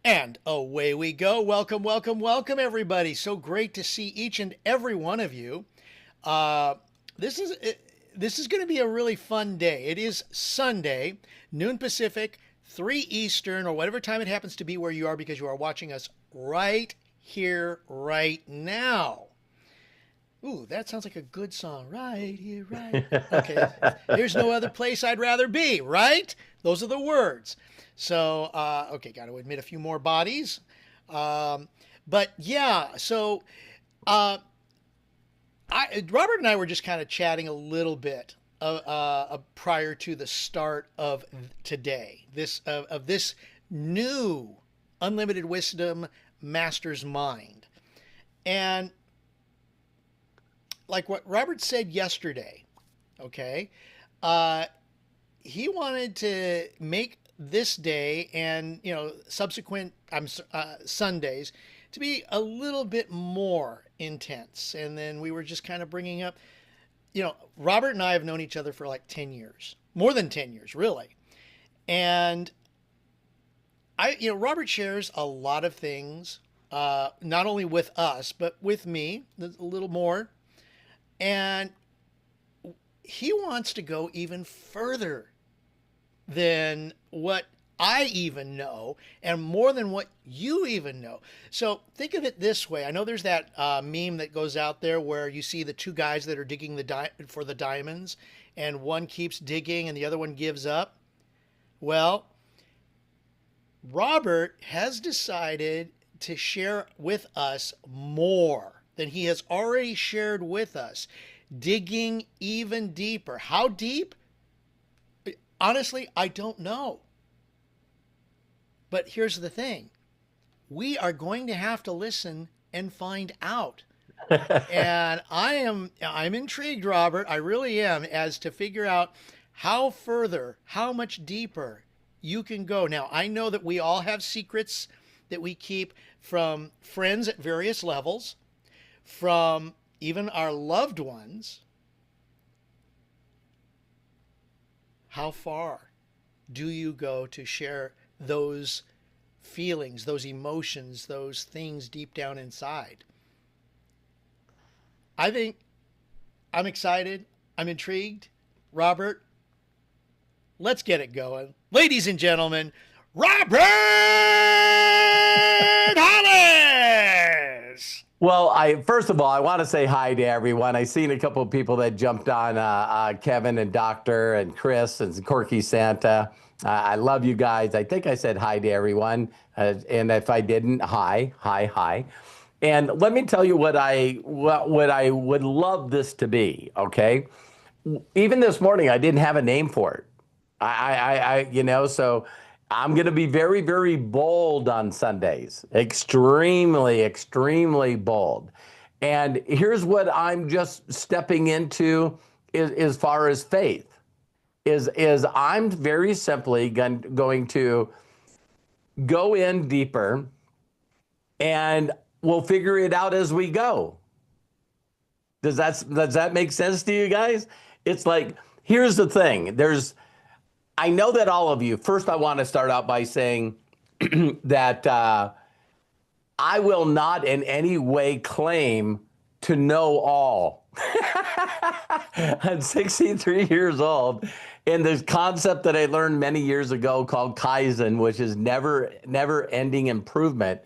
And away we go. Welcome, welcome, welcome, everybody. So great to see each and every one of you. Uh, this is this is going to be a really fun day. It is Sunday, noon Pacific, 3 Eastern, or whatever time it happens to be where you are, because you are watching us right here, right now. Ooh, that sounds like a good song. Right here, right. Okay, there's no other place I'd rather be, right? Those are the words. So, okay, got to admit a few more bodies. Um, but yeah, so uh, Robert and I were just kind of chatting a little bit prior to the start of today, of this new Unlimited Wisdom Master's Mind. And like what Robert said yesterday, okay, uh, he wanted to make this day and subsequent Sundays to be a little bit more intense. And then we were just kind of bringing up, Robert and I have known each other for like 10 years, more than 10 years, really. And Robert shares a lot of things, not only with us, but with me a little more. And he wants to go even further than what I even know, and more than what you even know. So think of it this way. I know there's that meme that goes out there where you see the two guys that are digging for the diamonds, and one keeps digging and the other one gives up. Well, Robert has decided to share with us more than he has already shared with us, digging even deeper. How deep? Honestly, I don't know. But here's the thing. We are going to have to listen and find out. And I'm intrigued, Robert. I really am, as to figure out how much deeper you can go. Now, I know that we all have secrets that we keep from friends at various levels, from even our loved ones. How far do you go to share those feelings, those emotions, those things deep down inside? I think I'm excited. I'm intrigued. Robert, let's get it going. Ladies and gentlemen, Robert Hollis! Well, first of all, I want to say hi to everyone. I've seen a couple of people that jumped on, Kevin and Doctor and Chris and Corky Santa. I love you guys. I think I said hi to everyone. And if I didn't, hi. And let me tell you what I would love this to be, okay? Even this morning, I didn't have a name for it. So I'm going to be very, very bold on Sundays. Extremely, extremely bold. And here's what I'm just stepping into as far as faith is I'm very simply going to go in deeper, and we'll figure it out as we go. Does that make sense to you guys? It's like, here's the thing. I know that all of you, first I want to start out by saying that I will not in any way claim to know all. I'm 63 years old, and this concept that I learned many years ago called KAIZEN, which is never ending improvement,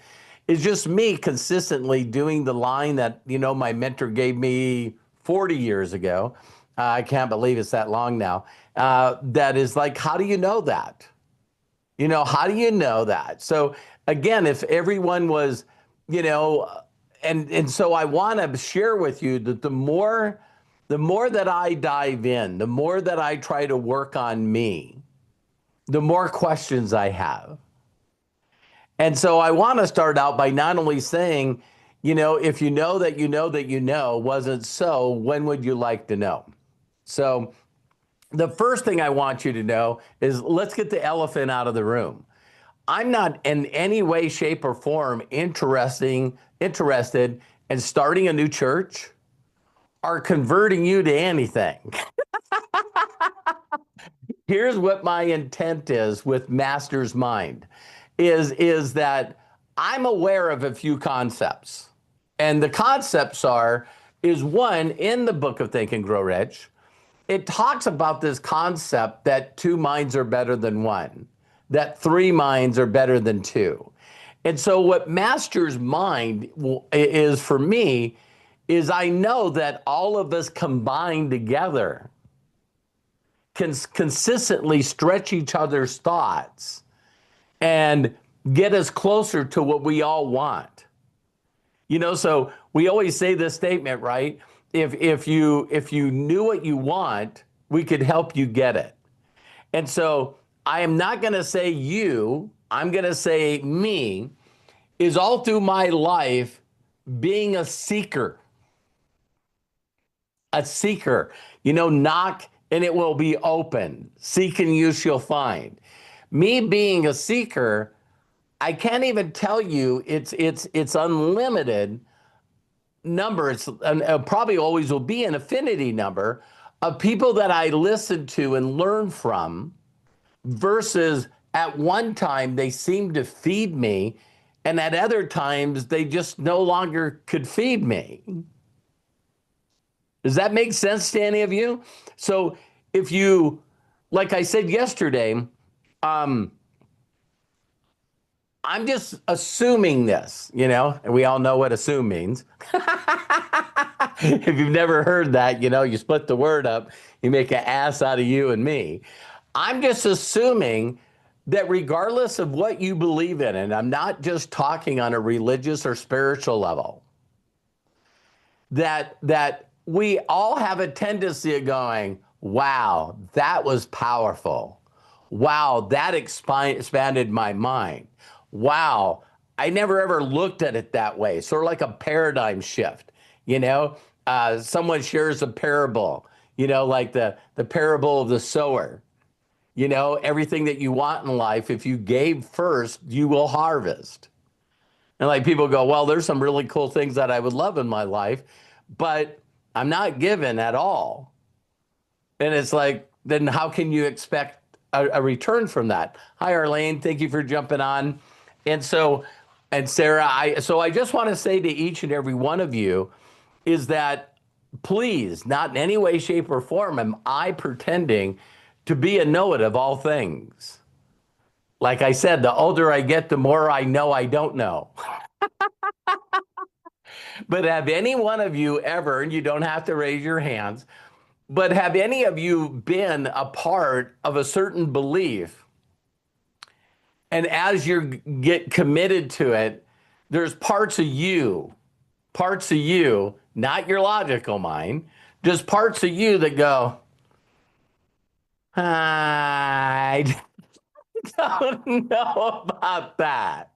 is just me consistently doing the line that, my mentor gave me 40 years ago. I can't believe it's that long now. That is like, how do you know that? How do you know that? So again, if everyone was, and so I want to share with you that the more that I dive in, the more that I try to work on me, the more questions I have. And so I want to start out by not only saying, if you know that you know that you know wasn't so, when would you like to know? So the first thing I want you to know is, let's get the elephant out of the room. I'm not in any way, shape, or form interested in starting a new church or converting you to anything. Here's what my intent is with Master's Mind. is that I'm aware of a few concepts. And the concepts is one, in the book of Think and Grow Rich, it talks about this concept that two minds are better than one, that three minds are better than two. And so what masters mind is for me is I know that all of us combined together can consistently stretch each other's thoughts and get us closer to what we all want. So we always say this statement, right? If you knew what you want, we could help you get it. And so I am not going to say you, I'm going to say me, is all through my life being a seeker. A seeker. Knock and it will be open. Seek and you shall find. Me being a seeker, I can't even tell you it's unlimited number. It's probably always will be an affinity number of people that I listen to and learn from, versus at one time they seemed to feed me, and at other times they just no longer could feed me. Does that make sense to any of you? So if you, like I said yesterday, I'm just assuming this, and we all know what assume means. If you've never heard that, you split the word up, you make an ass out of you and me. I'm just assuming that regardless of what you believe in, and I'm not just talking on a religious or spiritual level, that we all have a tendency of going, wow, that was powerful. Wow, that expanded my mind. Wow, I never ever looked at it that way. Sort of like a paradigm shift. Someone shares a parable, like the parable of the sower. Everything that you want in life, if you gave first, you will harvest. And like people go, well, there's some really cool things that I would love in my life, but I'm not given at all. And it's like, then how can you expect a return from that? Hi, Arlene. Thank you for jumping on. And Sarah, I just want to say to each and every one of you is that please, not in any way, shape, or form am I pretending to be a know-it of all things. Like I said, the older I get, the more I know I don't know. But have any one of you ever, and you don't have to raise your hands, but have any of you been a part of a certain belief? And as you get committed to it, there's parts of you, not your logical mind, just parts of you that go, I don't know about that.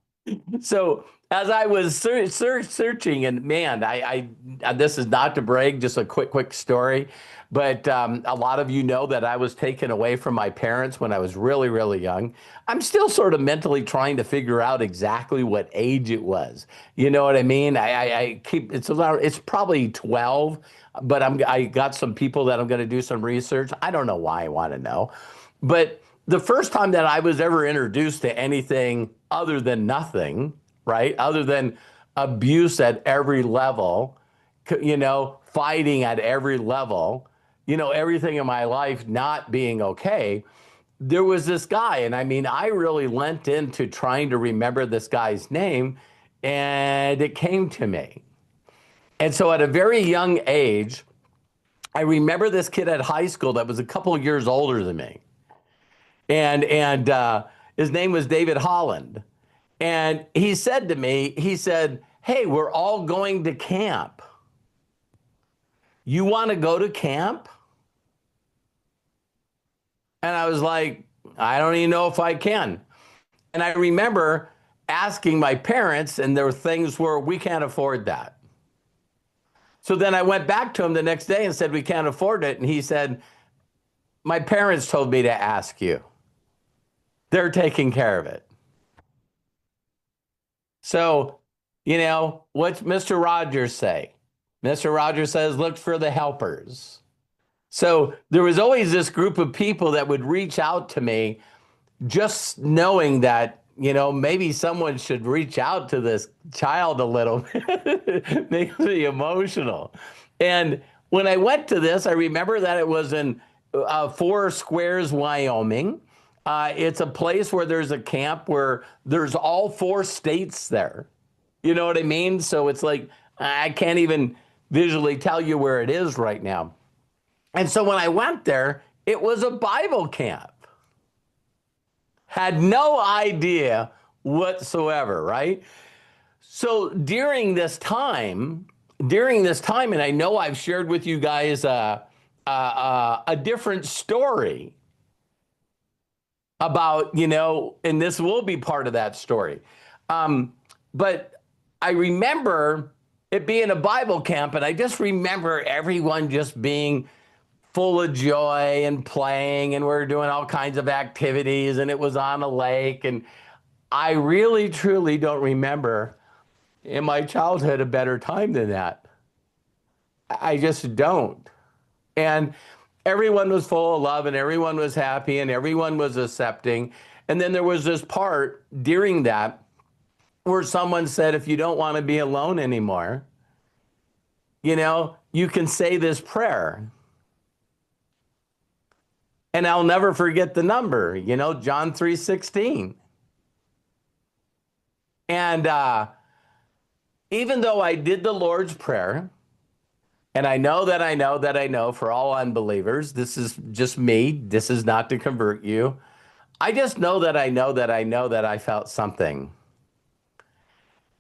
So as I was searching, and man, I this is not to brag, just a quick story, but a lot of you know that I was taken away from my parents when I was really, really young. I'm still sort of mentally trying to figure out exactly what age it was. You know what I mean? I keep it's probably 12, but I got some people that I'm going to do some research. I don't know why I want to know, but the first time that I was ever introduced to anything other than nothing, right? Other than abuse at every level, fighting at every level, everything in my life not being okay. There was this guy, and I mean, I really lent into trying to remember this guy's name, and it came to me. And so at a very young age, I remember this kid at high school that was a couple of years older than me. And his name was David Holland. And he said to me, hey, we're all going to camp. You want to go to camp? And I was like, I don't even know if I can. And I remember asking my parents, and there were things where we can't afford that. So then I went back to him the next day and said, we can't afford it. And he said, my parents told me to ask you. They're taking care of it. So, what's Mr. Rogers say? Mr. Rogers says, look for the helpers. So there was always this group of people that would reach out to me just knowing that maybe someone should reach out to this child a little bit. Makes me emotional. And when I went to this, I remember that it was in Four Squares, Wyoming. It's a place where there's a camp where there's all four states there. You know what I mean? So it's like, I can't even visually tell you where it is right now. And so when I went there, it was a Bible camp. Had no idea whatsoever, right? So and I know I've shared with you guys a different story about, and this will be part of that story. But I remember it being a Bible camp, and I just remember everyone just being full of joy and playing, and we're doing all kinds of activities, and it was on a lake. And I really, truly don't remember in my childhood a better time than that. I just don't. And everyone was full of love, and everyone was happy, and everyone was accepting. And then there was this part during that where someone said, if you don't want to be alone anymore, you can say this prayer. And I'll never forget the number, John 3:16. And even though I did the Lord's Prayer, and I know that I know that I know for all unbelievers, this is just me, this is not to convert you. I just know that I know that I know that I felt something.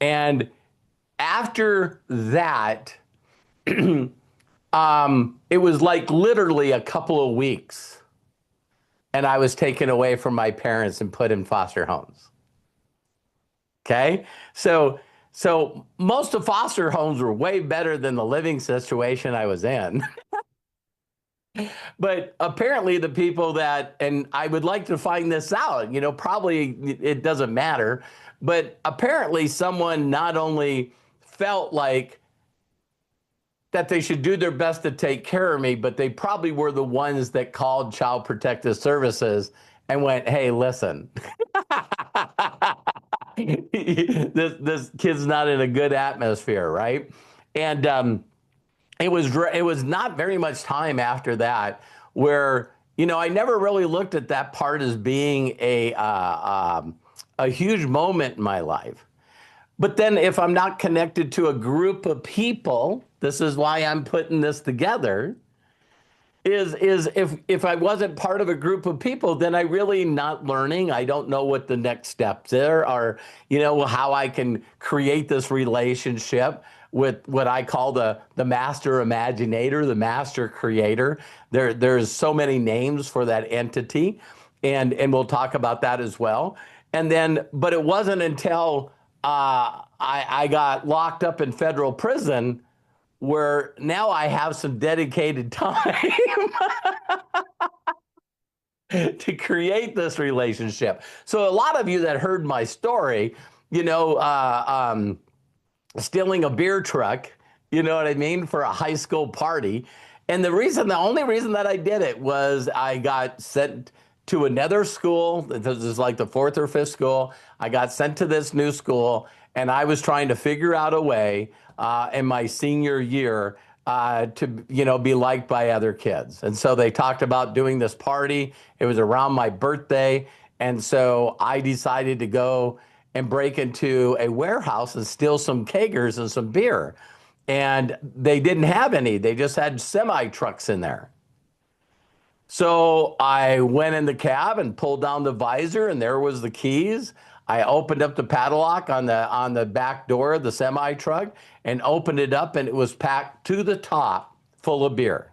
And after that, it was like literally a couple of weeks, and I was taken away from my parents and put in foster homes. Okay? So most of foster homes were way better than the living situation I was in. But apparently the people that, and I would like to find this out, probably it doesn't matter, but apparently someone not only felt like that they should do their best to take care of me, but they probably were the ones that called Child Protective Services and went, hey, listen, this kid's not in a good atmosphere, right? And it was not very much time after that where, I never really looked at that part as being a huge moment in my life. But then if I'm not connected to a group of people, this is why I'm putting this together, is if I wasn't part of a group of people, then I really not learning. I don't know what the next steps are, how I can create this relationship with what I call the master imaginator, the master creator. There's so many names for that entity, and we'll talk about that as well. But it wasn't until I got locked up in federal prison where now I have some dedicated time to create this relationship. So a lot of you that heard my story, stealing a beer truck, you know what I mean, for a high school party. And the only reason that I did it was I got sent to another school. This is like the fourth or fifth school. I got sent to this new school, and I was trying to figure out a way in my senior year to be liked by other kids. And so they talked about doing this party. It was around my birthday, and so I decided to go and break into a warehouse and steal some kegers and some beer. And they didn't have any. They just had semi trucks in there. So I went in the cab and pulled down the visor, and there was the keys. I opened up the padlock on the back door of the semi truck and opened it up, and it was packed to the top full of beer.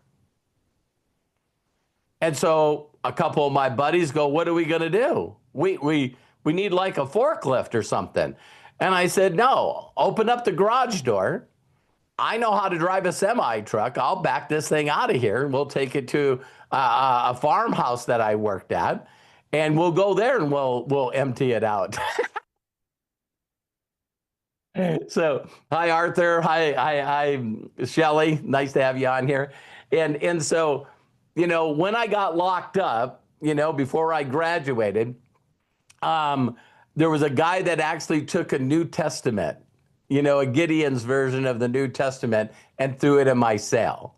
And so a couple of my buddies go, what are we going to do? We need like a forklift or something. And I said, no, open up the garage door. I know how to drive a semi truck. I'll back this thing out of here, and we'll take it to a farmhouse that I worked at, and we'll go there and we'll empty it out. So, hi Arthur, hi Shelly. Nice to have you on here. And so, when I got locked up, before I graduated, there was a guy that actually took a New Testament, a Gideon's version of the New Testament, and threw it in my sale.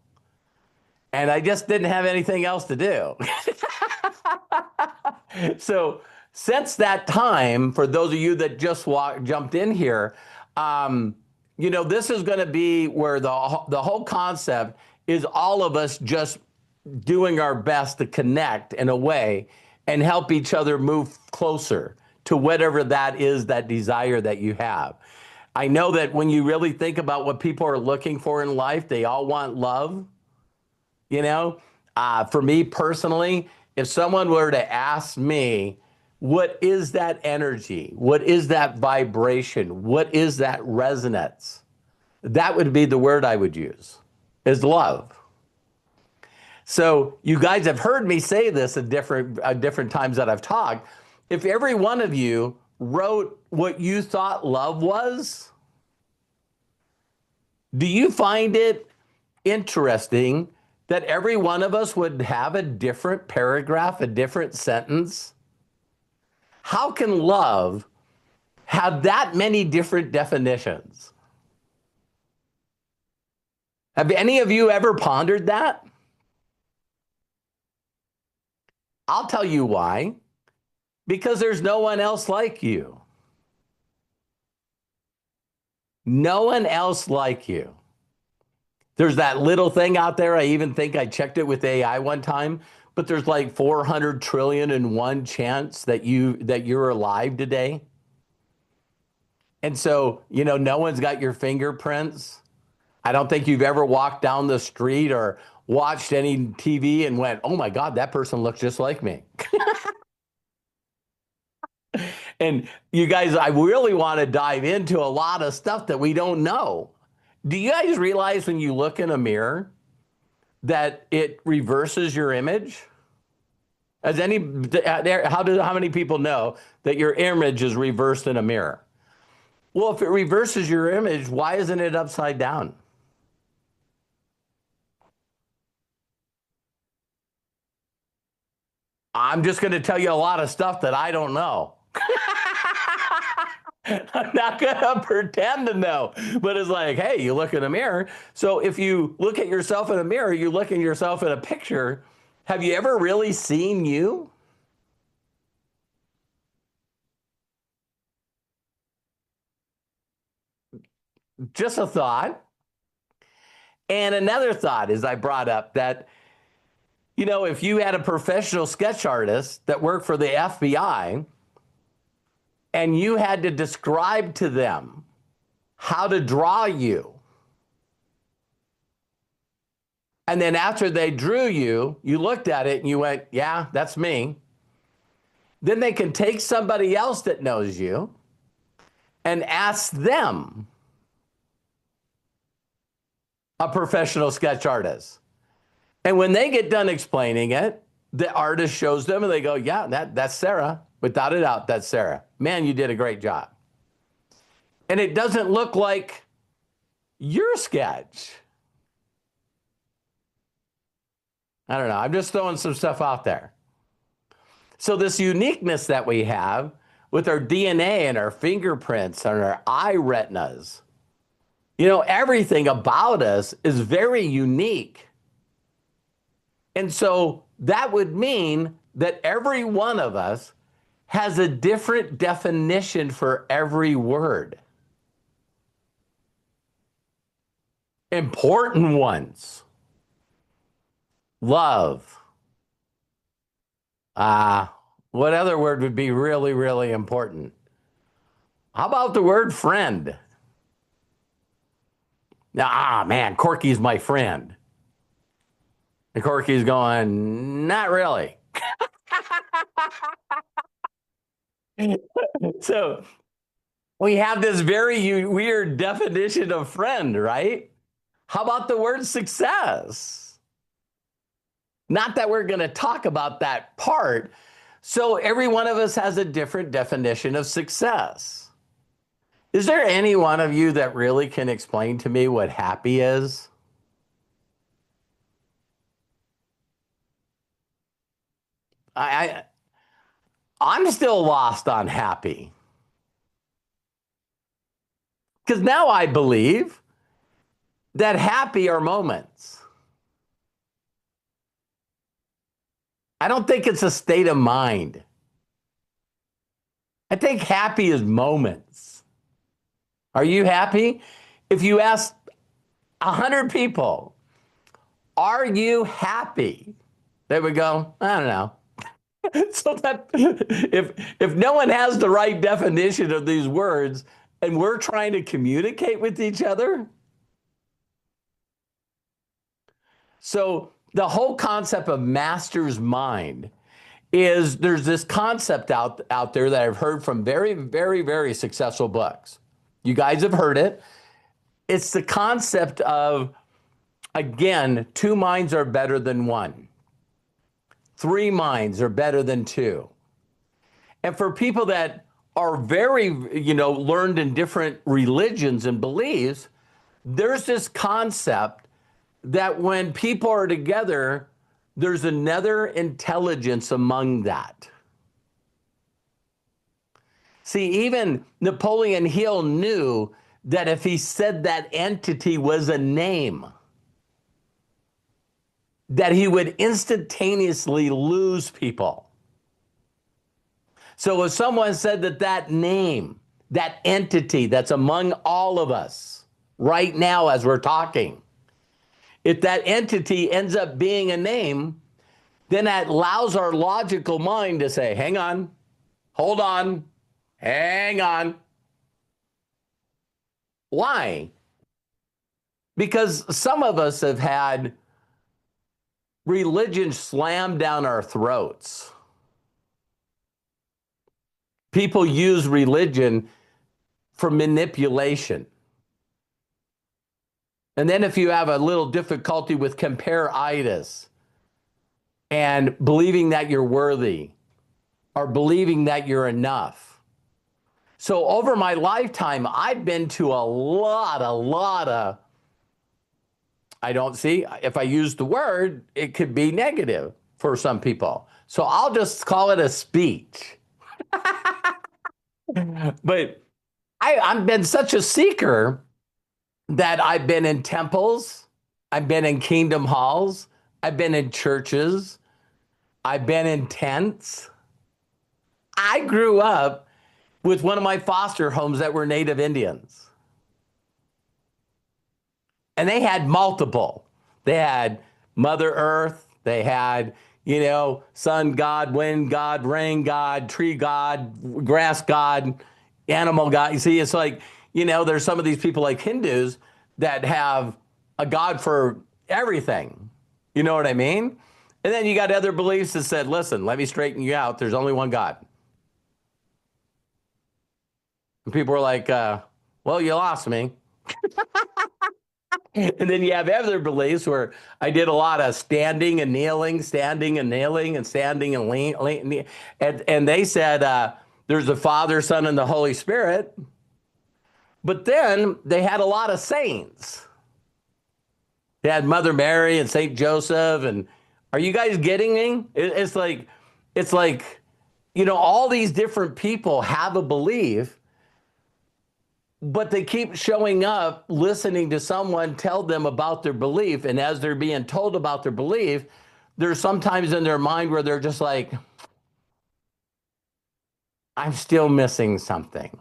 And I just didn't have anything else to do. So since that time, for those of you that just jumped in here, this is going to be where the whole concept is all of us just doing our best to connect in a way and help each other move closer to whatever that is, that desire that you have. I know that when you really think about what people are looking for in life, they all want love. For me personally, if someone were to ask me, what is that energy? What is that vibration? What is that resonance? That would be the word I would use, is love. So you guys have heard me say this at different times that I've talked. If every one of you wrote what you thought love was, do you find it interesting that every one of us would have a different paragraph, a different sentence? How can love have that many different definitions? Have any of you ever pondered that? I'll tell you why. Because there's no one else like you. No one else like you. There's that little thing out there. I even think I checked it with AI one time, but there's like 400 trillion and one chance that you're alive today. And so, no one's got your fingerprints. I don't think you've ever walked down the street or watched any TV and went, oh my God, that person looks just like me. And you guys, I really want to dive into a lot of stuff that we don't know. Do you guys realize when you look in a mirror that it reverses your image? How many people know that your image is reversed in a mirror? Well, if it reverses your image, why isn't it upside down? I'm just going to tell you a lot of stuff that I don't know. I'm not going to pretend to know, but it's like, hey, you look in a mirror. So if you look at yourself in a mirror, you look at yourself in a picture. Have you ever really seen you? Just a thought. And another thought is I brought up that, if you had a professional sketch artist that worked for the FBI and you had to describe to them how to draw you, and then after they drew you, you looked at it and you went, yeah, that's me. Then they can take somebody else that knows you and ask them, a professional sketch artist. And when they get done explaining it, the artist shows them and they go, yeah, that's Sarah. Without a doubt, that's Sarah. Man, you did a great job. And it doesn't look like your sketch. I don't know. I'm just throwing some stuff out there. So this uniqueness that we have with our DNA and our fingerprints and our eye retinas, everything about us is very unique. And so that would mean that every one of us has a different definition for every word. Important ones. Love. What other word would be really, really important? How about the word friend? Now, man, Corky's my friend. And Corky's going, not really. So we have this very weird definition of friend, right? How about the word success? Not that we're going to talk about that part. So every one of us has a different definition of success. Is there any one of you that really can explain to me what happy is? I'm still lost on happy. Because now I believe that happy are moments. I don't think it's a state of mind. I think happy is moments. Are you happy? If you ask 100 people, are you happy? They would go, I don't know. So that if no one has the right definition of these words and we're trying to communicate with each other, so the whole concept of master's mind is there's this concept out there that I've heard from very, very, very successful books. You guys have heard it. It's the concept of, again, two minds are better than one. Three minds are better than two. And for people that are very, learned in different religions and beliefs, there's this concept that when people are together, there's another intelligence among that. See, even Napoleon Hill knew that if he said that entity was a name, that he would instantaneously lose people. So if someone said that name, that entity that's among all of us right now as we're talking, if that entity ends up being a name, then that allows our logical mind to say, hang on, hold on, hang on. Why? Because some of us have had religion slammed down our throats. People use religion for manipulation. And then if you have a little difficulty with compare-itis and believing that you're worthy or believing that you're enough. So over my lifetime, I've been to a lot of, I don't see, if I use the word, it could be negative for some people. So I'll just call it a speech. But I've been such a seeker that I've been in temples, I've been in kingdom halls, I've been in churches, I've been in tents. I grew up with one of my foster homes that were Native Indians. And they had multiple. They had Mother Earth, they had, sun god, wind god, rain god, tree god, grass god, animal god. You see, it's like, there's some of these people like Hindus that have a god for everything. You know what I mean? And then you got other beliefs that said, listen, let me straighten you out. There's only one God. And people were like, well, you lost me. And then you have other beliefs where I did a lot of standing and kneeling, standing and kneeling, and standing and leaning. And they said there's the Father, Son, and the Holy Spirit. But then they had a lot of saints. They had Mother Mary and Saint Joseph. And are you guys getting me? It's like, all these different people have a belief, but they keep showing up, listening to someone tell them about their belief. And as they're being told about their belief, there's sometimes in their mind where they're just like, I'm still missing something.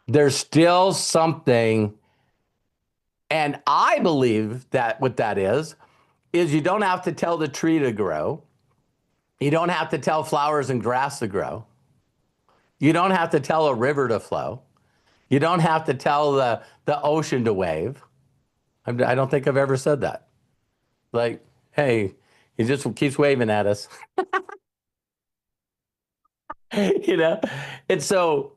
There's still something. And I believe that what that is you don't have to tell the tree to grow. You don't have to tell flowers and grass to grow. You don't have to tell a river to flow. You don't have to tell the ocean to wave. I don't think I've ever said that. Like, hey, he just keeps waving at us. And so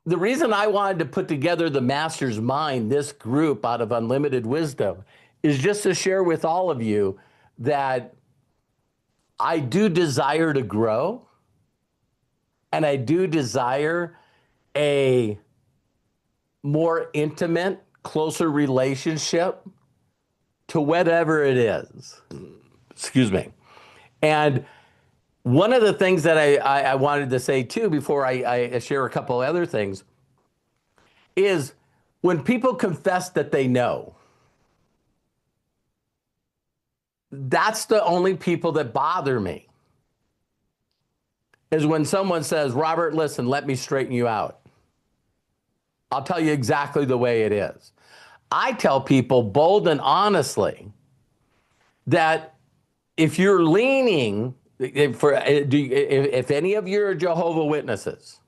the reason I wanted to put together the Master's Mind, this group out of Unlimited Wisdom, is just to share with all of you that I do desire to grow, and I do desire a more intimate, closer relationship to whatever it is. Excuse me. And one of the things that I wanted to say too, before I share a couple other things, is when people confess that they know. That's the only people that bother me. Is when someone says, Robert, listen, let me straighten you out. I'll tell you exactly the way it is. I tell people bold and honestly that if you're leaning, if any of you are Jehovah's Witnesses,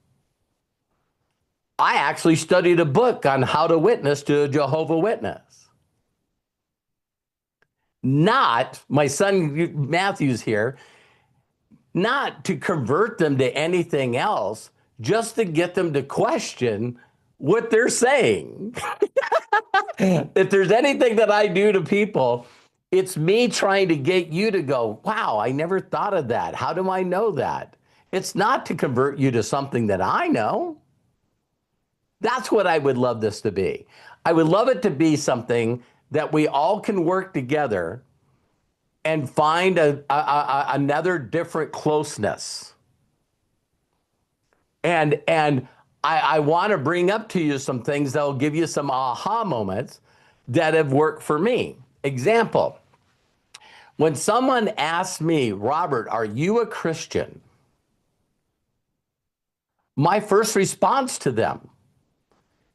I actually studied a book on how to witness to a Jehovah's Witness. Not, my son Matthew's here, not to convert them to anything else, just to get them to question what they're saying. If there's anything that I do to people, it's me trying to get you to go, wow, I never thought of that. How do I know that? It's not to convert you to something that I know. That's what I would love this to be. I would love it to be something that we all can work together and find another different closeness. And I want to bring up to you some things that will give you some aha moments that have worked for me. Example, when someone asks me, Robert, are you a Christian? My first response to them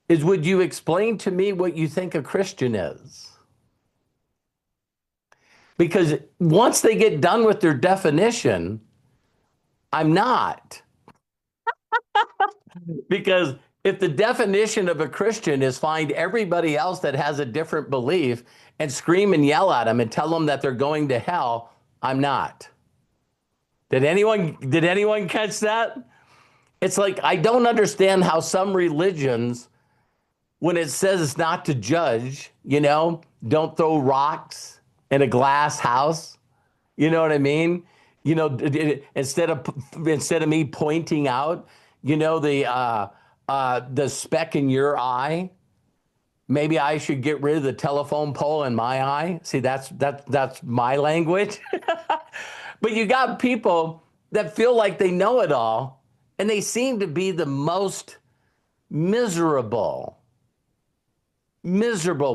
is, would you explain to me what you think a Christian is? Because once they get done with their definition, I'm not. Because if the definition of a Christian is find everybody else that has a different belief and scream and yell at them and tell them that they're going to hell, I'm not. Did anyone catch that? It's like, I don't understand how some religions, when it says not to judge, don't throw rocks in a glass house. You know what I mean? Instead of me pointing out, the speck in your eye, maybe I should get rid of the telephone pole in my eye. See, that's my language. But you got people that feel like they know it all, and they seem to be the most miserable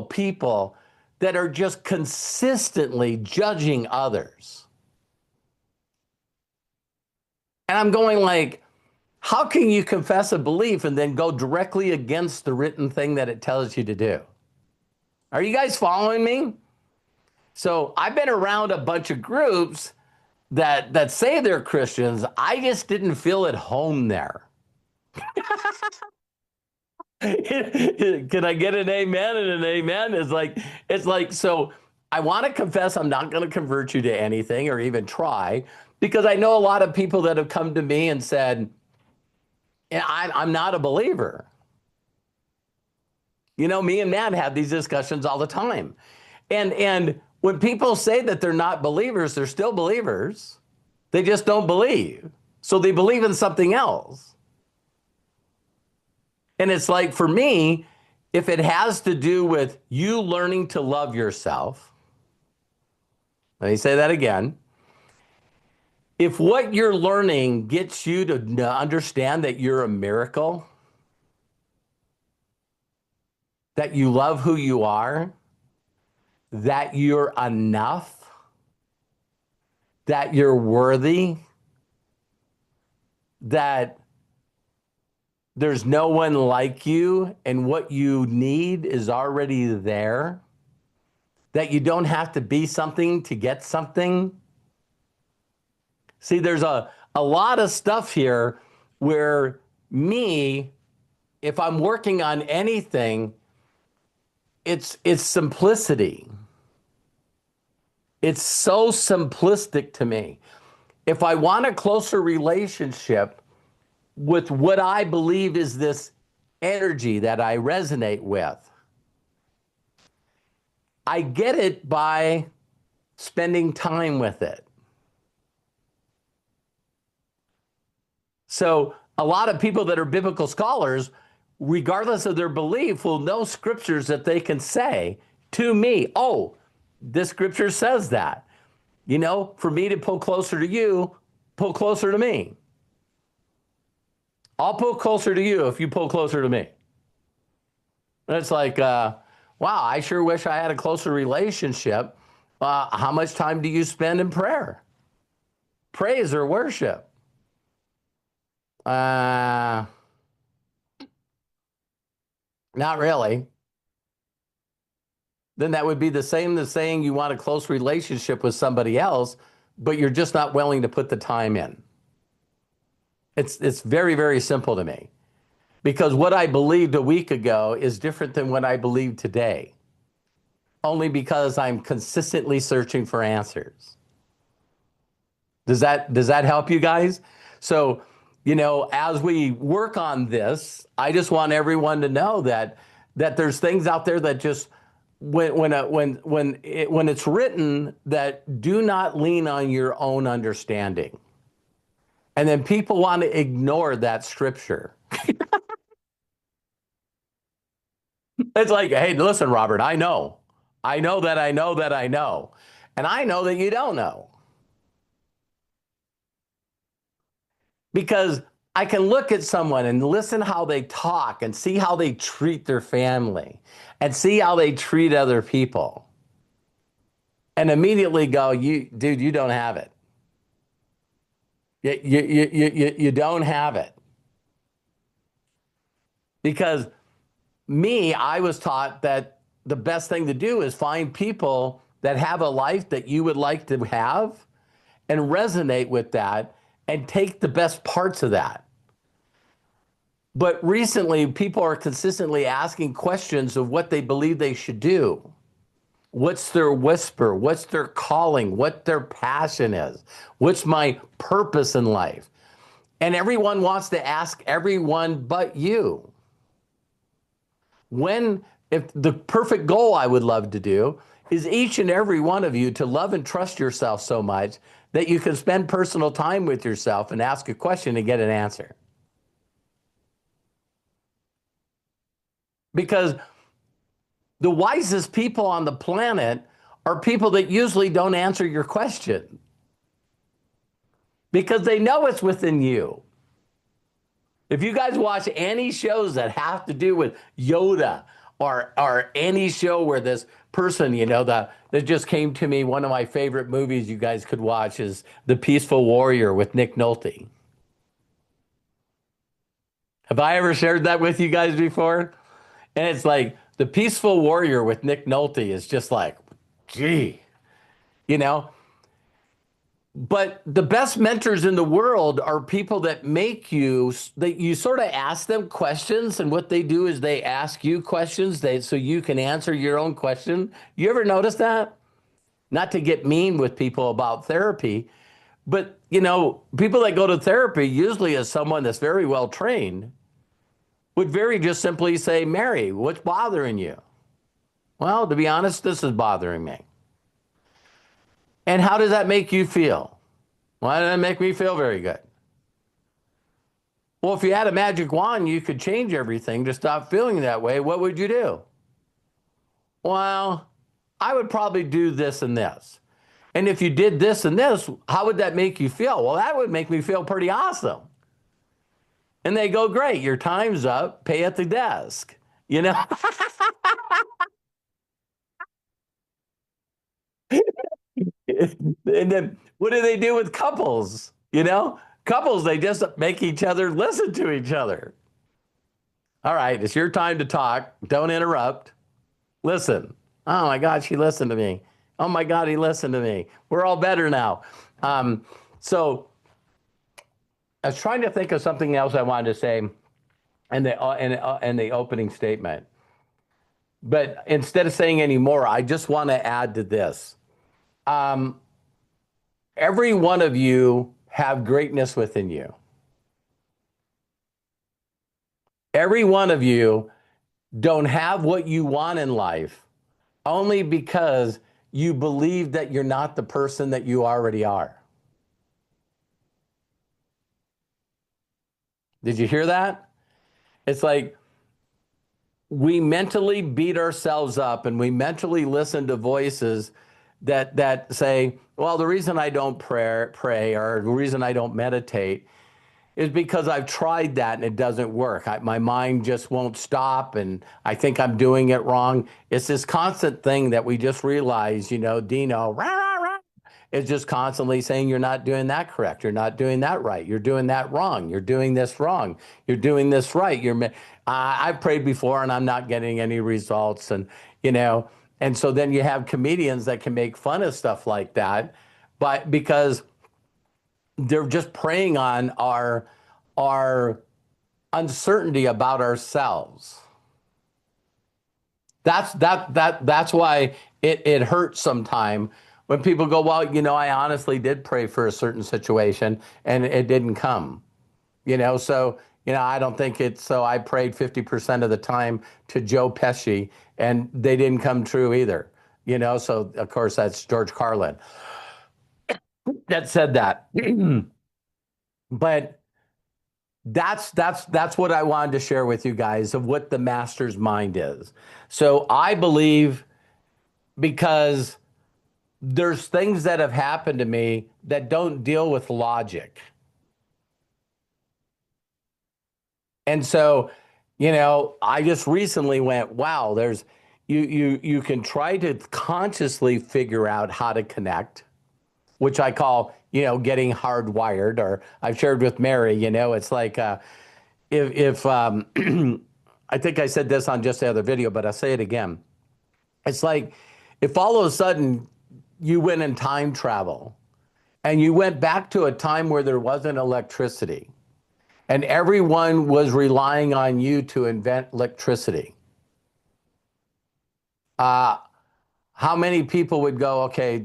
people that are just consistently judging others. And I'm going like, how can you confess a belief and then go directly against the written thing that it tells you to do? Are you guys following me? So I've been around a bunch of groups that say they're Christians. I just didn't feel at home there. Can I get an amen and an amen? It's like, so I want to confess I'm not going to convert you to anything or even try, because I know a lot of people that have come to me and said, I'm not a believer. Me and Matt have these discussions all the time. And when people say that they're not believers, they're still believers. They just don't believe. So they believe in something else. And it's like, for me, if it has to do with you learning to love yourself, let me say that again. If what you're learning gets you to understand that you're a miracle, that you love who you are, that you're enough, that you're worthy, that there's no one like you and what you need is already there, that you don't have to be something to get something. See, there's a lot of stuff here where if I'm working on anything, it's simplicity. It's so simplistic to me. If I want a closer relationship with what I believe is this energy that I resonate with, I get it by spending time with it. So a lot of people that are biblical scholars, regardless of their belief, will know scriptures that they can say to me, oh, this scripture says that. For me to pull closer to you, pull closer to me. I'll pull closer to you if you pull closer to me. And it's like, wow, I sure wish I had a closer relationship. How much time do you spend in prayer? Praise or worship? Uh, Not really. Then that would be the same as saying you want a close relationship with somebody else, but you're just not willing to put the time in. It's very, very simple to me because what I believed a week ago is different than what I believe today, only because I'm consistently searching for answers. Does that help you guys? So, as we work on this, I just want everyone to know that there's things out there that just when it's written that do not lean on your own understanding. And then people want to ignore that scripture. It's like, hey, listen, Robert, I know. I know that I know that I know. And I know that you don't know. Because I can look at someone and listen how they talk and see how they treat their family and see how they treat other people and immediately go, dude, you don't have it. You don't have it. Because I was taught that the best thing to do is find people that have a life that you would like to have and resonate with that and take the best parts of that. But recently, people are consistently asking questions of what they believe they should do. What's their whisper? What's their calling? What their passion is? What's my purpose in life? And everyone wants to ask everyone but you. If the perfect goal I would love to do is each and every one of you to love and trust yourself so much that you can spend personal time with yourself and ask a question and get an answer. Because the wisest people on the planet are people that usually don't answer your question because they know it's within you. If you guys watch any shows that have to do with Yoda or any show where this person, that just came to me, one of my favorite movies you guys could watch is The Peaceful Warrior with Nick Nolte. Have I ever shared that with you guys before? And it's like The Peaceful Warrior with Nick Nolte is just like, gee, you know. But the best mentors in the world are people that you sort of ask them questions, and what they do is they ask you questions so you can answer your own question. You ever notice that? Not to get mean with people about therapy, but people that go to therapy usually as someone that's very well trained would very just simply say, Mary, what's bothering you? Well, to be honest, this is bothering me. And how does that make you feel? Why did that make me feel very good? Well, if you had a magic wand, you could change everything to stop feeling that way. What would you do? Well, I would probably do this and this. And if you did this and this, how would that make you feel? Well, that would make me feel pretty awesome. And they go, great, your time's up, pay at the desk. And then what do they do with couples? Couples, they just make each other listen to each other. All right, it's your time to talk. Don't interrupt. Listen. Oh my God, she listened to me. Oh my God, he listened to me. We're all better now. So I was trying to think of something else I wanted to say in the opening statement. But instead of saying any more, I just want to add to this. Every one of you have greatness within you. Every one of you don't have what you want in life only because you believe that you're not the person that you already are. Did you hear that? It's like we mentally beat ourselves up and we mentally listen to voices that say, well, the reason I don't pray or the reason I don't meditate is because I've tried that and it doesn't work. My mind just won't stop and I think I'm doing it wrong. It's this constant thing that we just realize, Dino, rah, rah, rah, is just constantly saying you're not doing that correct. You're not doing that right. You're doing that wrong. You're doing this wrong. You're doing this right. I've prayed before and I'm not getting any results. You know, and so then you have comedians that can make fun of stuff like that, but because they're just preying on our uncertainty about ourselves. That's why it hurts sometimes when people go, well, I honestly did pray for a certain situation and it didn't come. So I don't think it's so. I prayed 50% of the time to Joe Pesci and they didn't come true either. So of course that's George Carlin that said that. But that's what I wanted to share with you guys of what the master's mind is. So I believe, because there's things that have happened to me that don't deal with logic. And so, I just recently went, wow, you can try to consciously figure out how to connect, which I call, getting hardwired, or I've shared with Mary, it's like, if I think I said this on just the other video, but I'll say it again. It's like if all of a sudden you went in time travel and you went back to a time where there wasn't electricity and everyone was relying on you to invent electricity. How many people would go, okay,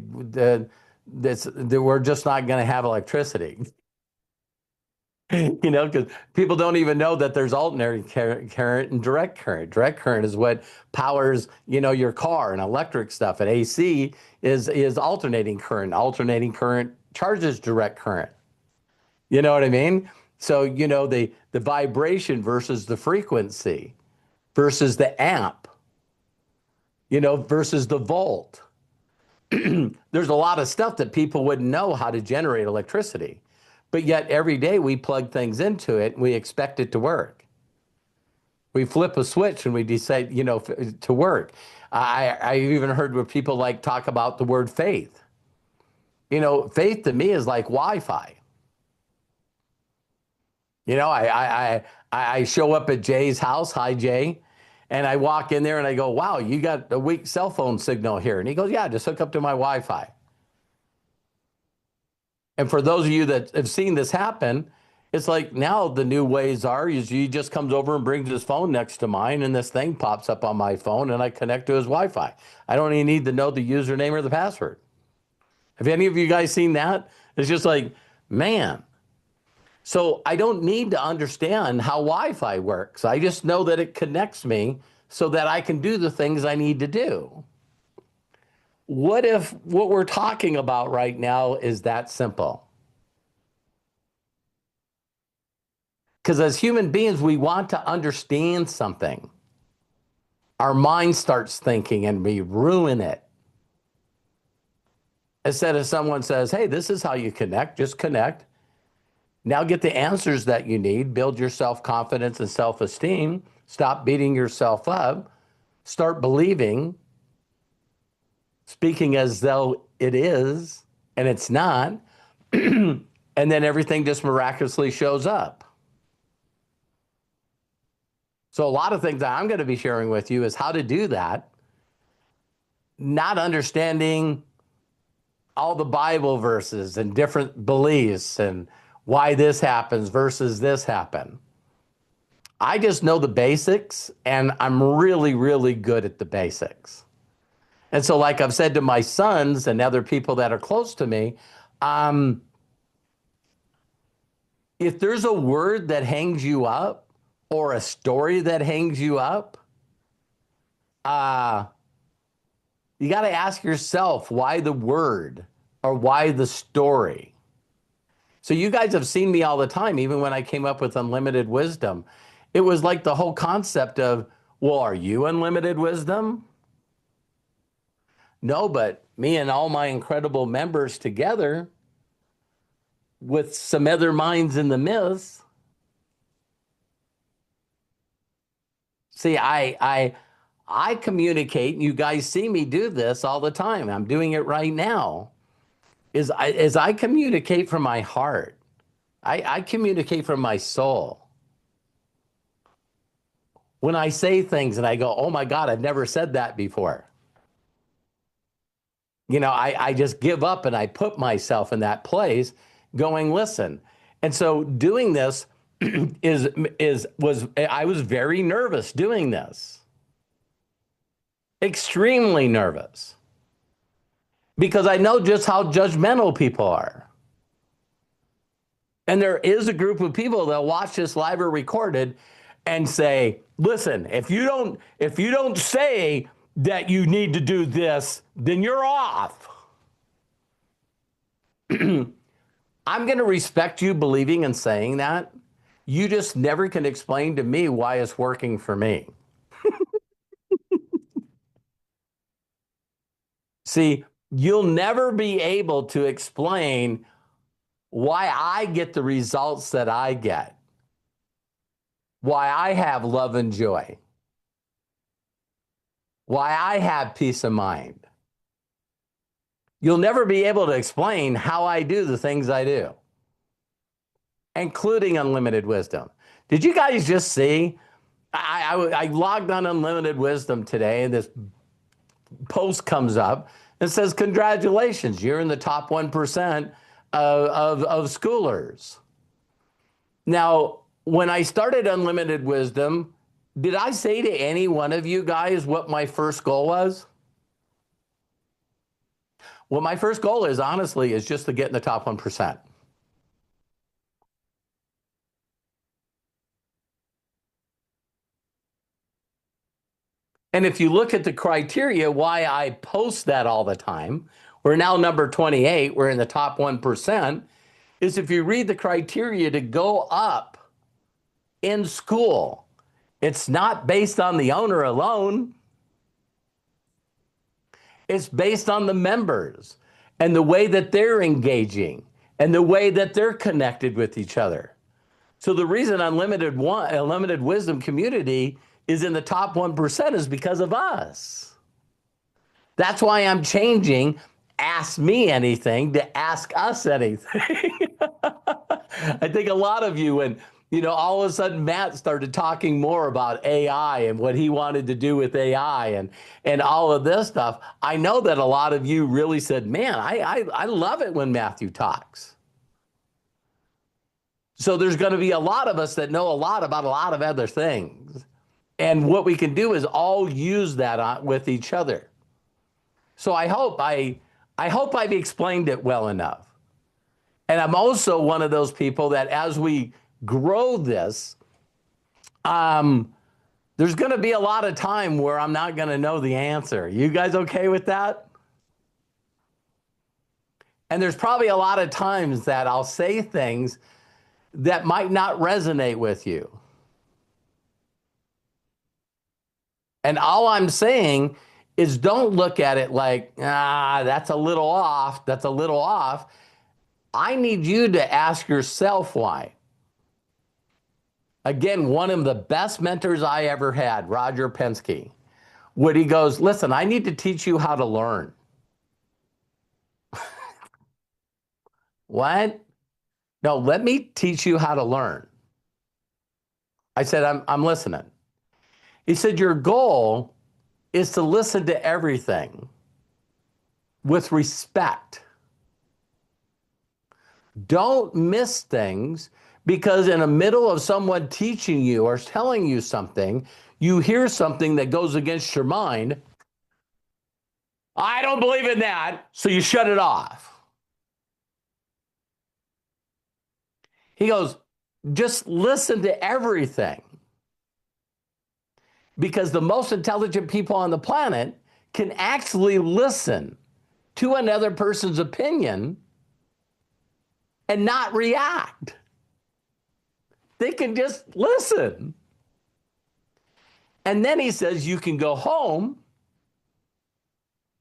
we're just not going to have electricity? Because people don't even know that there's alternating current and direct current. Direct current is what powers, your car and electric stuff. And AC is alternating current. Alternating current charges direct current. You know what I mean? So, the vibration versus the frequency versus the amp, versus the volt. There's a lot of stuff that people wouldn't know how to generate electricity. But yet every day we plug things into it and we expect it to work. We flip a switch and we decide, to work. I even heard where people talk about the word faith. Faith to me is like Wi-Fi. I show up at Jay's house. Hi, Jay. And I walk in there and I go, wow, you got a weak cell phone signal here. And he goes, yeah, just hook up to my Wi-Fi. And for those of you that have seen this happen, it's like now the new ways are is he just comes over and brings his phone next to mine and this thing pops up on my phone and I connect to his Wi-Fi. I don't even need to know the username or the password. Have any of you guys seen that? It's just like, man. So I don't need to understand how Wi-Fi works. I just know that it connects me so that I can do the things I need to do. What if what we're talking about right now is that simple? Because as human beings, we want to understand something. Our mind starts thinking and we ruin it. Instead of someone says, hey, this is how you connect, just connect. Now get the answers that you need, build your self-confidence and self-esteem, stop beating yourself up, start believing, speaking as though it is, and it's not, and then everything just miraculously shows up. So a lot of things that I'm going to be sharing with you is how to do that, not understanding all the Bible verses and different beliefs and why this happens versus this happen. I just know the basics, and I'm really, really good at the basics. And so, like I've said to my sons and other people that are close to me, if there's a word that hangs you up or a story that hangs you up, you got to ask yourself why the word or why the story. So you guys have seen me all the time, even when I came up with unlimited wisdom. It was like the whole concept of, well, are you unlimited wisdom? No, but me and all my incredible members together with some other minds in the myths, See, I communicate, and you guys see me do this all the time. I'm doing it right now. Is I communicate from my heart. I communicate from my soul. When I say things and I go, oh my God, I've never said that before. I just give up and I put myself in that place going, listen. And so doing this I was very nervous doing this. Extremely nervous. Because I know just how judgmental people are. And there is a group of people that watch this live or recorded and say, listen, if you don't say that you need to do this, then you're off. I'm going to respect you believing and saying that. You just never can explain to me why it's working for me. See, you'll never be able to explain why I get the results that I get, why I have love and joy, why I have peace of mind. You'll never be able to explain how I do the things I do, including unlimited wisdom. Did you guys just see? I logged on Unlimited Wisdom today, and this post comes up and says, congratulations, you're in the top 1% of schoolers. Now, when I started Unlimited Wisdom, did I say to any one of you guys what my first goal was? Well, my first goal is, honestly, is just to get in the top 1%. And if you look at the criteria why I post that all the time, we're now number 28, we're in the top 1%, is if you read the criteria to go up in school, it's not based on the owner alone. It's based on the members and the way that they're engaging and the way that they're connected with each other. So the reason Unlimited Wisdom community is in the top 1% is because of us. That's why I'm changing Ask Me Anything to Ask Us Anything. I think a lot of you, when all of a sudden Matt started talking more about AI and what he wanted to do with AI and all of this stuff, I know that a lot of you really said, man, I love it when Matthew talks. So there's going to be a lot of us that know a lot about a lot of other things. And what we can do is all use that with each other. So I hope I've explained it well enough. And I'm also one of those people that as we grow this, there's going to be a lot of time where I'm not going to know the answer. You guys okay with that? And there's probably a lot of times that I'll say things that might not resonate with you. And all I'm saying is don't look at it like, that's a little off. That's a little off. I need you to ask yourself why. Again, one of the best mentors I ever had, Roger Penske, when he goes, listen, I need to teach you how to learn. What? No, let me teach you how to learn. I said, I'm listening. He said, your goal is to listen to everything with respect. Don't miss things because in the middle of someone teaching you or telling you something, you hear something that goes against your mind. I don't believe in that, so you shut it off. He goes, just listen to everything. Because the most intelligent people on the planet can actually listen to another person's opinion and not react. They can just listen. And then he says you can go home,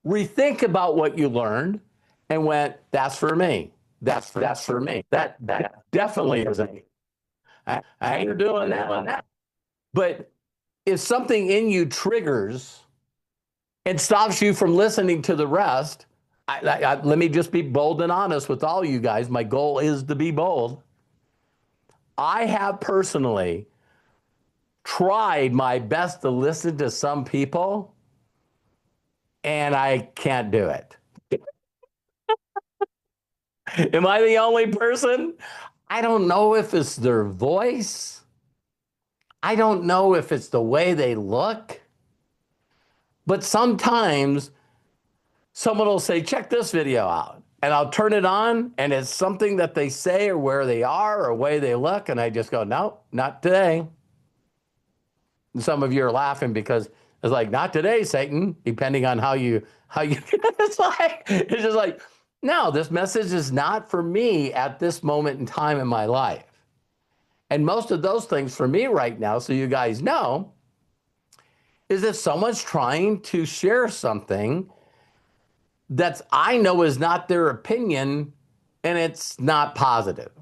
rethink about what you learned, and went, that's for me. That's for me. That definitely isn't me. I ain't doing that one. But if something in you triggers and stops you from listening to the rest, let me just be bold and honest with all you guys. My goal is to be bold. I have personally tried my best to listen to some people, and I can't do it. Am I the only person? I don't know if it's their voice. I don't know if it's the way they look. But sometimes someone will say, check this video out. And I'll turn it on, and it's something that they say or where they are or the way they look. And I just go, no, not today. And some of you are laughing because it's like, not today, Satan, depending on how you, it's just like, no, this message is not for me at this moment in time in my life. And most of those things for me right now, so you guys know, is if someone's trying to share something that's I know is not their opinion and it's not positive.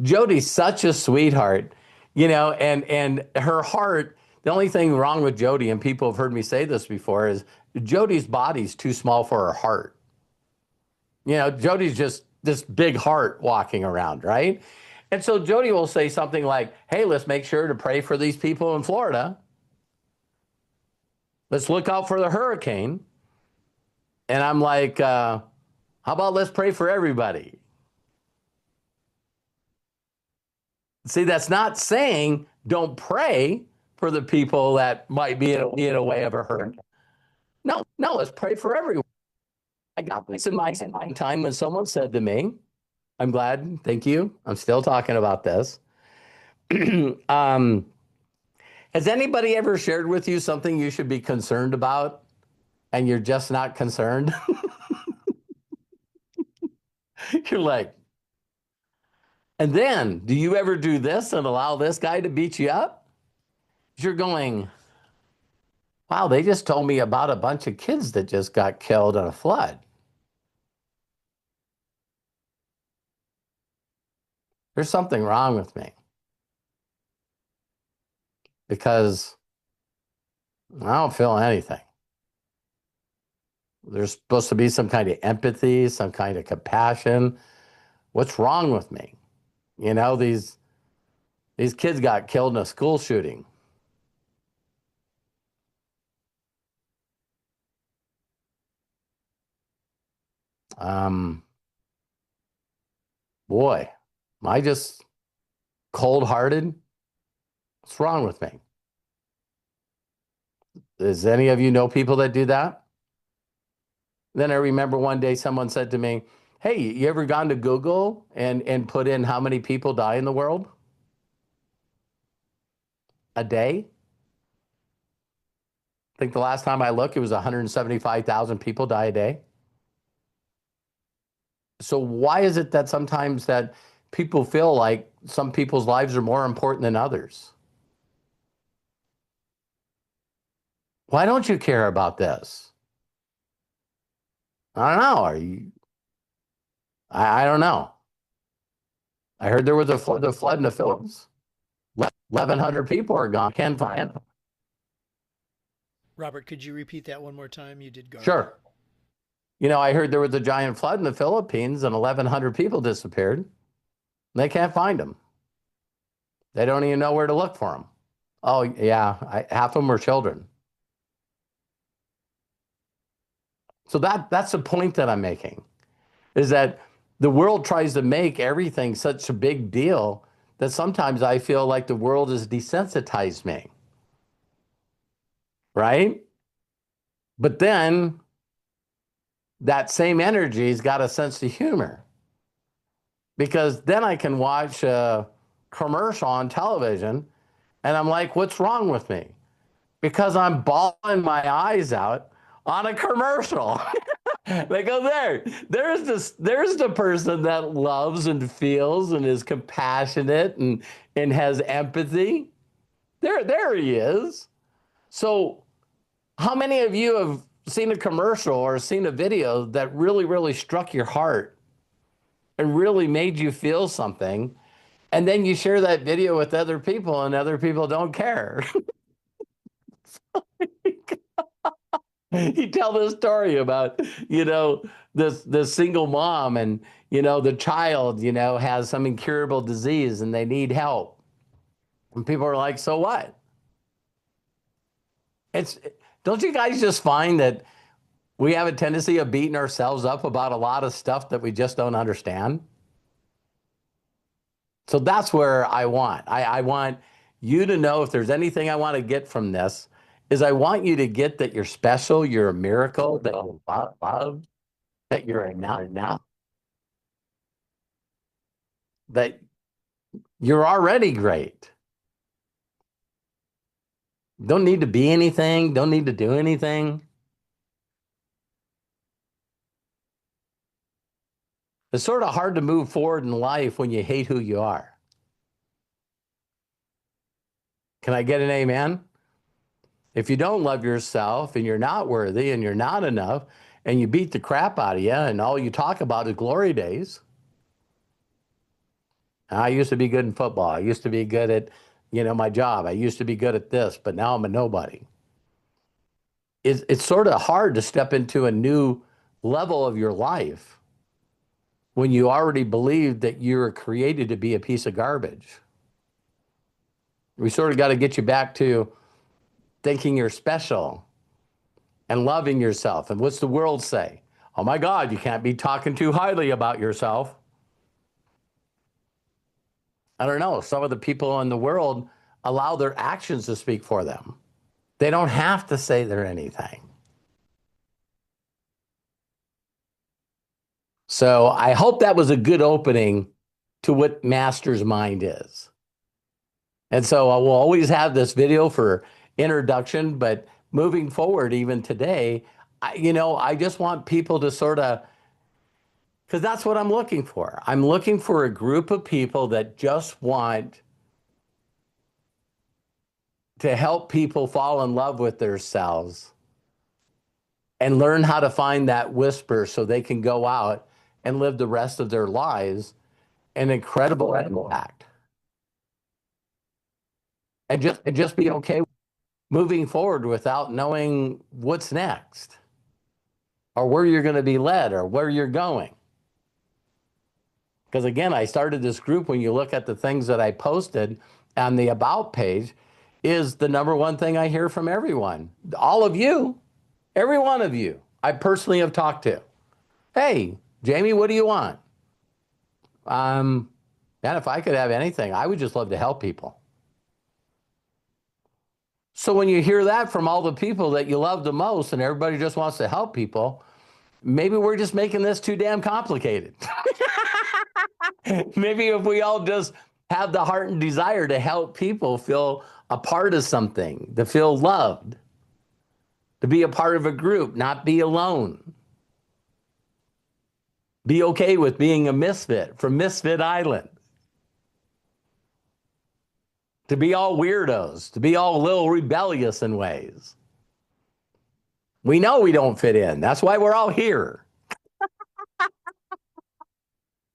Jody's such a sweetheart, and her heart, the only thing wrong with Jody, and people have heard me say this before, is Jody's body's too small for her heart. Jody's just this big heart walking around, right? And so Jody will say something like, hey, let's make sure to pray for these people in Florida. Let's look out for the hurricane. And I'm like, how about let's pray for everybody? See, that's not saying don't pray for the people that might be in a way of a hurricane. No, let's pray for everyone. I got this in my time when someone said to me, I'm glad, thank you. I'm still talking about this. Has anybody ever shared with you something you should be concerned about and you're just not concerned? You're like, and then do you ever do this and allow this guy to beat you up? You're going, wow, they just told me about a bunch of kids that just got killed in a flood. There's something wrong with me because I don't feel anything. There's supposed to be some kind of empathy, some kind of compassion. What's wrong with me? These kids got killed in a school shooting. Boy, am I just cold-hearted? What's wrong with me? Does any of you know people that do that? Then I remember one day someone said to me, hey, you ever gone to Google and put in how many people die in the world a day? I think the last time I looked, it was 175,000 people die a day. So why is it that sometimes that people feel like some people's lives are more important than others? Why don't you care about this? I don't know. I don't know. I heard there was a flood in the Philippines. 1,100 people are gone. Can't find them. Robert, could you repeat that one more time? You did garble. Sure. I heard there was a giant flood in the Philippines and 1,100 people disappeared. They can't find them. They don't even know where to look for them. Oh, yeah. Half of them were children. So that's the point that I'm making, is that the world tries to make everything such a big deal that sometimes I feel like the world has desensitized me. Right? But then that same energy's got a sense of humor, because then I can watch a commercial on television and I'm like, what's wrong with me? Because I'm bawling my eyes out on a commercial. They go, there's the person that loves and feels and is compassionate and has empathy. There he is. So how many of you have seen a commercial or seen a video that really, really struck your heart and really made you feel something? And then you share that video with other people and other people don't care. You tell this story about, this single mom and, the child, has some incurable disease and they need help. And people are like, so what? It's, don't you guys just find that we have a tendency of beating ourselves up about a lot of stuff that we just don't understand? So that's where I want you to know, if there's anything I want to get from this, is I want you to get that you're special, you're a miracle, that you're loved, that you're enough, that you're already great. Don't need to be anything, don't need to do anything. It's sort of hard to move forward in life when you hate who you are. Can I get an amen? If you don't love yourself and you're not worthy and you're not enough and you beat the crap out of you and all you talk about is glory days. I used to be good in football. I used to be good at, my job. I used to be good at this, but now I'm a nobody. It's sort of hard to step into a new level of your life when you already believe that you're created to be a piece of garbage. We sort of got to get you back to thinking you're special and loving yourself. And what's the world say? Oh my God, you can't be talking too highly about yourself. I don't know. Some of the people in the world allow their actions to speak for them. They don't have to say they're anything. So I hope that was a good opening to what Master's Mind is. And so I will always have this video for introduction, but moving forward, even today, I just want people to sort of, because that's what I'm looking for. I'm looking for a group of people that just want to help people fall in love with themselves and learn how to find that whisper so they can go out and live the rest of their lives an incredible impact. And just be okay moving forward without knowing what's next or where you're going to be led or where you're going. Because again, I started this group, when you look at the things that I posted on the About page, is the number one thing I hear from everyone. All of you, every one of you, I personally have talked to. Hey, Jamie, what do you want? Man, if I could have anything, I would just love to help people. So when you hear that from all the people that you love the most and everybody just wants to help people, maybe we're just making this too damn complicated. Maybe if we all just have the heart and desire to help people feel a part of something, to feel loved, to be a part of a group, not be alone. Be okay with being a misfit from Misfit Island. To be all weirdos, to be all a little rebellious in ways. We know we don't fit in. That's why we're all here.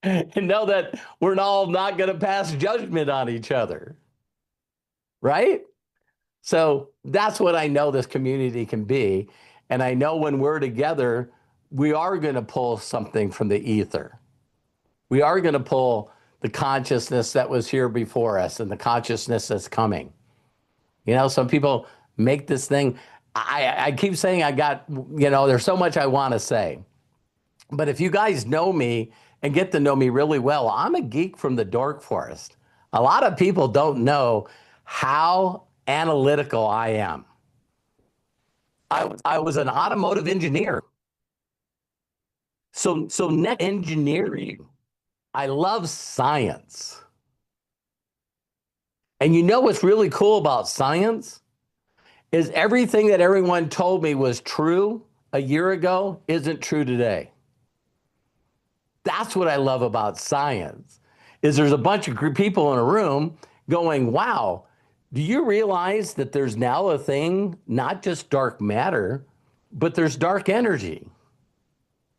And know that we're all not going to pass judgment on each other. Right? So that's what I know this community can be. And I know when we're together, we are going to pull something from the ether. We are going to pull the consciousness that was here before us and the consciousness that's coming. Some people make this thing. I keep saying there's so much I want to say. But if you guys know me and get to know me really well, I'm a geek from the dork forest. A lot of people don't know how analytical I am. I was an automotive engineer. So net engineering, I love science. And you know what's really cool about science is everything that everyone told me was true a year ago isn't true today. That's what I love about science, is there's a bunch of people in a room going, wow, do you realize that there's now a thing, not just dark matter, but there's dark energy?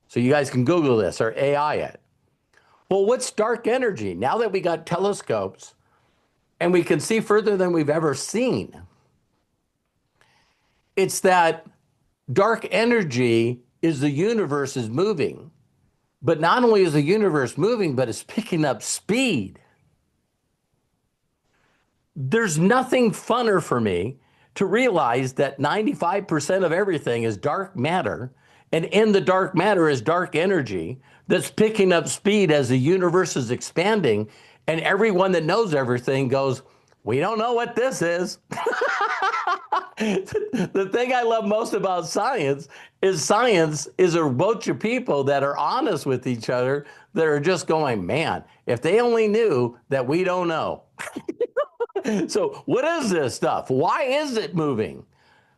So you guys can Google this or AI it. Well, what's dark energy? Now that we got telescopes and we can see further than we've ever seen, it's that dark energy is the universe is moving. But not only is the universe moving, but it's picking up speed. There's nothing funner for me to realize that 95% of everything is dark matter. And in the dark matter is dark energy that's picking up speed as the universe is expanding. And everyone that knows everything goes, we don't know what this is. The thing I love most about science is a bunch of people that are honest with each other that are just going, man, if they only knew that we don't know. So what is this stuff? Why is it moving?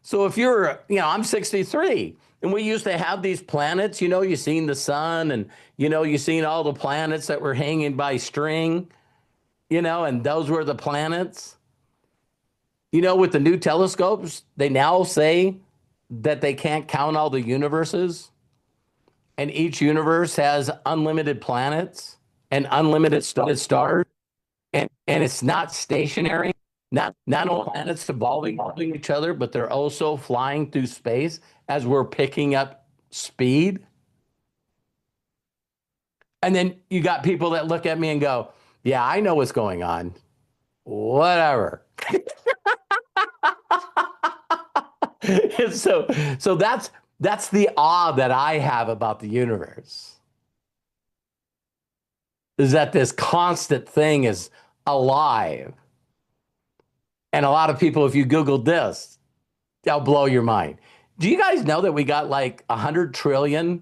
So if you're, I'm 63 and we used to have these planets, you seen the sun and, you seen all the planets that were hanging by string, and those were the planets. With the new telescopes, they now say that they can't count all the universes, and each universe has unlimited planets and unlimited stars, and it's not stationary. Not all planets evolving each other, but they're also flying through space as we're picking up speed. And then you got people that look at me and go, "Yeah, I know what's going on. Whatever." And so that's the awe that I have about the universe, is that this constant thing is alive. And a lot of people, if you Googled this, they'll blow your mind. Do you guys know that we got like 100 trillion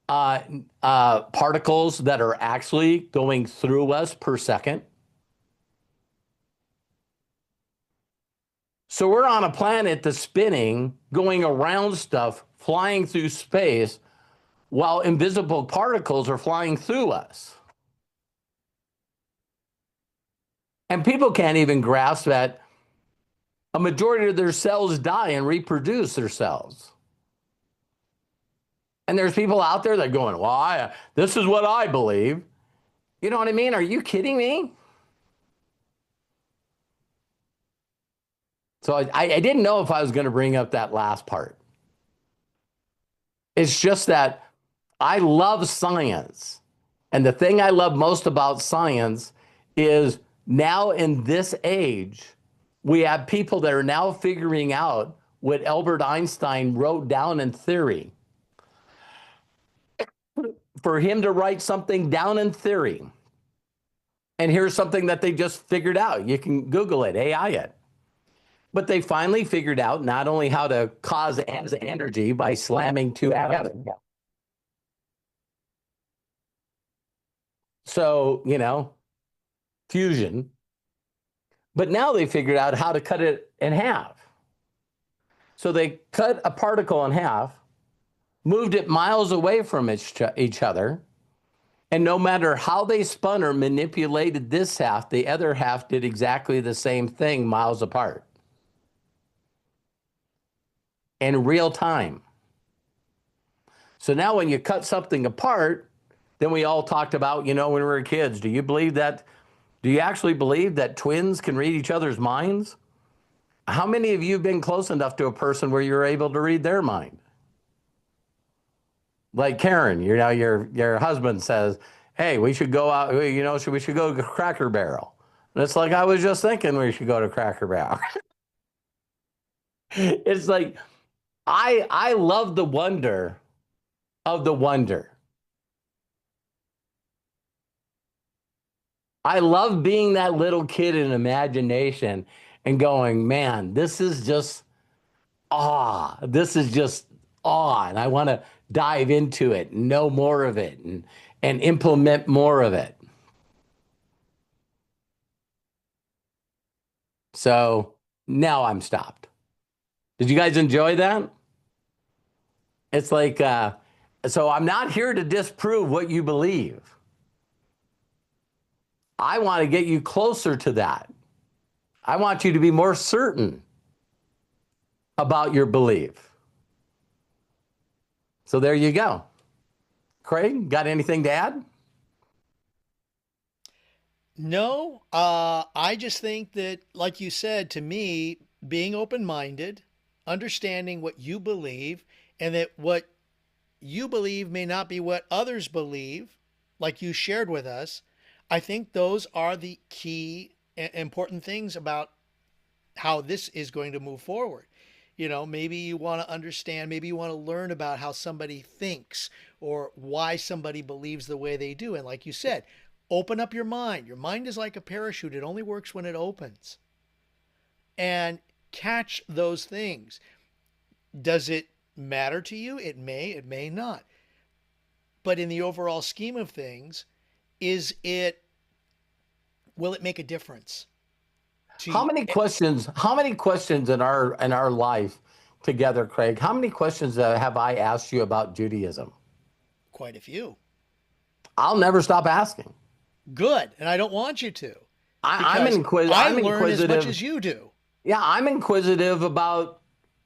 particles that are actually going through us per second? So we're on a planet that's spinning, going around stuff, flying through space, while invisible particles are flying through us. And people can't even grasp that a majority of their cells die and reproduce their cells. And there's people out there that are going, well, this is what I believe. You know what I mean? Are you kidding me? So I didn't know if I was going to bring up that last part. It's just that I love science. And the thing I love most about science is now in this age, we have people that are now figuring out what Albert Einstein wrote down in theory. For him to write something down in theory, and here's something that they just figured out. You can Google it, AI it. But they finally figured out not only how to cause energy by slamming two atoms. So, fusion. But now they figured out how to cut it in half. So they cut a particle in half, moved it miles away from each other, and no matter how they spun or manipulated this half, the other half did exactly the same thing miles apart. In real time. So now when you cut something apart, then we all talked about, when we were kids, do you actually believe that twins can read each other's minds? How many of you have been close enough to a person where you're able to read their mind? Like Karen, your husband says, hey, we should go out, we should go to Cracker Barrel. And it's like, I was just thinking we should go to Cracker Barrel. It's like, I love the wonder of the wonder. I love being that little kid in imagination and going, man, this is just awe. This is just awe. And I want to dive into it, and know more of it, and implement more of it. So now I'm stopped. Did you guys enjoy that? It's like, so I'm not here to disprove what you believe. I want to get you closer to that. I want you to be more certain about your belief. So there you go. Craig, got anything to add? No, I just think that, like you said, to me, being open minded, understanding what you believe, and that what you believe may not be what others believe, like you shared with us, I think those are the key important things about how this is going to move forward. Maybe you want to understand, maybe you want to learn about how somebody thinks or why somebody believes the way they do. And like you said, open up your mind. Your mind is like a parachute, it only works when it opens. And catch those things. Does it matter to you? It may not. But in the overall scheme of things, is it, will it make a difference to How you? many questions? How many questions in our life together, Craig? How many questions have I asked you about Judaism? Quite a few. I'll never stop asking. Good. And I don't want you to, I, I'm because inquis- I I'm learn as much inquisitive. as you do. Yeah, I'm inquisitive about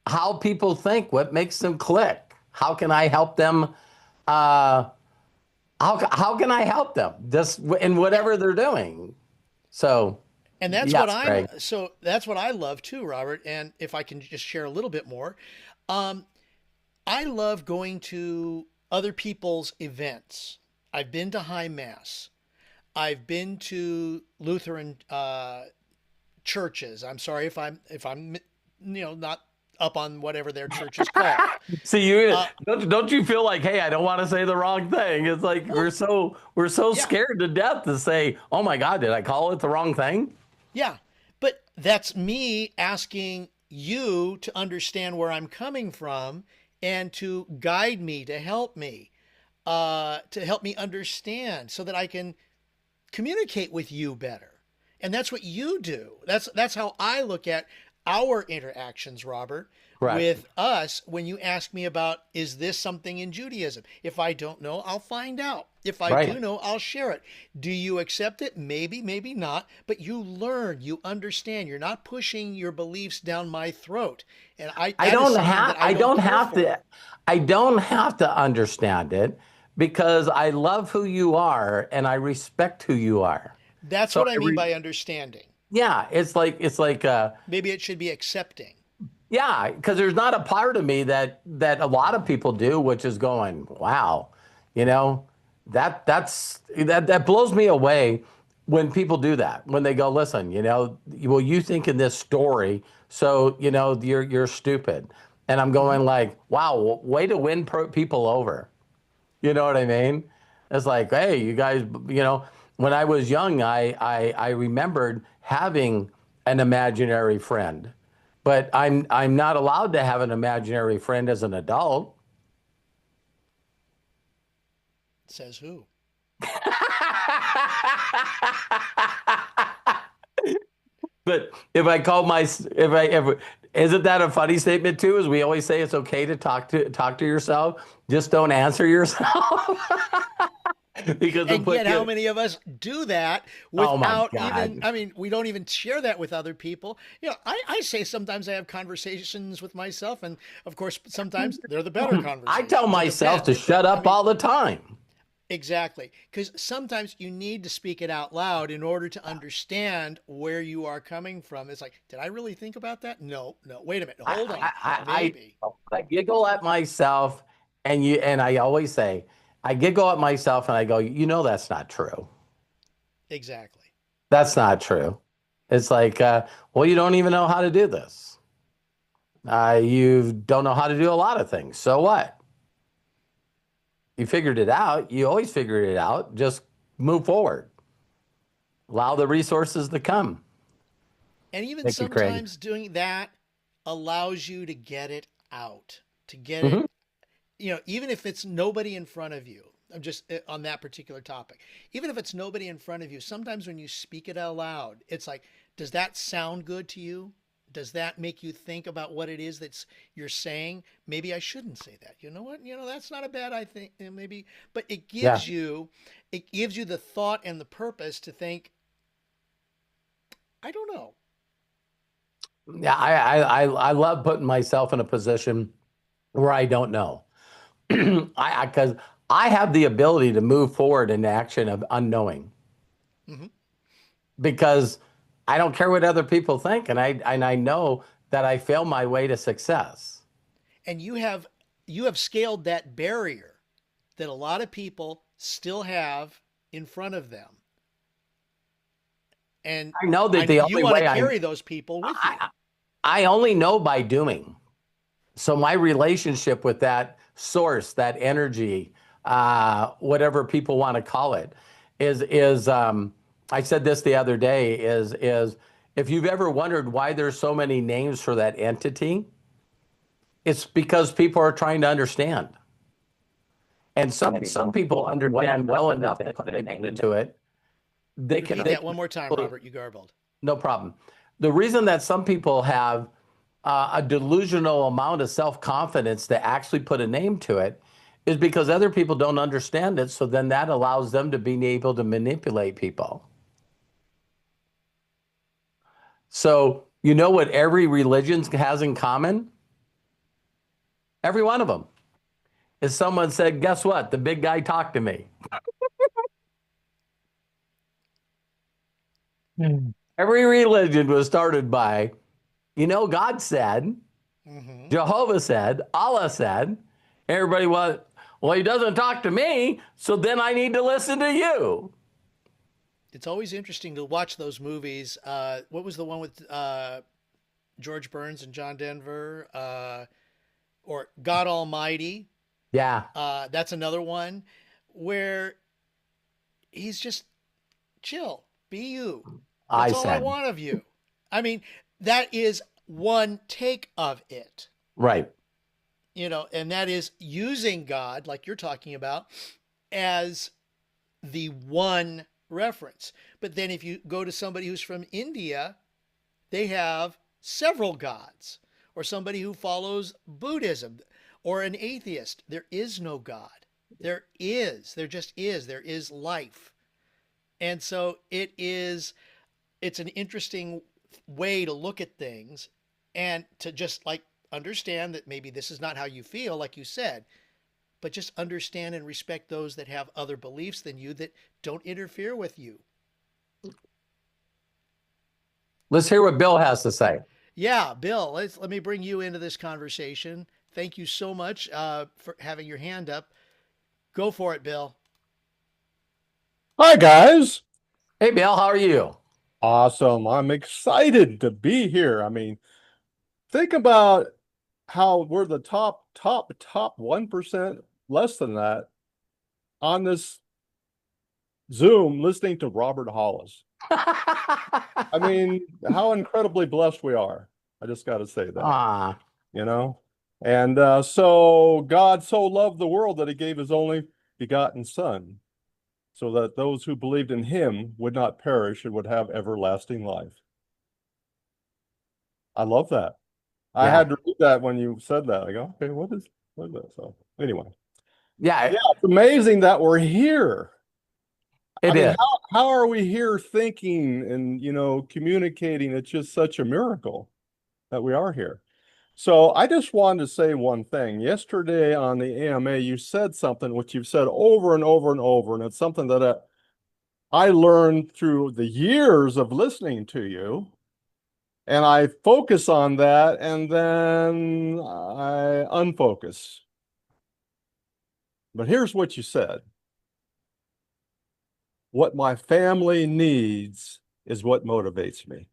how people think, what makes them click. How can I help them? Uh, how can I help them just in Yeah. whatever they're doing? So, And yes, Craig. that's what I love too, Robert. And if I can just share a little bit more, um, I love going to other people's events. I've been to High Mass. I've been to Lutheran churches. I'm sorry if I'm not up on whatever their church is called. See, you Uh, don't you feel like, hey, I don't want to say the wrong thing? It's like well, we're so yeah, scared to death to say, oh my God, did I call it the wrong thing? yeah. But that's me asking you to understand where I'm coming from and to guide me, to help me understand so that I can communicate with you better. And that's what you do. That's how I look at our interactions, Robert, Correct. with us when you ask me about, is this something in Judaism? If I don't know, I'll find out. If I do Right. know, I'll share it. Do you accept it? Maybe, maybe not, but you learn, you understand. You're not pushing your beliefs down my throat. And I I that is don't something have that I I don't don't care have to for. I don't have to understand it because I love who you are and I respect who you are. That's So what I mean by understanding. yeah, it's like Maybe it should be accepting. yeah, because there's not a part of me that a lot of people do, which is going, wow, you know, that blows me away when people do that. When they go, listen, well, you think in this story, so you're stupid, and I'm Hmm. going like, wow, way to win people over. You know what I mean? It's like, hey, you guys, when I was young, I remembered having an imaginary friend, but I'm not allowed to have an imaginary friend as an adult. Says who? But if I call my if I ever isn't that a funny statement too? Is we always say it's okay to talk to yourself, just don't answer yourself because it'll And put yet, how you. many of us do that Oh my without even, God. I mean, we don't even share that with other people. I say sometimes I have conversations with myself, and of course, sometimes they're the better I tell conversations. It myself to depends. shut I up mean, all the time. exactly. Because sometimes you need to speak it out loud in order to understand where you are coming from. It's like, did I really think about that? No, no. Wait a minute. I, Hold on. I, Maybe. I giggle at myself, and I always say, I giggle at myself, and I go, that's not true. Exactly. That's not true. It's like, well, you don't even know how to do this. You don't know how to do a lot of things. So what? You figured it out. You always figured it out. Just move forward. Allow the resources to come. And even Thank you, Craig. sometimes doing that allows you to get it out, to get Hmm. it, even if it's nobody in front of you. I'm just on that particular topic. Even if it's nobody in front of you, sometimes when you speak it out loud, it's like, does that sound good to you? Does that make you think about what it is that's you're saying? Maybe I shouldn't say that. You know what? That's not a bad I think maybe, but Yeah. it gives you the thought and the purpose to think, I don't know. Yeah. I love putting myself in a position where I don't know. Because I have the ability to move forward in action of unknowing. Hmm. because I don't care what other people think, and I know that I fail my way to success. And you have scaled that barrier that a lot of people still have in front of them. And I know that the you only want to way carry those people with you. I I only know by doing. So my relationship with that source, that energy, whatever people want to call it, is I said this the other day, is if you've ever wondered why there's so many names for that entity, it's because people are trying to understand. And some people understand well enough that they name into it. Repeat They that can one more time, Robert. You garbled. no problem. The reason that some people have a delusional amount of self-confidence to actually put a name to it is because other people don't understand it. So then that allows them to be able to manipulate people. So you know what every religion has in common? Every one of them is someone said, guess what? The big guy talked to me. Every religion was started by, God said, Mm-hmm. Jehovah said, Allah said, everybody was, well, he doesn't talk to me, so then I need to listen to you. It's always interesting to watch those movies. What was the one with George Burns and John Denver? Or God Almighty? Yeah, That's another one where he's just chill, be you. I That's all I said, want of you. I mean, that is one take of it, right. and that is using God, like you're talking about, as the one reference. But then if you go to somebody who's from India, they have several gods, or somebody who follows Buddhism, or an atheist. There is no God. There just is. There is life. And so it's an interesting way to look at things and to just like understand that maybe this is not how you feel, like you said, but just understand and respect those that have other beliefs than you that don't interfere with you. Let's hear what Bill has to say. Yeah, Bill, let me bring you into this conversation. Thank you so much for having your hand up. Go for it, Bill. Hi, guys. Hey, Bill, how are you? Awesome. I'm excited to be here. I mean, think about how we're the top 1%, less than that, on this Zoom listening to Robert Hollis. I mean, how incredibly blessed we are. I just got to say that, Ah, you know? And so God so loved the world that he gave his only begotten Son, so that those who believed in him would not perish and would have everlasting life. I love that. I yeah, had to read that when you said that. I go, okay, what is that? So anyway, yeah, yeah, it's amazing that we're here. I it mean, is. how are we here thinking and communicating? It's just such a miracle that we are here. So I just wanted to say one thing. Yesterday on the AMA, you said something which you've said over and over and over, and it's something that I learned through the years of listening to you. And I focus on that, and then I unfocus. But here's what you said. What my family needs is what motivates me.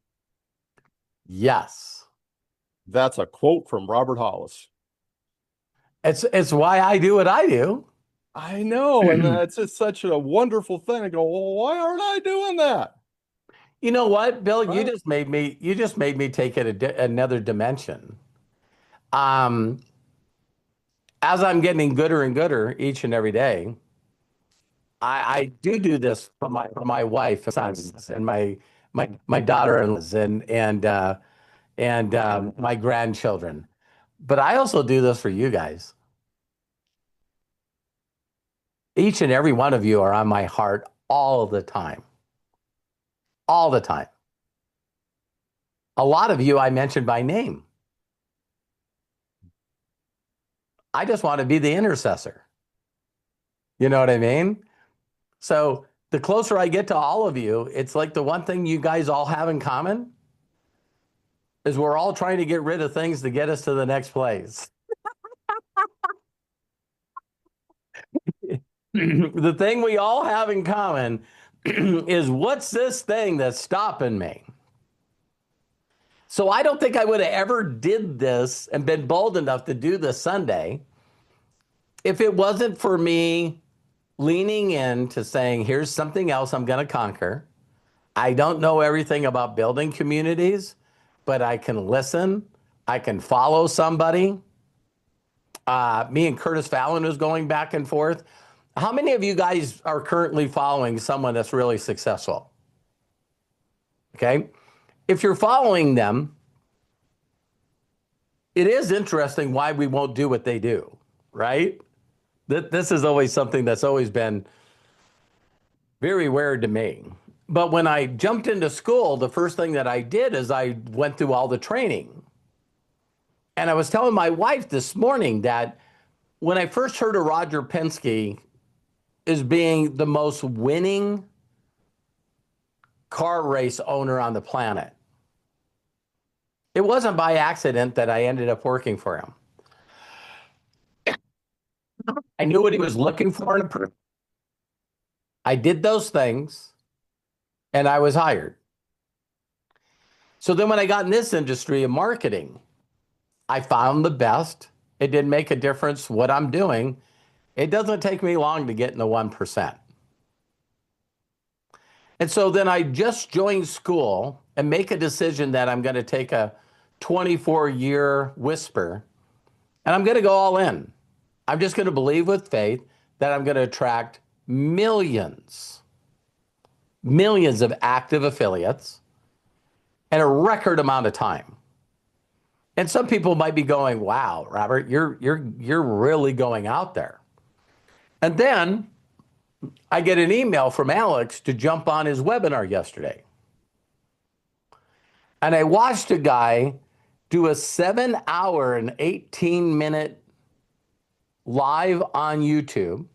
Yes. That's a quote from Robert Hollis. It's why I do what I do. I know, and it's just such a wonderful thing. I go, well, why aren't I doing that? You know what, Bill? You Right? just made me. You just made me take it another dimension. Um, as I'm getting gooder and gooder each and every day, I do this for my wife and sons and my daughter-in-laws and my grandchildren. But I also do this for you guys. Each and every one of you are on my heart all the time. All the time. A lot of you I mentioned by name. I just want to be the intercessor. You know what I mean? So the closer I get to all of you, it's like the one thing you guys all have in common is we're all trying to get rid of things to get us to the next place. The thing we all have in common is what's this thing that's stopping me? So I don't think I would have ever did this and been bold enough to do this Sunday if it wasn't for me leaning into saying, here's something else I'm going to conquer. I don't know everything about building communities, but I can listen. I can follow somebody. Me and Curtis Fallon was going back and forth. How many of you guys are currently following someone that's really successful? Okay. If you're following them, it is interesting why we won't do what they do, right? This is always something that's always been very weird to me. But when I jumped into school, the first thing that I did is I went through all the training. And I was telling my wife this morning that when I first heard of Roger Penske as being the most winning car race owner on the planet, it wasn't by accident that I ended up working for him. I knew what he was looking for in a person. I did those things and I was hired. So then when I got in this industry of marketing, I found the best. It didn't make a difference what I'm doing. It doesn't take me long to get in the 1%. And so then I just joined school and make a decision that I'm going to take a 24-year whisper and I'm going to go all in. I'm just going to believe with faith that I'm going to attract millions of active affiliates in a record amount of time. And some people might be going, wow, Robert, you're really going out there. And then I get an email from Alex to jump on his webinar yesterday. And I watched a guy do a 7-hour and 18-minute live on YouTube,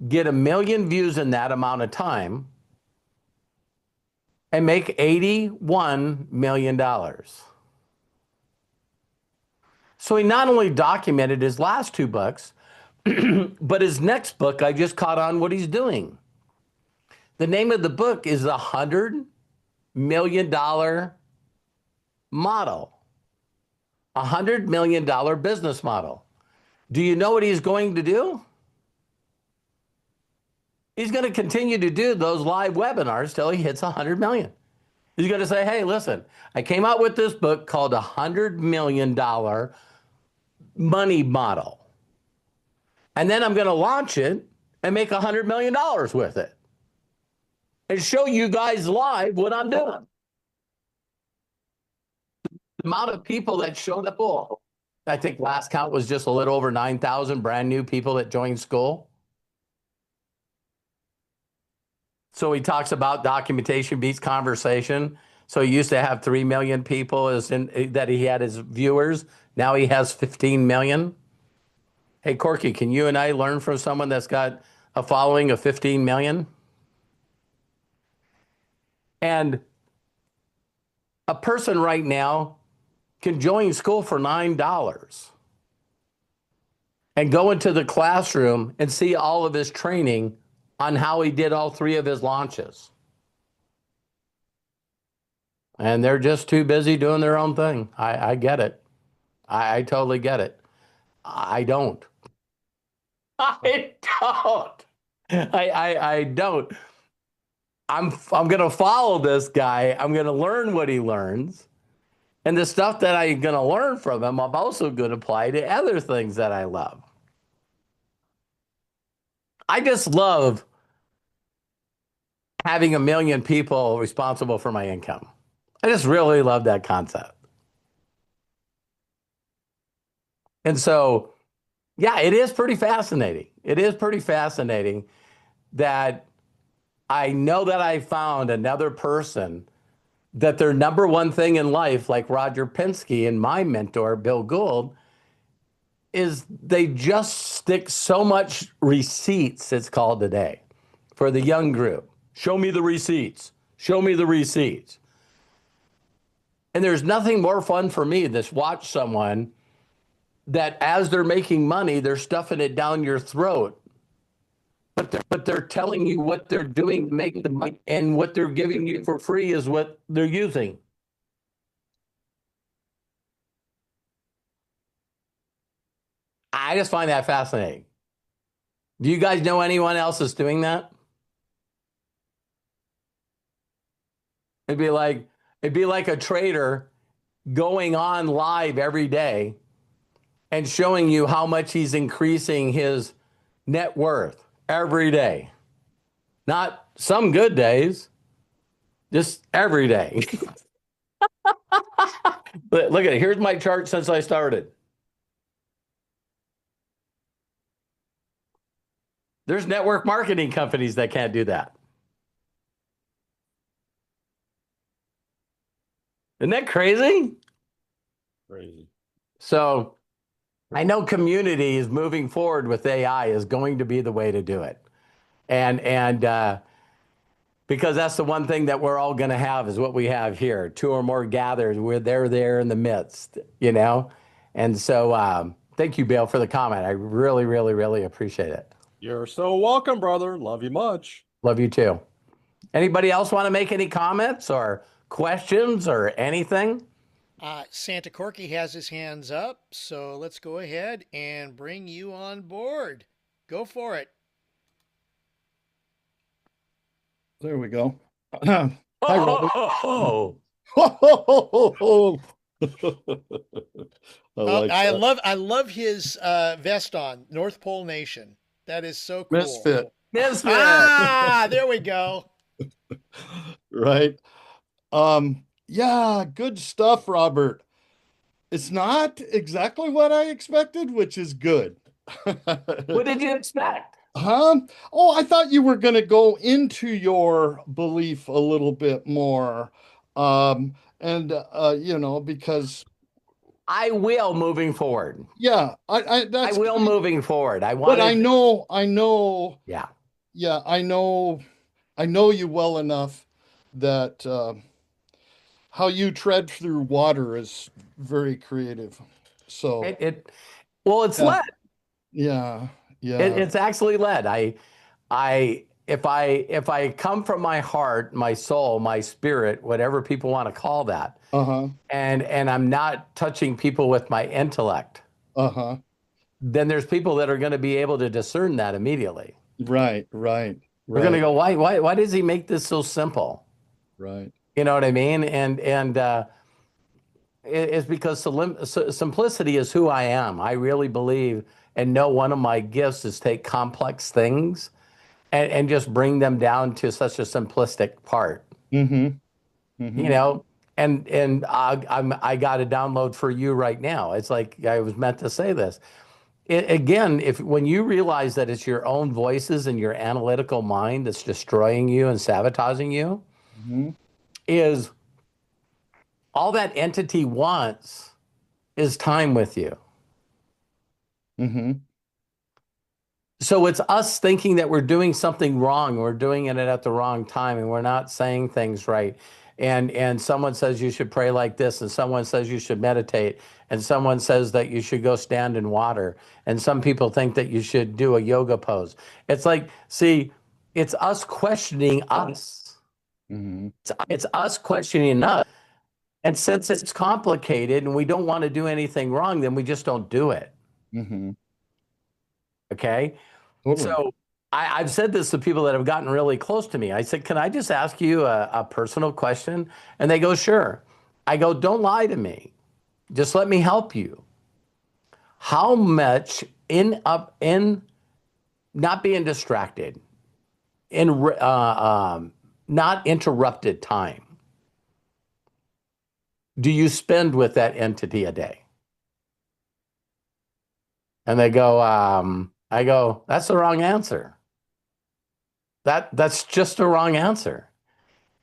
get 1 million views in that amount of time, and make $81 million. So he not only documented his last 2 books, but his next book, I just caught on what he's doing. The name of the book is the $100 million model, $100 million business model. Do you know what he's going to do? He's going to continue to do those live webinars till he hits 100 million. He's going to say, hey, listen, I came out with this book called $100 million money model. And then I'm going to launch it and make $100 million with it and show you guys live what I'm doing. The amount of people that showed up, I think last count was just a little over 9,000 brand new people that joined school. So he talks about documentation beats conversation. So he used to have 3 million people that he had as viewers. Now he has 15 million. Hey, Corky, can you and I learn from someone that's got a following of 15 million? And a person right now can join school for $9 and go into the classroom and see all of his training on how he did all 3 of his launches. And they're just too busy doing their own thing. I get it. I totally get it. I don't. I don't. I don't. I'm going to follow this guy. I'm going to learn what he learns. And the stuff that I'm going to learn from him, I'm also going to apply to other things that I love. I just love having 1 million people responsible for my income. I just really love that concept. And so, yeah, it is pretty fascinating. It is pretty fascinating that I know that I found another person that their number one thing in life, like Roger Penske and my mentor, Bill Gould, is they just stick so much receipts, it's called today. for the young group. Show me the receipts. Show me the receipts. And there's nothing more fun for me than to watch someone that as they're making money, they're stuffing it down your throat. But they're telling you what they're doing to make the money, and what they're giving you for free is what they're using. I just find that fascinating. Do you guys know anyone else that's doing that? It'd be like a trader going on live every day and showing you how much he's increasing his net worth every day. Not some good days, just every day. Look at it. Here's my chart since I started. There's network marketing companies that can't do that. Isn't that crazy? Crazy. So I know community is moving forward with AI is going to be the way to do it. And because that's the one thing that we're all going to have is what we have here. Two or more gathered, they're there in the midst, you know? And so thank you, Bill, for the comment. I really, really, really appreciate it. You're so welcome, brother. Love you much. Love you too. Anybody else want to make any comments or questions or anything? Santa Corky has his hands up, so let's go ahead and bring you on board. Go for it. There we go. Hi, Robert. Oh, I love his vest on. North Pole Nation. That is so cool. Misfit. Misfit. Ah, there we go. Right. Yeah, good stuff, Robert. It's not exactly what I expected, which is good. What did you expect? Oh, I thought you were going to go into your belief a little bit more. And because I will moving forward. yeah, that's I will great. moving forward. But I know, Yeah. yeah, I know you well enough that how you tread through water is very creative. So Well, it's yeah, lead. yeah, yeah. It's actually lead. If I come from my heart, my soul, my spirit, whatever people want to call that, Uh-huh. and I'm not touching people with my intellect, Uh-huh. then there's people that are going to be able to discern that immediately. Right. We're going to go, why does he make this so simple? Right. You know what I mean? And it's because simplicity is who I am. I really believe and know one of my gifts is take complex things and just bring them down to such a simplistic part. Mm-hmm. You Mm-hmm. know, and I got a download for you right now. It's like I was meant to say this. Again, when you realize that it's your own voices and your analytical mind that's destroying you and sabotaging you, Mm-hmm. is all that entity wants is time with you. Mm-hmm. So it's us thinking that we're doing something wrong, we're doing it at the wrong time, and we're not saying things right. And someone says you should pray like this, and someone says you should meditate, and someone says that you should go stand in water, and some people think that you should do a yoga pose. It's like, see, it's us questioning us. Mm-hmm. It's us questioning us. And since it's complicated and we don't want to do anything wrong, then we just don't do it. Mm-hmm. Okay. Totally. So I've said this to people that have gotten really close to me. I said, can I just ask you a personal question? And they go, sure. I go, don't lie to me. Just let me help you. How much in not being distracted, in not interrupted time do you spend with that entity a day? And they go, I go, that's the wrong answer. That's just the wrong answer.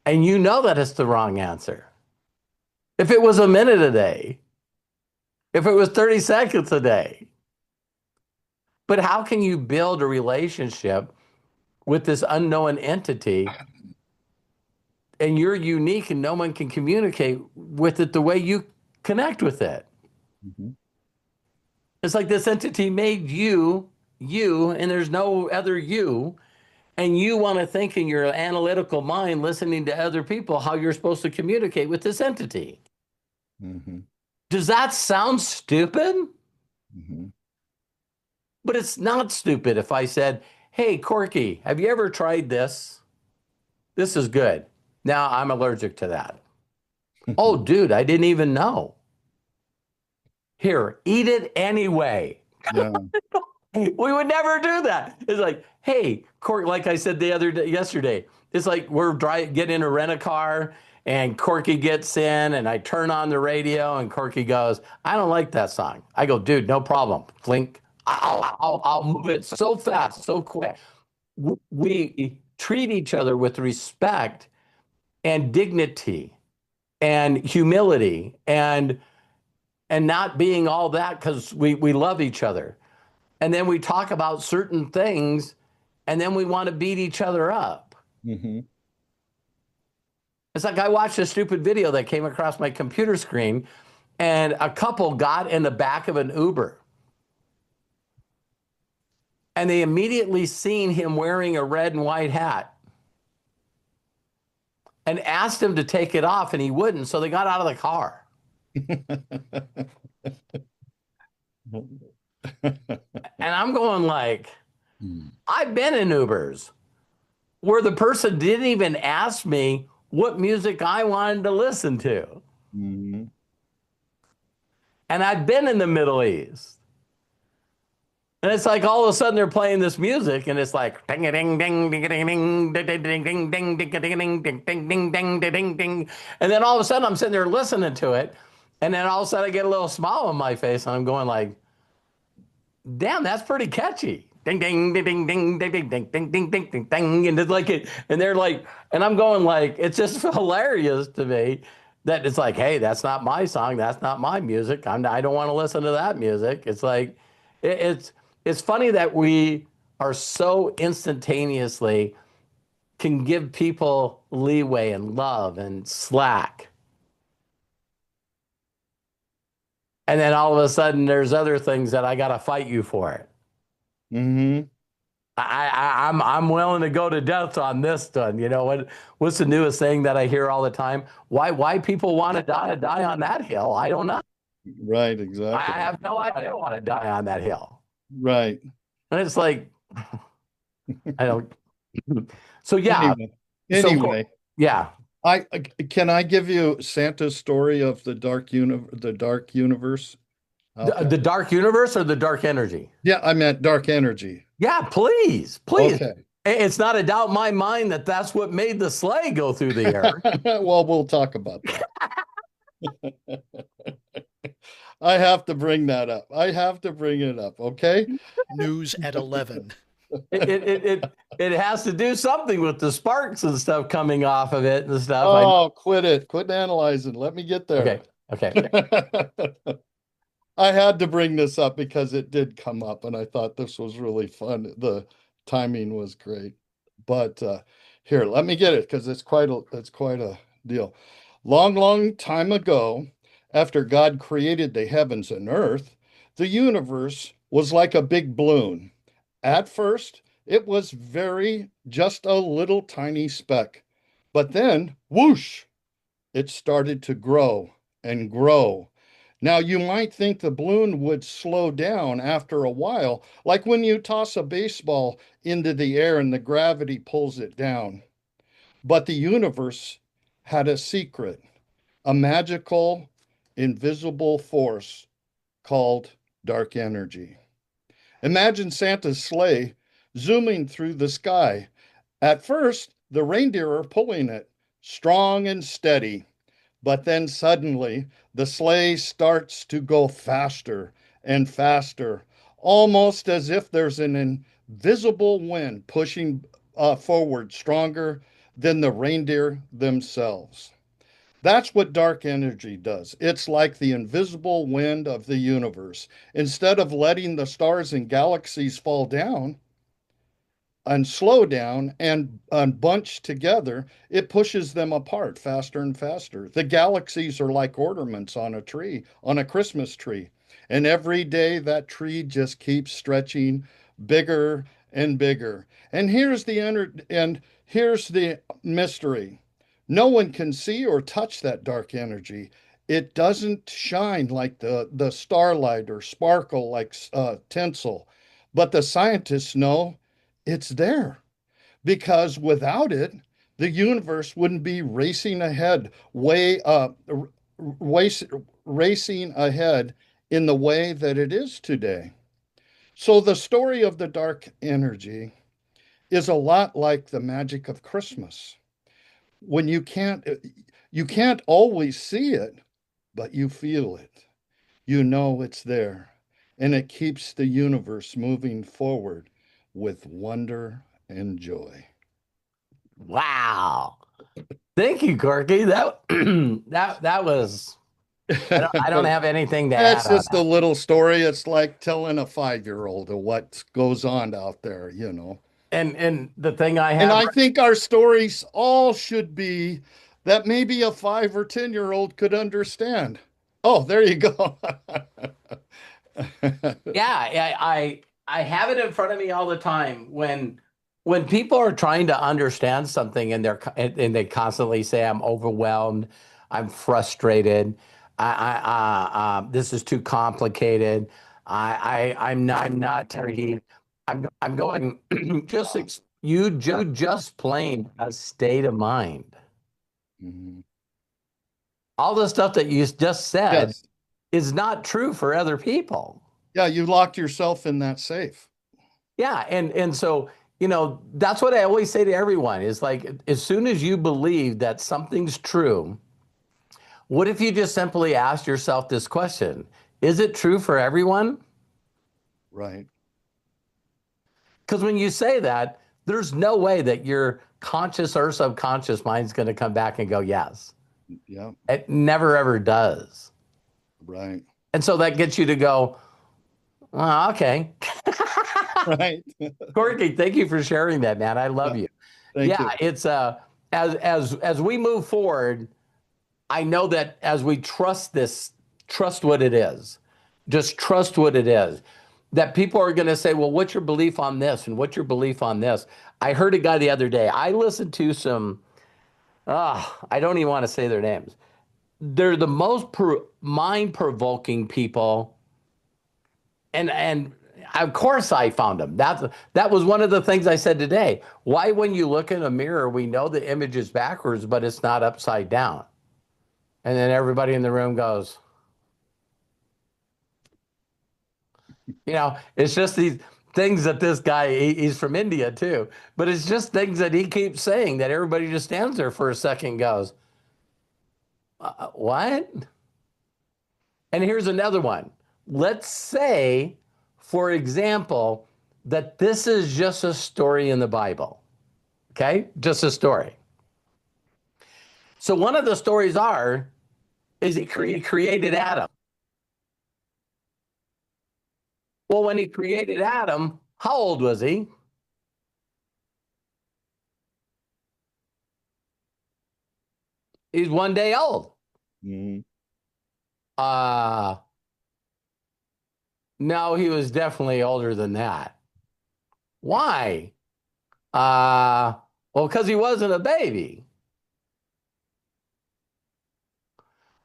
And you know that it's the wrong answer. If it was a minute a day, if it was 30 seconds a day. But how can you build a relationship with this unknown entity, and you're unique and no one can communicate with it the way you connect with it. Mhm. It's like this entity made you, and there's no other you. And you want to think in your analytical mind, listening to other people, how you're supposed to communicate with this entity. Mhm. Does that sound stupid? Mhm. But it's not stupid if I said, hey, Corky, have you ever tried this? This is good. Now I'm allergic to that. Oh, dude, I didn't even know. Here, eat it anyway. Yeah. We would never do that. It's like, hey, Corky, like I said the other day, yesterday, it's like we're getting in a rent a car and Corky gets in and I turn on the radio and Corky goes, I don't like that song. I go, dude, no problem. Flink. I'll move it so fast, so quick. We treat each other with respect and dignity and humility and not being all that because we love each other. And then we talk about certain things and then we want to beat each other up. Mhm. It's like I watched a stupid video that came across my computer screen and a couple got in the back of an Uber and they immediately seen him wearing a red and white hat and asked him to take it off and he wouldn't. So they got out of the car. And I'm going like, I've been in Ubers where the person didn't even ask me what music I wanted to listen to. Mhm. And I've been in the Middle East. And it's like all of a sudden they're playing this music and it's like ding ding ding ding ding ding ding ding ding ding ding ding ding ding ding ding ding ding. And then all of a sudden I'm sitting there listening to it. And then all of a sudden I get a little smile on my face and I'm going like, damn, that's pretty catchy. Ding ding ding ding ding ding ding ding ding ding ding ding ding. And it's like it, and they're like, and I'm going like, it's just hilarious to me that it's like, hey, that's not my song, that's not my music. I don't want to listen to that music. It's like, it's it's funny that we are so instantaneously can give people leeway and love and slack. And then all of a sudden there's other things that I gotta fight you for it. Mhm. I'm willing to go to death on this one. You know what's the newest thing that I hear all the time? Why people want to die on that hill? I don't know. Right, I exactly. have no idea. I don't want to die on that hill. Right. And it's like I don't. So yeah. Anyway, So anyway, yeah. can I give you Santa's story of the dark universe out The there? dark universe or the dark energy? Yeah, I meant dark energy. Yeah, please, please. Okay. It's not a doubt in my mind that that's what made the sleigh go through the air. Well, we'll talk about that. I have to bring that up. I have to bring it up. Okay. News at 11. It has to do something with the sparks and stuff coming off of it and stuff. Oh, quit it. Quit analyzing. Let me get there. Okay. Okay. I had to bring this up because it did come up and I thought this was really fun. The timing was great. But here, let me get it because it's quite a deal. Long, long time ago, after God created the heavens and earth, the universe was like a big balloon. At first, it was just a little tiny speck. But then, whoosh, it started to grow and grow. Now, you might think the balloon would slow down after a while, like when you toss a baseball into the air and the gravity pulls it down. But the universe had a secret, a magical, invisible force called dark energy. Imagine Santa's sleigh zooming through the sky. At first, the reindeer are pulling it, strong and steady. But then suddenly, the sleigh starts to go faster and faster, almost as if there's an invisible wind pushing forward stronger than the reindeer themselves. That's what dark energy does. It's like the invisible wind of the universe. Instead of letting the stars and galaxies fall down, and slow down and bunch together, it pushes them apart faster and faster. The galaxies are like ornaments on a tree, on a Christmas tree. And every day that tree just keeps stretching bigger and bigger. And here's the mystery. No one can see or touch that dark energy. It doesn't shine like the starlight or sparkle like tinsel. But the scientists know it's there because without it, the universe wouldn't be racing ahead, race, racing ahead in the way that it is today. So the story of the dark energy is a lot like the magic of Christmas. When you can't always see it, but you feel it. You know it's there, and it keeps the universe moving forward with wonder and joy. Wow. Thank you, Corky. That was I don't have anything to That's add on just a that. little story. It's like telling a 5-year-old of what goes on out there, you know. And the thing I And have I think our stories all should be that maybe a 5 or 10-year-old could understand. Oh, there you go. yeah, I have it in front of me all the time when people are trying to understand something and they constantly say I'm overwhelmed, I'm frustrated, this is too complicated, I'm not Terry. I'm going you just plain a state of mind. Mhm. All the stuff that you just said Yes. is not true for other people. Yeah, you locked yourself in that safe. Yeah, and so that's what I always say to everyone is like as soon as you believe that something's true, what if you just simply ask yourself this question? Is it true for everyone? Right. Because when you say that, there's no way that your conscious or subconscious mind is going to come back and go yes. Yeah. It never ever does. Right. And so that gets you to go, oh, okay. Right. Courtney, thank you for sharing that, man. I love Yeah. you. Thank Yeah, you. it's as we move forward, I know that as we trust what it is, just trust what it is, that people are going to say, well, what's your belief on this? And what's your belief on this? I heard a guy the other day. I listened to some, I don't even want to say their names. They're the most mind provoking people. And of course I found them. That was one of the things I said today. Why, when you look in a mirror, we know the image is backwards, but it's not upside down? And then everybody in the room goes, it's just these things that this guy, he's from India too, but it's just things that he keeps saying that everybody just stands there for a second and goes, what? And here's another one. Let's say, for example, that this is just a story in the Bible. Okay? Just a story. So one of the stories is he created Adam. Well, when he created Adam, how old was he? He's 1 day old. Mhm. Uh no, he was definitely older than that. Why? Well, because he wasn't a baby.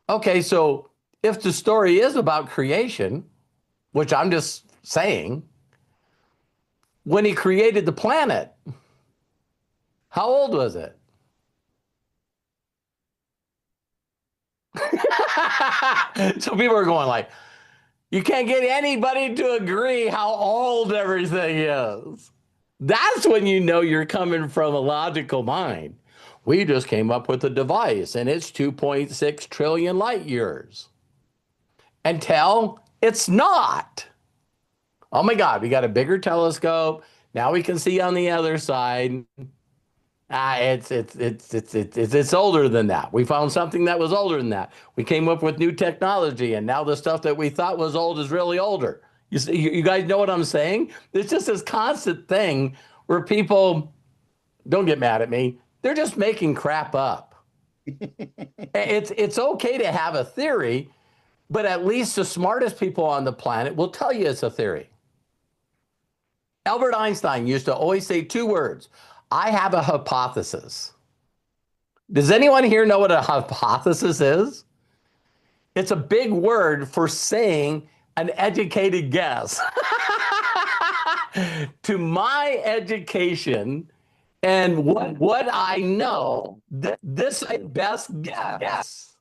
Okay, so if the story is about creation, which I'm just saying, when he created the planet, how old was it? So people are going like, you can't get anybody to agree how old everything is. That's when you know you're coming from a logical mind. We just came up with a device and it's 2.6 trillion light years. Until it's not. Oh my God, we got a bigger telescope. Now we can see on the other side. It's older than that. We found something that was older than that. We came up with new technology, and now the stuff that we thought was old is really older. You guys know what I'm saying? It's just this constant thing where people, don't get mad at me, they're just making crap up. It's okay to have a theory, but at least the smartest people on the planet will tell you it's a theory. Albert Einstein used to always say two words: I have a hypothesis. Does anyone here know what a hypothesis is? It's a big word for saying an educated guess. To my education and what I know, this is my best guess.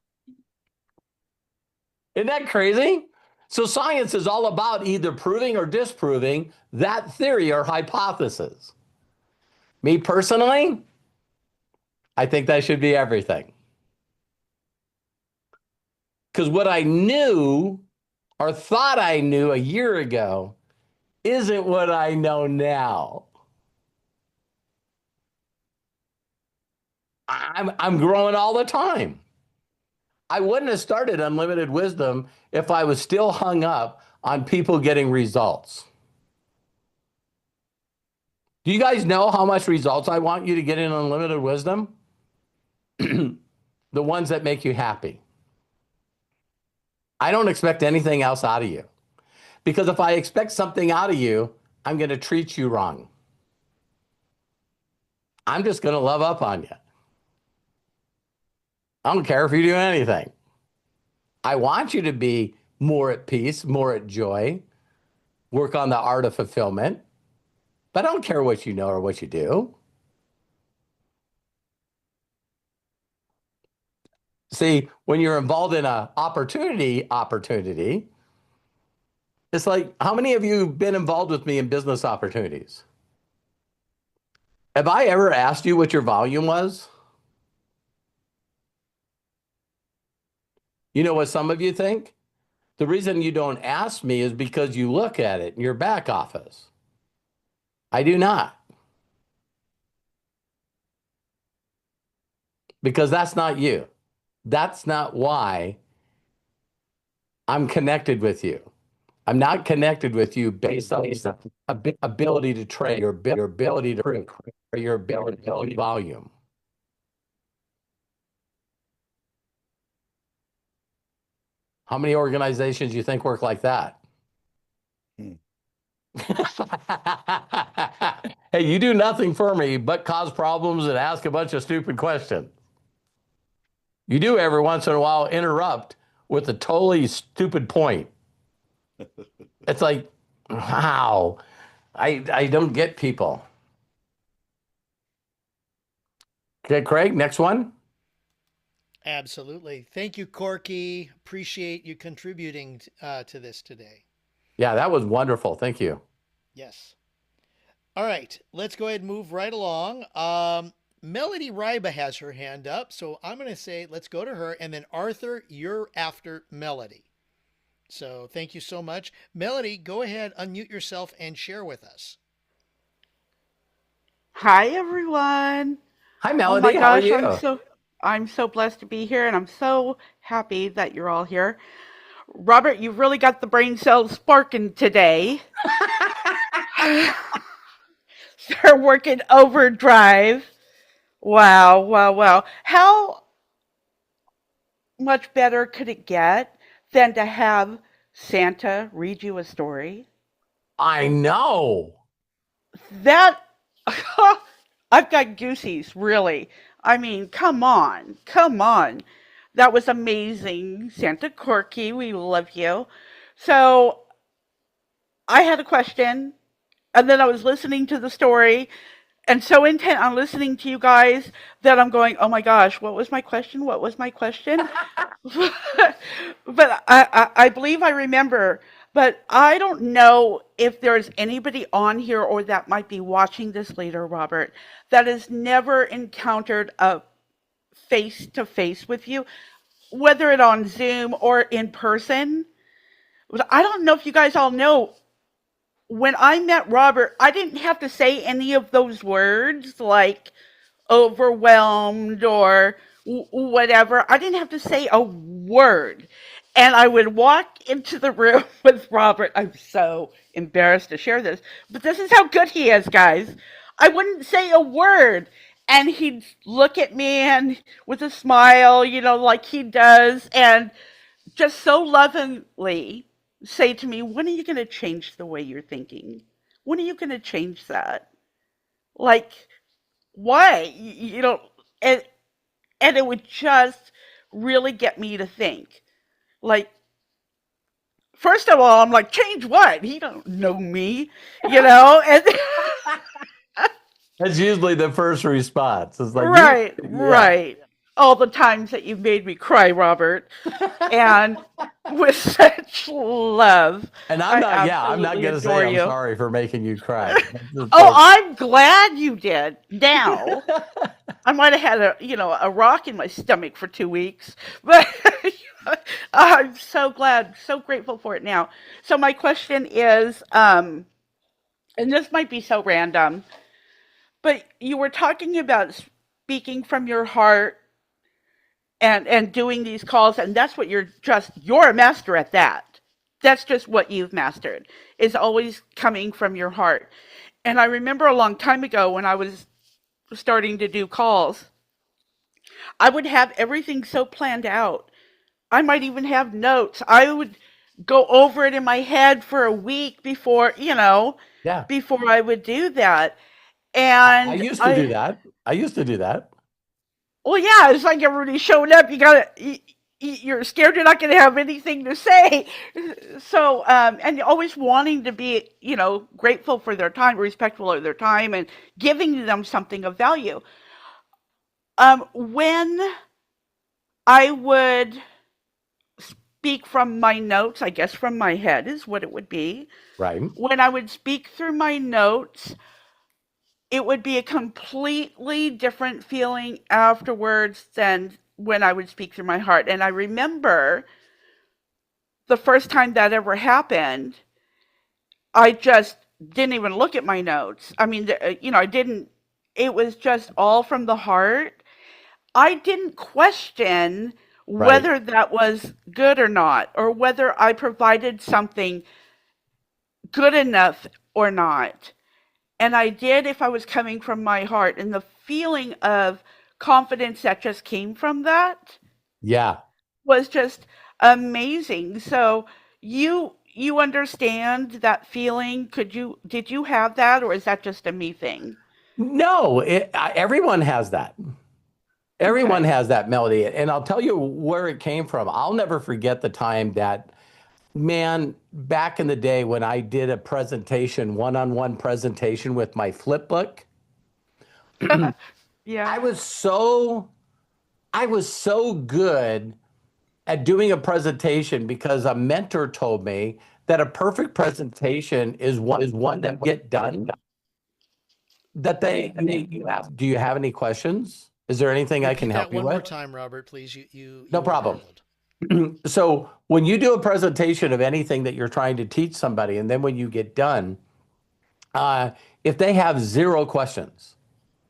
Isn't that crazy? So science is all about either proving or disproving that theory or hypothesis. Me personally, I think that should be everything. Because what I knew or thought I knew a year ago isn't what I know now. I'm growing all the time. I wouldn't have started Unlimited Wisdom if I was still hung up on people getting results. Do you guys know how much results I want you to get in Unlimited Wisdom? The ones that make you happy. I don't expect anything else out of you. Because if I expect something out of you, I'm going to treat you wrong. I'm just going to love up on you. I don't care if you do anything. I want you to be more at peace, more at joy, work on the art of fulfillment. But I don't care what you know or what you do. See, when you're involved in an opportunity, it's like, how many of you have been involved with me in business opportunities? Have I ever asked you what your volume was? You know what some of you think? The reason you don't ask me is because you look at it in your back office. I do not. Because that's not you. That's not why I'm connected with you. I'm not connected with you based on ability to trade or your ability to prove or your ability volume. How many organizations do you think work like that? Hey, you do nothing for me but cause problems and ask a bunch of stupid questions. You do every once in a while interrupt with a totally stupid point. It's like, wow, I don't get people. Okay, Craig, next one. Absolutely. Thank you, Corky. Appreciate you contributing to this today. Yeah, that was wonderful. Thank you. Yes. All right. Let's go ahead and move right along. Melody Ryba has her hand up. So I'm going to say, let's go to her. And then Arthur, you're after Melody. So thank you so much. Melody, go ahead, unmute yourself and share with us. Hi everyone. Hi, Oh my Melody. How are gosh, you? I'm so blessed to be here and I'm so happy that you're all here. Robert, you've really got the brain cells sparking today. They're working overdrive. Wow, wow, wow. How much better could it get than to have Santa read you a story? I know. That I've got goosies, really. I mean, come on, come on. That was amazing. Santa Corky, we love you. So I had a question, and then I was listening to the story, and so intent on listening to you guys that I'm going, oh my gosh, what was my question? What was my question? But I believe I remember, but I don't know if there's anybody on here or that might be watching this later, Robert, that has never encountered a face to face with you, whether it on Zoom or in person. But I don't know if you guys all know, when I met Robert, I didn't have to say any of those words like overwhelmed or whatever. I didn't have to say a word. And I would walk into the room with Robert. I'm so embarrassed to share this, but this is how good he is, guys. I wouldn't say a word. And he'd look at me and with a smile, like he does, and just so lovingly say to me, when are you going to change the way you're thinking? When are you going to change that? Like, why? And, and it would just really get me to think. Like, first of all, I'm like, change what? He don't know me, and That's usually the first response. It's like, right, yeah. right. All the times that you've made me cry, Robert, and with such love, And I I'm not absolutely going to say adore I'm you. sorry for making you cry. Oh, I'm glad you did. Now, I might have had a rock in my stomach for 2 weeks, but I'm so glad, so grateful for it now. So my question is, and this might be so random, but you were talking about speaking from your heart and doing these calls, and that's what you're a master at that. That's just what you've mastered, is always coming from your heart. And I remember a long time ago when I was starting to do calls, I would have everything so planned out. I might even have notes. I would go over it in my head for a week Yeah. before I would do that. I And used to do that. I used to do that. well, yeah, it's like everybody showing up. You're scared you're not going to have anything to say. So, and always wanting to be, grateful for their time, respectful of their time, and giving them something of value. When I would speak from my notes, I guess from my head is what it would be. Right. When I would speak through my notes, it would be a completely different feeling afterwards than when I would speak through my heart. And I remember the first time that ever happened, I just didn't even look at my notes. I mean, I didn't, it was just all from the heart. I didn't question Right. whether that was good or not, or whether I provided something good enough or not. And I did if I was coming from my heart. And the feeling of confidence that just came from that Yeah. was just amazing. So you understand that feeling? Did you have that, or is that just a me thing? No, everyone has that. Everyone Okay. has that melody. And I'll tell you where it came from. I'll never forget the time that, man, back in the day when I did a presentation, one-on-one presentation with my flip book, Yeah. I was so I was so good at doing a presentation because a mentor told me that a perfect presentation is one that get done that do you have any questions? Is there anything I can Repeat that help you one more with? time, Robert, please. You No were problem. garbled. So when you do a presentation of anything that you're trying to teach somebody, and then when you get done, uh, if they have zero questions,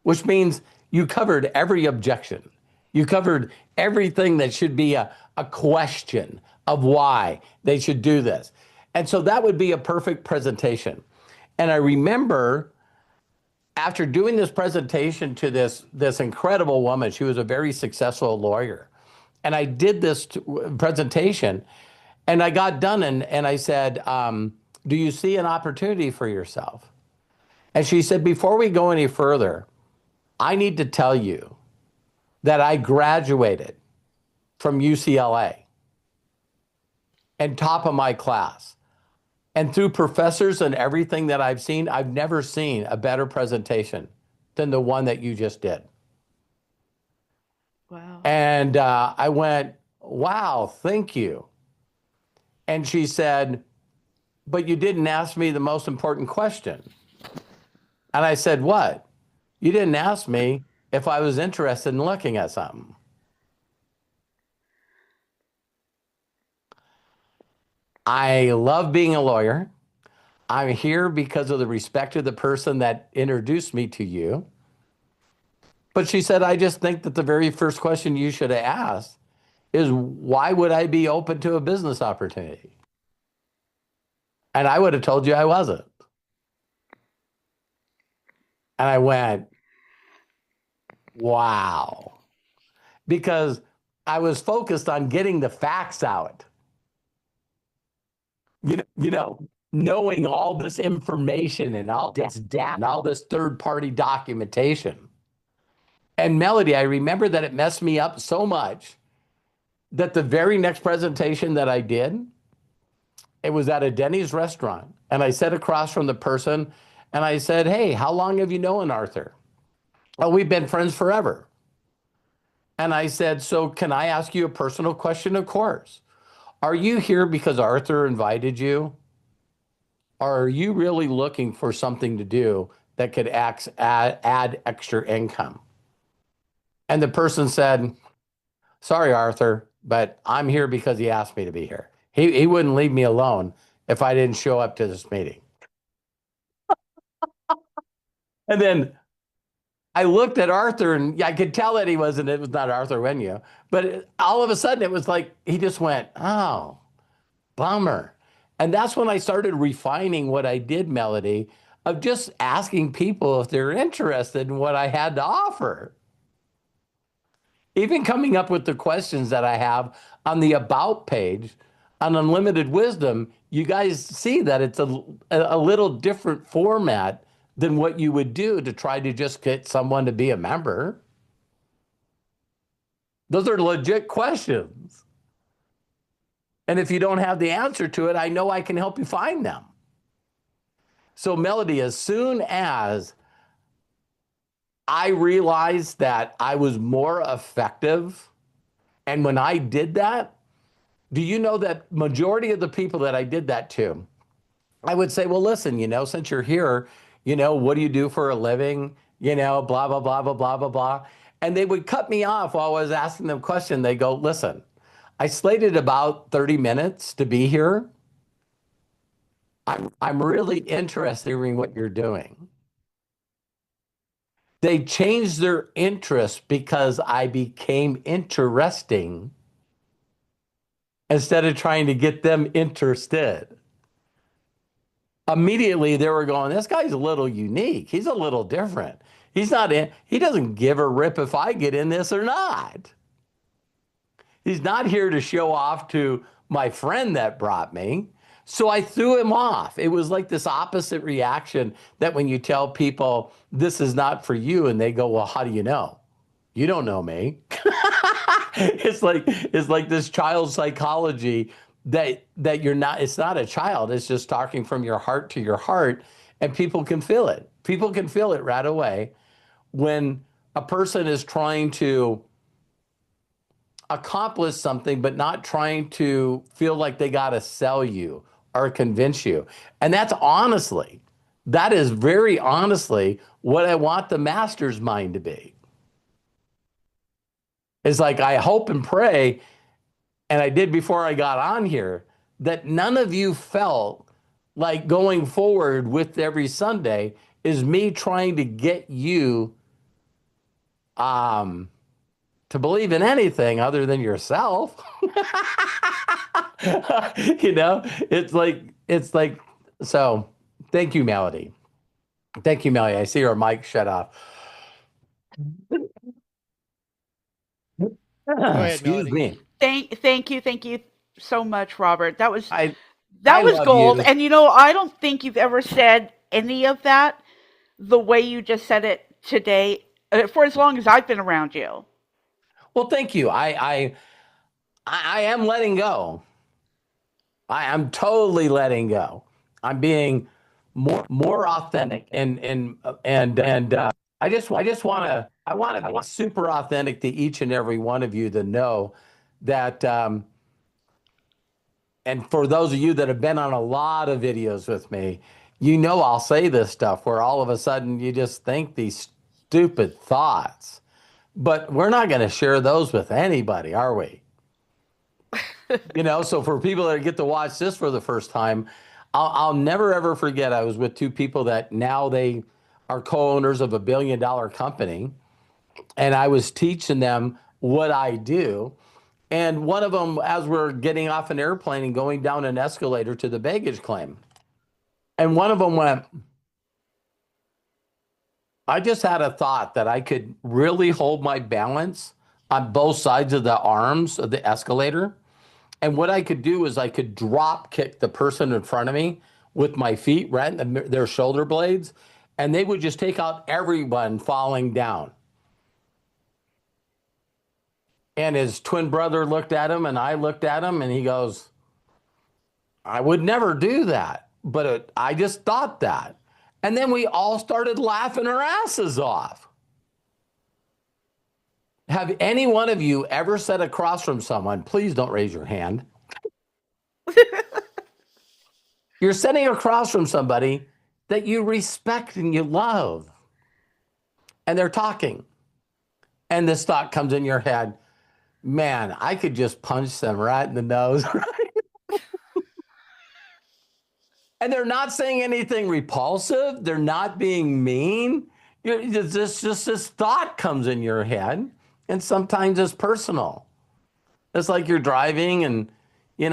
which means you covered every objection, you covered everything that should be a question of why they should do this. And so that would be a perfect presentation. And I remember after doing this presentation to this incredible woman, she was a very successful lawyer. And I did this presentation and I got done and I said, do you see an opportunity for yourself? And she said, before we go any further, I need to tell you that I graduated from UCLA and top of my class. And through professors and everything that I've seen, I've never seen a better presentation than the one that you just did. Wow. And I went, wow, thank you. And she said, but you didn't ask me the most important question. And I said, what? You didn't ask me if I was interested in looking at something. I love being a lawyer. I'm here because of the respect of the person that introduced me to you. But she said, I just think that the very first question you should have asked is, why would I be open to a business opportunity? And I would have told you I wasn't. And I went, wow. Because I was focused on getting the facts out. Knowing all this information and all this data and all this third-party documentation. And Melody, I remember that it messed me up so much that the very next presentation that I did, it was at a Denny's restaurant. And I sat across from the person and I said, hey, how long have you known Arthur? Oh, we've been friends forever. And I said, so can I ask you a personal question? Of course. Are you here because Arthur invited you? Or are you really looking for something to do that could add extra income? And the person said, sorry, Arthur, but I'm here because he asked me to be here. He wouldn't leave me alone if I didn't show up to this meeting. And then I looked at Arthur and I could tell that it was not Arthur Wenu, but all of a sudden it was like, he just went, oh, bummer. And that's when I started refining what I did, Melody, of just asking people if they're interested in what I had to offer. Even coming up with the questions that I have on the About page on Unlimited Wisdom, you guys see that it's a little different format than what you would do to try to just get someone to be a member. Those are legit questions. And if you don't have the answer to it, I know I can help you find them. So Melody, as soon as I realized that I was more effective, and when I did that, do you know that majority of the people that I did that to, I would say, well, listen, since you're here, what do you do for a living? Blah, blah, blah, blah, blah, blah, blah. And they would cut me off while I was asking them a question. They go, listen, I slated about 30 minutes to be here. I'm really interested in what you're doing. They changed their interest because I became interesting instead of trying to get them interested. Immediately they were going, this guy's a little unique. He's a little different. He doesn't give a rip if I get in this or not. He's not here to show off to my friend that brought me. So I threw him off. It was like this opposite reaction that when you tell people this is not for you and they go, well, how do you know? You don't know me. It's like this child psychology that you're not, it's not a child. It's just talking from your heart to your heart, and people can feel it. People can feel it right away when a person is trying to accomplish something, but not trying to feel like they got to sell you or convince you. And that is very honestly what I want the master's mind to be. It's like, I hope and pray, and I did before I got on here, that none of you felt like going forward with every Sunday is me trying to get you to believe in anything other than yourself. It's like, so thank you, Melody. Thank you, Melody. I see her mic shut off. ahead, Excuse Melody. me. Thank you so much, Robert. That was I love gold. you. And I don't think you've ever said any of that the way you just said it today for as long as I've been around you. Well, thank you. I am letting go. I am totally letting go. I'm being more authentic, and I want to be super authentic to each and every one of you to know that. And for those of you that have been on a lot of videos with me, I'll say this stuff where all of a sudden you just think these stupid thoughts, but we're not going to share those with anybody, are we? So for people that get to watch this for the first time, I'll never ever forget. I was with two people that now they are co-owners of $1 billion company, and I was teaching them what I do. And one of them, as we're getting off an airplane and going down an escalator to the baggage claim, and one of them went, I just had a thought that I could really hold my balance on both sides of the arms of the escalator. And what I could do is I could drop kick the person in front of me with my feet right in their shoulder blades, and they would just take out everyone falling down. And his twin brother looked at him, and I looked at him, and he goes, I would never do that. But I just thought that. And then we all started laughing our asses off. Have any one of you ever sat across from someone? Please don't raise your hand. You're sitting across from somebody that you respect and you love, and they're talking. And this thought comes in your head, man, I could just punch them right in the nose. And they're not saying anything repulsive. They're not being mean. This thought comes in your head, and sometimes it's personal. It's like you're driving, and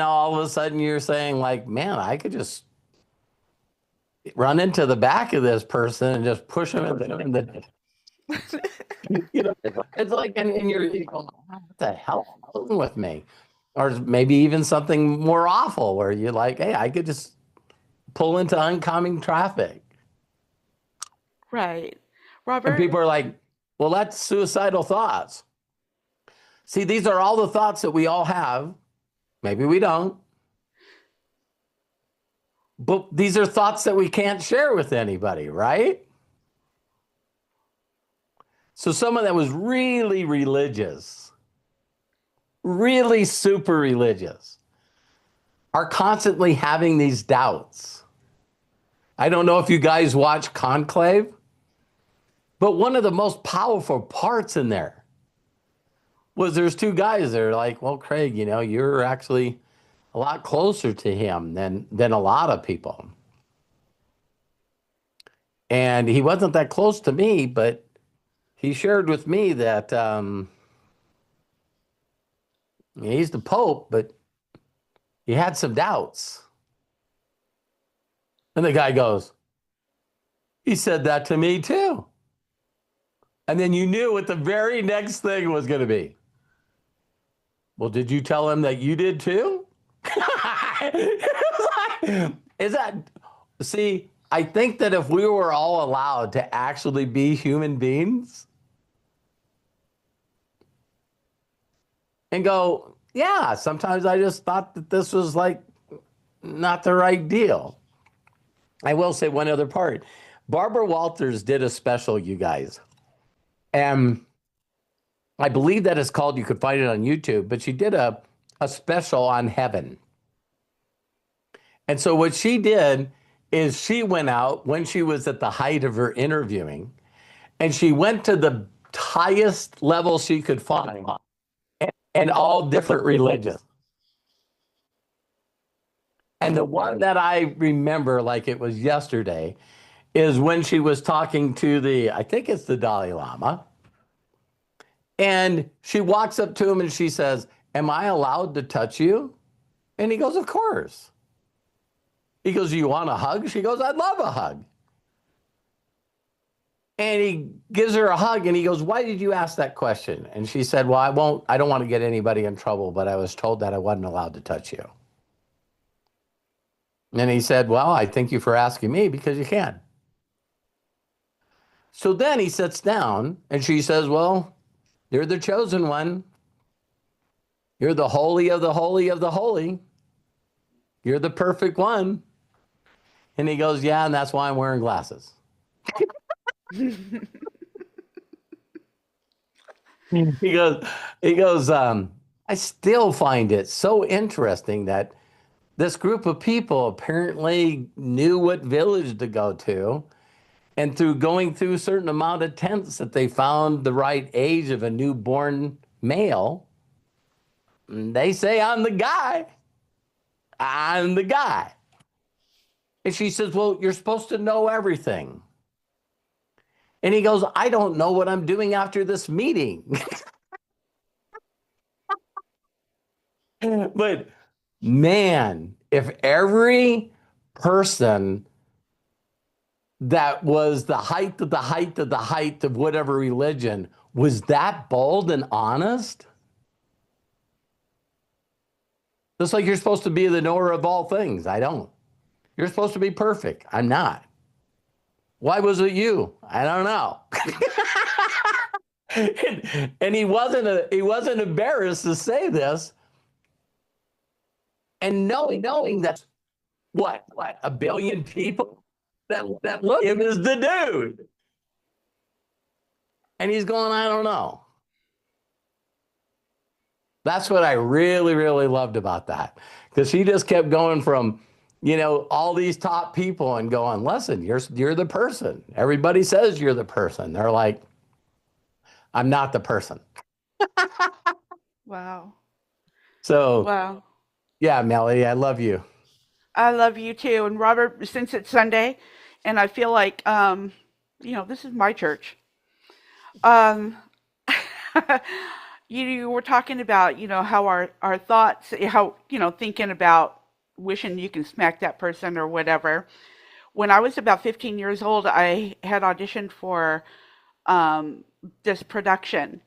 all of a sudden you're saying, like, man, I could just run into the back of this person and just push him in the it's like, and you're going, what the hell is wrong with me? Or maybe even something more awful where you're like, hey, I could just pull into oncoming traffic. Right. And Robert? people are like, well, that's suicidal thoughts. See, these are all the thoughts that we all have. Maybe we don't. But these are thoughts that we can't share with anybody, right? So someone that was really religious, really super religious, are constantly having these doubts. I don't know if you guys watch Conclave, but one of the most powerful parts in there was there's two guys that are like, well, Craig, you're actually a lot closer to him than a lot of people. And he wasn't that close to me, but he shared with me that he's the Pope, but he had some doubts. And the guy goes, he said that to me too. And then you knew what the very next thing was going to be. Well, did you tell him that you did too? See, I think that if we were all allowed to actually be human beings and go, yeah, sometimes I just thought that this was like not the right deal. I will say one other part. Barbara Walters did a special, you guys. And I believe that it's called, you could find it on YouTube, but she did a special on heaven. And so what she did is she went out when she was at the height of her interviewing, and she went to the highest level she could find, and all different religions. And the one that I remember like it was yesterday is when she was talking to I think it's the Dalai Lama. And she walks up to him and she says, am I allowed to touch you? And he goes, of course. He goes, do you want a hug? She goes, I'd love a hug. And he gives her a hug and he goes, why did you ask that question? And she said, well, I don't want to get anybody in trouble, but I was told that I wasn't allowed to touch you. And he said, well, I thank you for asking me because you can. So then he sits down and she says, well, you're the chosen one. You're the holy of the holy of the holy. You're the perfect one. And he goes, yeah, and that's why I'm wearing glasses. He goes, I still find it so interesting that this group of people apparently knew what village to go to. And through going through a certain amount of tents that they found the right age of a newborn male, they say, I'm the guy. I'm the guy. And she says, well, you're supposed to know everything. And he goes, I don't know what I'm doing after this meeting. But man, if every person that was the height of the height of the height of whatever religion was that bold and honest? Just like you're supposed to be the knower of all things. I don't. You're supposed to be perfect. I'm not. Why was it you? I don't know. and he wasn't embarrassed to say this. And knowing that what a billion people that look at him is the dude. And he's going, I don't know. That's what I really, really loved about that. Because he just kept going from, all these top people and going, listen, you're the person. Everybody says you're the person. They're like, I'm not the person. Wow. So, Wow. yeah, Melody, I love you. I love you too. And Robert, since it's Sunday, and I feel like, this is my church. Um, you were talking about, how our thoughts, how, thinking about wishing you can smack that person or whatever. When I was about 15 years old, I had auditioned for this production,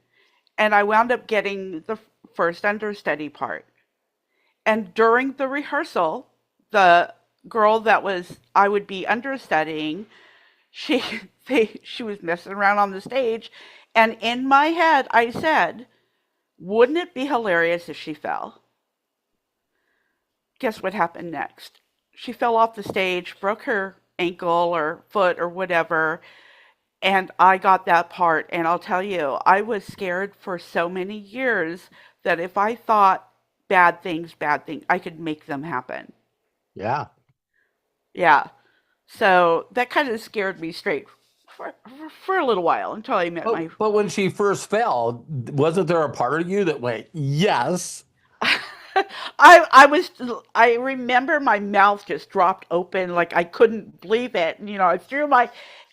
and I wound up getting the first understudy part. And during the rehearsal, the girl that was I would be understudying, she she was messing around on the stage, and in my head I said, "Wouldn't it be hilarious if she fell?" Guess what happened next? She fell off the stage, broke her ankle or foot or whatever, and I got that part. And I'll tell you, I was scared for so many years that if I thought bad things, I could make them happen. Yeah. Yeah. So that kind of scared me straight for a little while until I met my. But when she first fell, wasn't there a part of you that went, yes? I remember my mouth just dropped open like I couldn't believe it. And, I threw my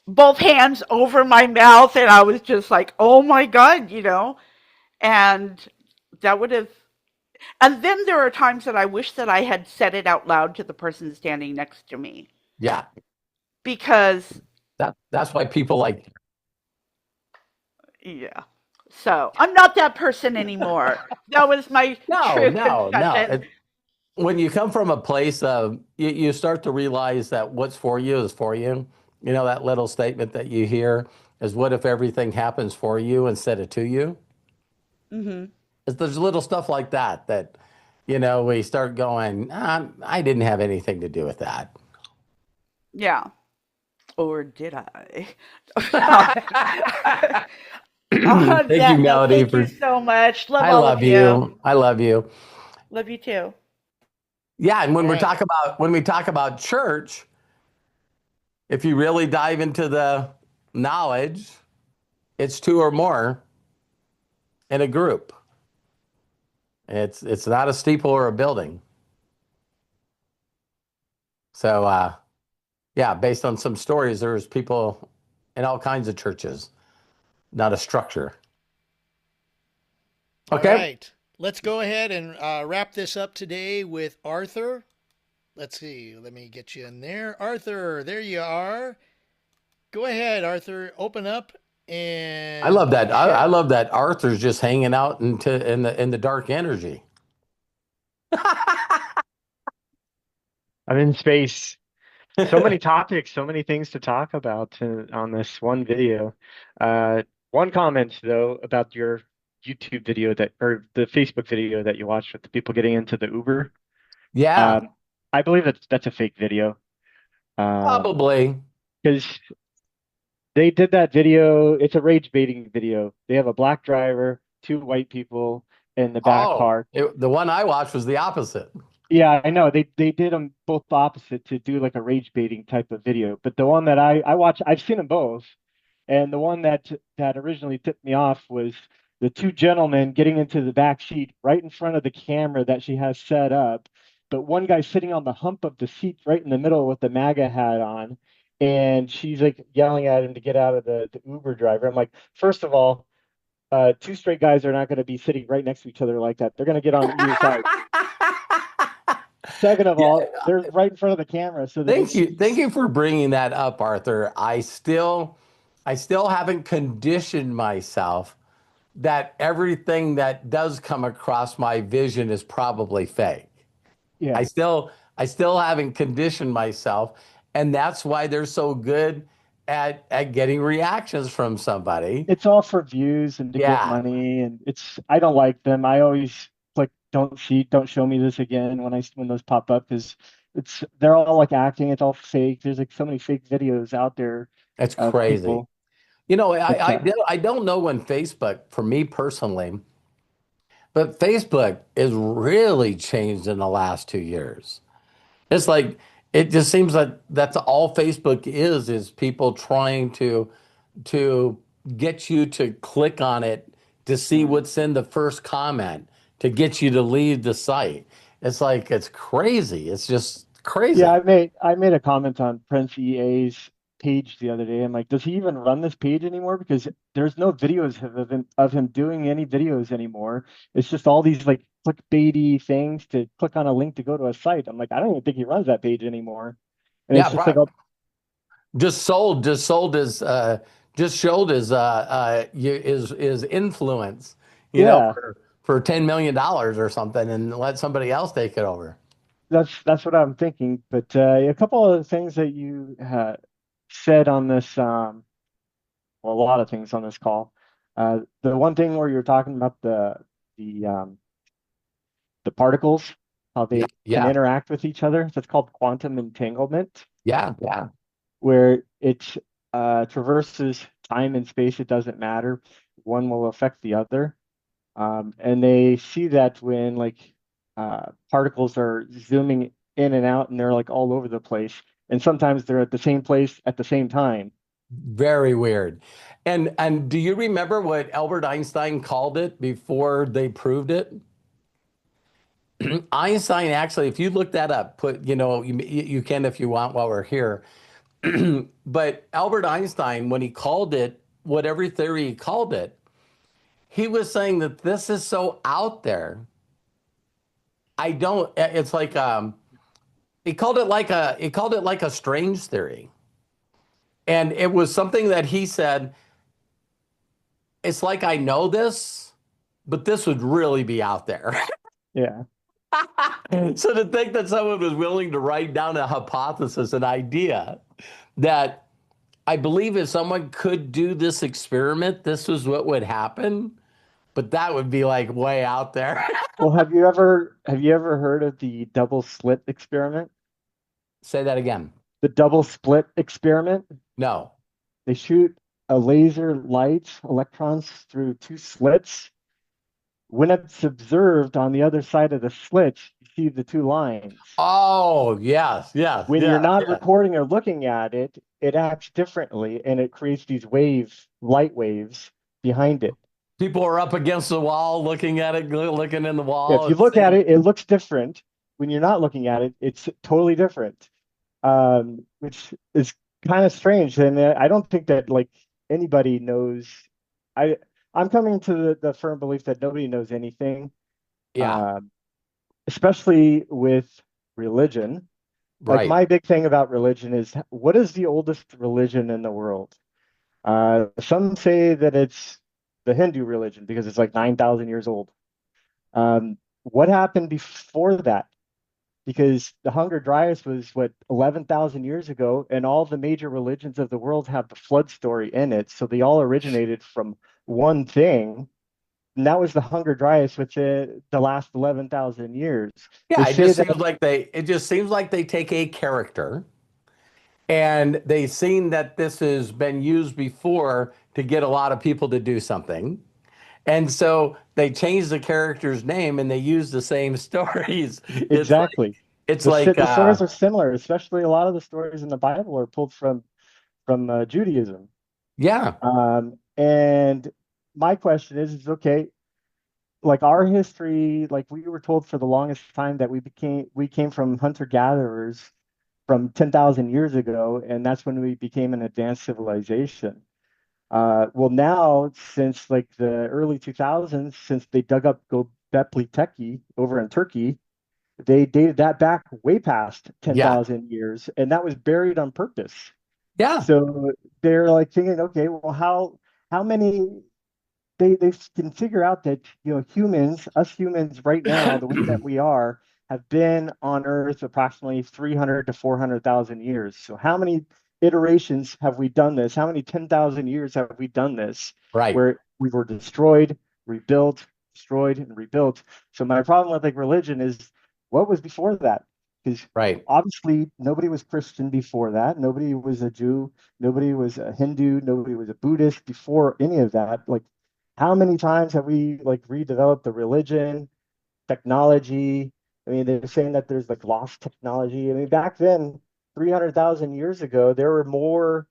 both hands over my mouth and I was just like, oh my God. And that would have. And then there are times that I wish that I had said it out loud to the person standing next to me Yeah. because That's why people like. yeah. So I'm not that person anymore. That was my No, true no, no. confession. When you come from a place of, you start to realize that what's for you is for you. That little statement that you hear is, what if everything happens for you instead of to you? Hmm. There's little stuff like that, we start going, I didn't have anything to do with that. Yeah. Or did I? On Thank you, that note, Melody, thank you for, so much. Love I all of love you. you. I love you. Love you too. Yeah. And All right. when we talk about church, if you really dive into the knowledge, it's two or more in a group. It's not a steeple or a building. So yeah, based on some stories, there's people in all kinds of churches, not a structure. All Okay. right. Let's go ahead and wrap this up today with Arthur. Let's see. Let me get you in there. Arthur, there you are. Go ahead, Arthur. Open up I love and that. I share. love that Arthur's just hanging out in the dark energy. I'm in space. So many topics, so many things to talk about on this one video. One comment though about your YouTube video or the Facebook video that you watched with the people getting into the Uber. Yeah, I believe that's a fake video. probably. Because they did that video. It's a rage baiting video. They have a black driver, two white people in the back Oh, park. the one I watched was the opposite. Yeah, I know. They did them both opposite to do like a rage baiting type of video. But the one that I watched, I've seen them both. And the one that originally tipped me off was the two gentlemen getting into the back seat right in front of the camera that she has set up. But one guy's sitting on the hump of the seat right in the middle with the MAGA hat on. And she's like yelling at him to get out of the Uber driver. I'm like, first of all, two straight guys are not going to be sitting right next to each other like that. They're going to get on either side. Second of Yeah, all, they're right in front of the camera so that thank you. Thank you for bringing that up, Arthur. I still haven't conditioned myself that everything that does come across my vision is probably fake. I yeah, still I still haven't conditioned myself, and that's why they're so good at getting reactions from somebody. it's all for views and to get Yeah, money, and I don't like them. I always click don't show me this again when those pop up because they're all like acting. It's all fake. There's like so many fake videos out there it's of crazy. people, but I don't know when Facebook, for me personally, but Facebook is really changed in the last 2 years. It's like it just seems like that's all Facebook is people trying to get you to click on it to see what's in the first comment to get you to leave the site. It's like it's crazy. It's just yeah, crazy. I made a comment on Prince EA's page the other day. I'm like, does he even run this page anymore? Because there's no videos of him doing any videos anymore. It's just all these like clickbaity things to click on a link to go to a site. I'm like, I don't even think he runs that page anymore. And it's Yeah, just like, right. oh, Just sold just showed his influence, yeah, for $10 million or something, and let somebody else take it over. that's what I'm thinking. But a couple of things that you said on this, well, a lot of things on this call. The one thing where you're talking about the the particles, how Yeah, they can yeah, interact with each other. That's called quantum entanglement, yeah, yeah. where it traverses time and space. It doesn't matter. One will affect the other. And they see that when like particles are zooming in and out and they're like all over the place. And sometimes they're at the same place at the same time. Very weird. And do you remember what Albert Einstein called it before they proved it? Einstein actually, if you look that up, you can if you want while we're here. But Albert Einstein, when he called it, whatever theory he called it, he was saying that this is so out there. I don't, it's like, he called it like a strange theory. And it was something that he said, it's like I know this, but this would really be out there. Yeah. So to think that someone was willing to write down a hypothesis, an idea that I believe if someone could do this experiment, this was what would happen, but that would be like way out there. Well, have you ever heard of the double slit experiment? Say that again. The double split experiment? No. They shoot a laser light electrons through two slits. When it's observed on the other side of the slit, you see the two lines. Oh, yes, yes, When you're yes, not yes. recording or looking at it, it acts differently and it creates these waves, light waves behind it. People are up against the wall looking at it, looking in the If wall you and look at seeing. it, it looks different. When you're not looking at it, it's totally different, which is kind of strange. And I don't think that like anybody knows. I I'm coming to the firm belief that nobody knows anything, Yeah, um, especially with religion. Like right. my big thing about religion is what is the oldest religion in the world? Some say that it's the Hindu religion because it's like 9,000 years old. What happened before that? Because the Hunger Dryas was what 11,000 years ago, and all the major religions of the world have the flood story in it. So they all originated from one thing, and that was the Hunger Dryas within the last 11,000 years. They Yeah, it say just that seems like they take a character and they've seen that this has been used before to get a lot of people to do something. And so they change the character's name and they use the same stories. exactly It's the like the stories are similar, especially a lot of the stories in the Bible are pulled from Judaism. yeah, And my question is okay, like our history, like we were told for the longest time that we came from hunter gatherers from 10,000 years ago, and that's when we became an advanced civilization. Well, now since like the early 2000s, since they dug up Göbekli Tepe over in Turkey, they dated that back way past Yeah. 10,000 years, and that was buried on purpose. Yeah. So they're like thinking, okay, well, how many they can figure out that us humans right now, the way that we are, have been on Earth approximately 300 to 400,000 years. So how many iterations have we done this? How many 10,000 years have we done this? Right. Where we were destroyed, rebuilt, destroyed, and rebuilt. So my problem with like religion is what was before that? Because Right. obviously nobody was Christian before that. Nobody was a Jew. Nobody was a Hindu. Nobody was a Buddhist before any of that. Like, how many times have we like redeveloped the religion, technology? I mean, they're saying that there's like lost technology. I mean, back then, 300,000 years ago, there were more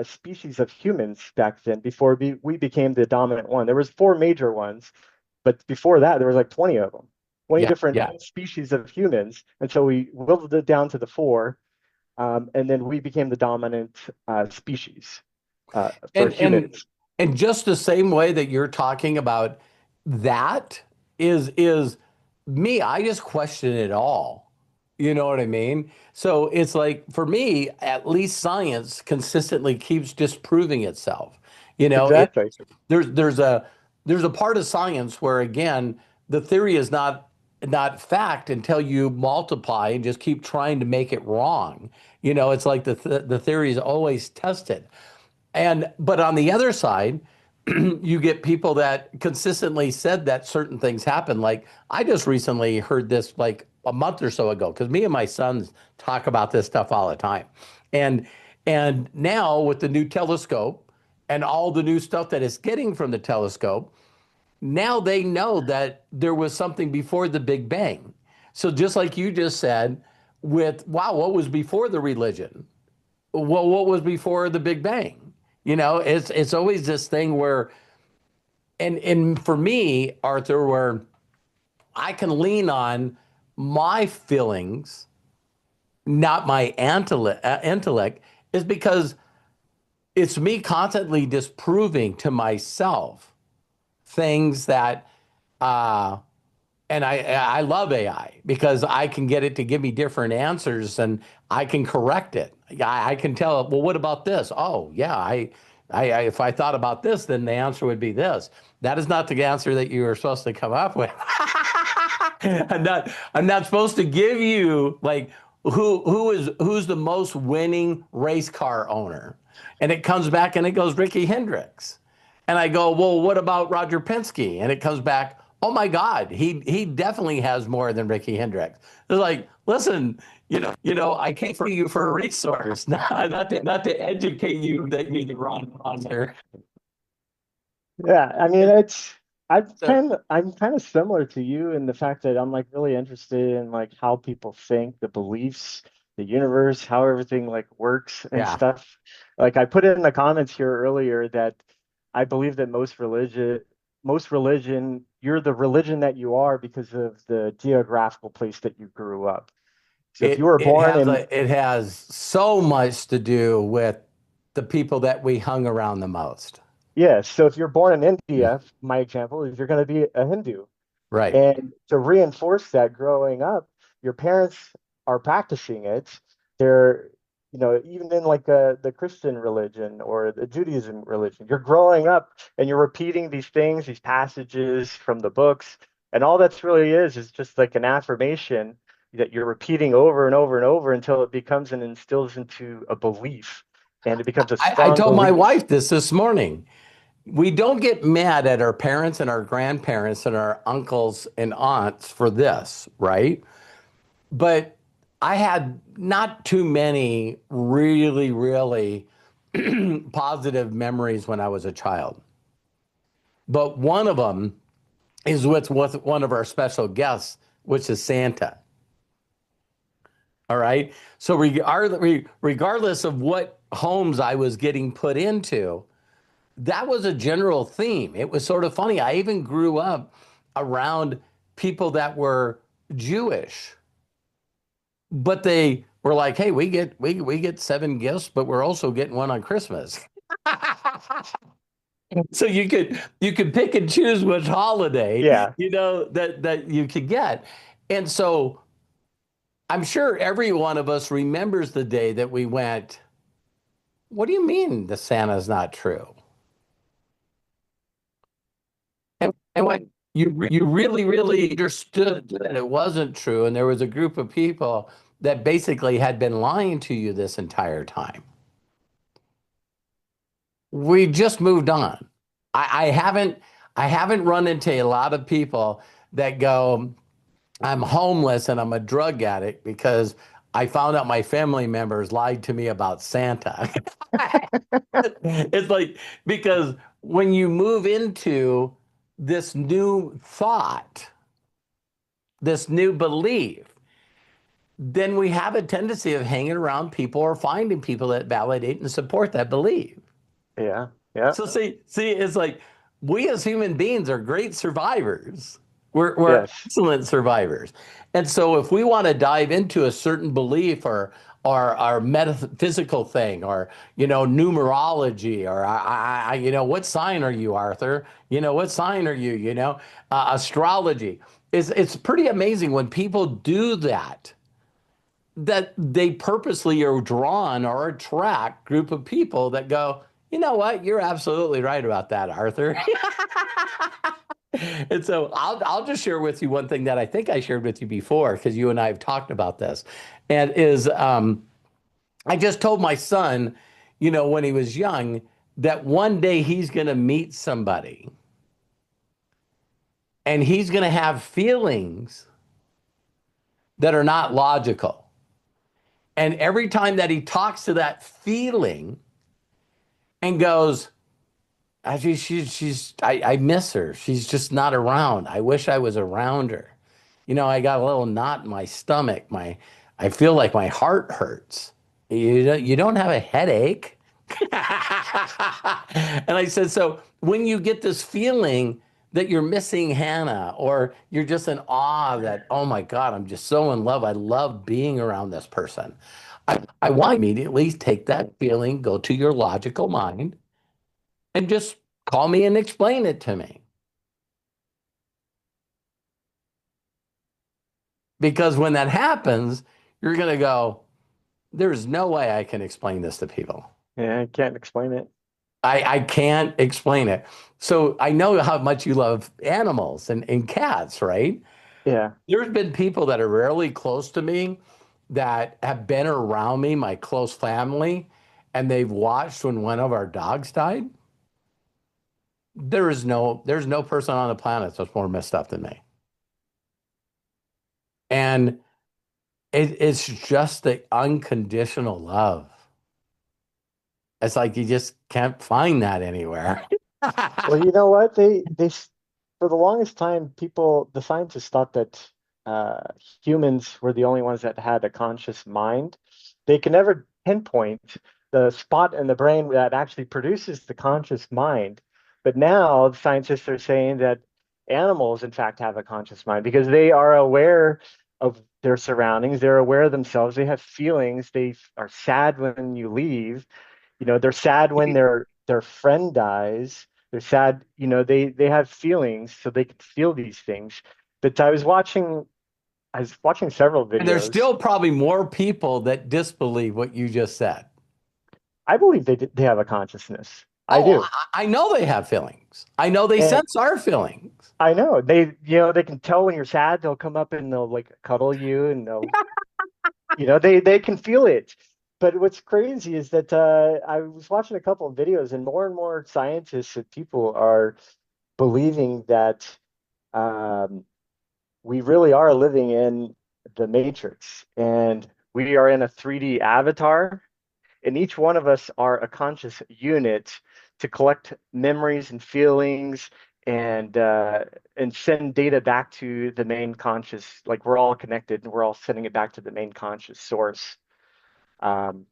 species of humans back then before we became the dominant one. There was four major ones, but before that, there was like 20 of them, 20 Yeah. different Yeah. species of humans. And so we whittled it down to the four, and then we became the dominant species for And humans. and just the same way that you're talking about that is me, I just question it all. You know what I mean? So it's like for me, at least science consistently keeps disproving itself. You know, it Exactly. there's there's a there's a part of science where again, the theory is not fact until you multiply and just keep trying to make it wrong. You know, it's like the theory is always tested. And but on the other side, you get people that consistently said that certain things happen. Like I just recently heard this like a month or so ago because me and my sons talk about this stuff all the time. And and now with the new telescope and all the new stuff that it's getting from the telescope, now they know that there was something before the Big Bang. So just like you just said, with wow, what was before the religion? Well, what was before the Big Bang? You know, it's always this thing where, and for me, Arthur, where I can lean on my feelings, not my intellect, is because it's me constantly disproving to myself things that uh, and I love AI because I can get it to give me different answers and I can correct it. I can tell it, well, what about this? Oh, yeah, if I thought about this, then the answer would be this. That is not the answer that you were supposed to come up with. I'm not supposed to give you like who's the most winning race car owner, and it comes back and it goes Ricky Hendricks. And I go, well, what about Roger Penske? And it comes back, oh my God, he definitely has more than Ricky Hendricks. It's like, listen, I came for you for a resource, not to educate you that you need wrong on there. Yeah, I mean, So I'm kind of similar to you in the fact that I'm like really interested in like how people think, the beliefs, the universe, how everything like works and yeah, stuff. Like I put it in the comments here earlier that I believe that most religion, you're the religion that you are because of the geographical place that you grew up. So if you it were it born has in it has so much to do with the people that we hung around the most. Yes, so if you're born in India, my example is you're going to be a Hindu. Right. And to reinforce that growing up, your parents are practicing it. They're, even in like the Christian religion or the Judaism religion, you're growing up and you're repeating these things, these passages from the books. And all that's really is just like an affirmation that you're repeating over and over and over until it becomes and instills into a belief. And it becomes a I strong told my belief. wife this morning. We don't get mad at our parents and our grandparents and our uncles and aunts for this, right? But I had not too many really, really positive memories when I was a child. But one of them is with one of our special guests, which is Santa. All right. So regardless of what homes I was getting put into, that was a general theme. It was sort of funny. I even grew up around people that were Jewish, but they were like, "Hey, we get 7 gifts, but we're also getting one on Christmas." So you could pick and choose which holiday Yeah. that you could get. And so I'm sure every one of us remembers the day that we went, what do you mean the Santa's not true? And when you really, really understood that it wasn't true, and there was a group of people that basically had been lying to you this entire time. We just moved on. I haven't run into a lot of people that go, I'm homeless and I'm a drug addict because I found out my family members lied to me about Santa. It's like, because when you move into this new thought, this new belief, then we have a tendency of hanging around people or finding people that validate and support that belief. Yeah. Yeah. So see, it's like we as human beings are great survivors. We're Yes. excellent survivors. And so if we want to dive into a certain belief or our metaphysical thing or numerology or what sign are you, Arthur? What sign are you? Astrology. It's pretty amazing when people do that they purposely are drawn or attract group of people that go, you know what, you're absolutely right about that, Arthur. And so I'll just share with you one thing that I think I shared with you before because you and I have talked about this, and is I just told my son, when he was young, that one day he's going to meet somebody and he's going to have feelings that are not logical. And every time that he talks to that feeling and goes, I miss her. She's just not around. I wish I was around her. I got a little knot in my stomach. I feel like my heart hurts. You don't have a headache. And I said, so when you get this feeling that you're missing Hannah, or you're just in awe that, oh my God, I'm just so in love. I love being around this person. I want to immediately take that feeling, go to your logical mind, and just call me and explain it to me. Because when that happens, you're going to go, there's no way I can explain this to people. Yeah. I can't explain it. I can't explain it. So I know how much you love animals and cats, right? Yeah. There's been people that are really close to me that have been around me, my close family, and they've watched when one of our dogs died. There's no person on the planet that's more messed up than me. And it's just the unconditional love. It's like you just can't find that anywhere. Well, you know what? For the longest time, the scientists thought that uh, humans were the only ones that had a conscious mind. They can never pinpoint the spot in the brain that actually produces the conscious mind. But now the scientists are saying that animals, in fact, have a conscious mind because they are aware of their surroundings. They're aware of themselves. They have feelings. They are sad when you leave. They're sad when their friend dies. They're sad, they have feelings, so they can feel these things. But I was watching several And there's videos. still probably more people that disbelieve what you just said. I believe they have a consciousness. I Oh, do. I know they have feelings. I know they And sense our feelings. I know they can tell when you're sad. They'll come up and they'll like cuddle you and they can feel it. But what's crazy is that I was watching a couple of videos and more scientists and people are believing that um, we really are living in the Matrix and we are in a 3D avatar, and each one of us are a conscious unit to collect memories and feelings and send data back to the main conscious. Like we're all connected and we're all sending it back to the main conscious source. Um,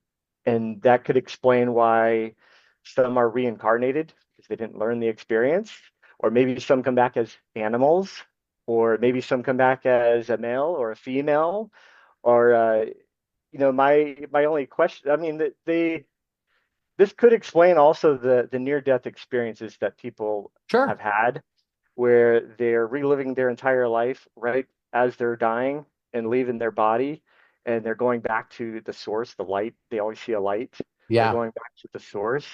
and that could explain why some are reincarnated because they didn't learn the experience, or maybe some come back as animals, or maybe some come back as a male or a female, or my only question. I mean, this could explain also the near-death experiences that people Sure. have had, where they're reliving their entire life right as they're dying and leaving their body, and they're going back to the source, the light. They always see a light. They're Yeah. going back to the source.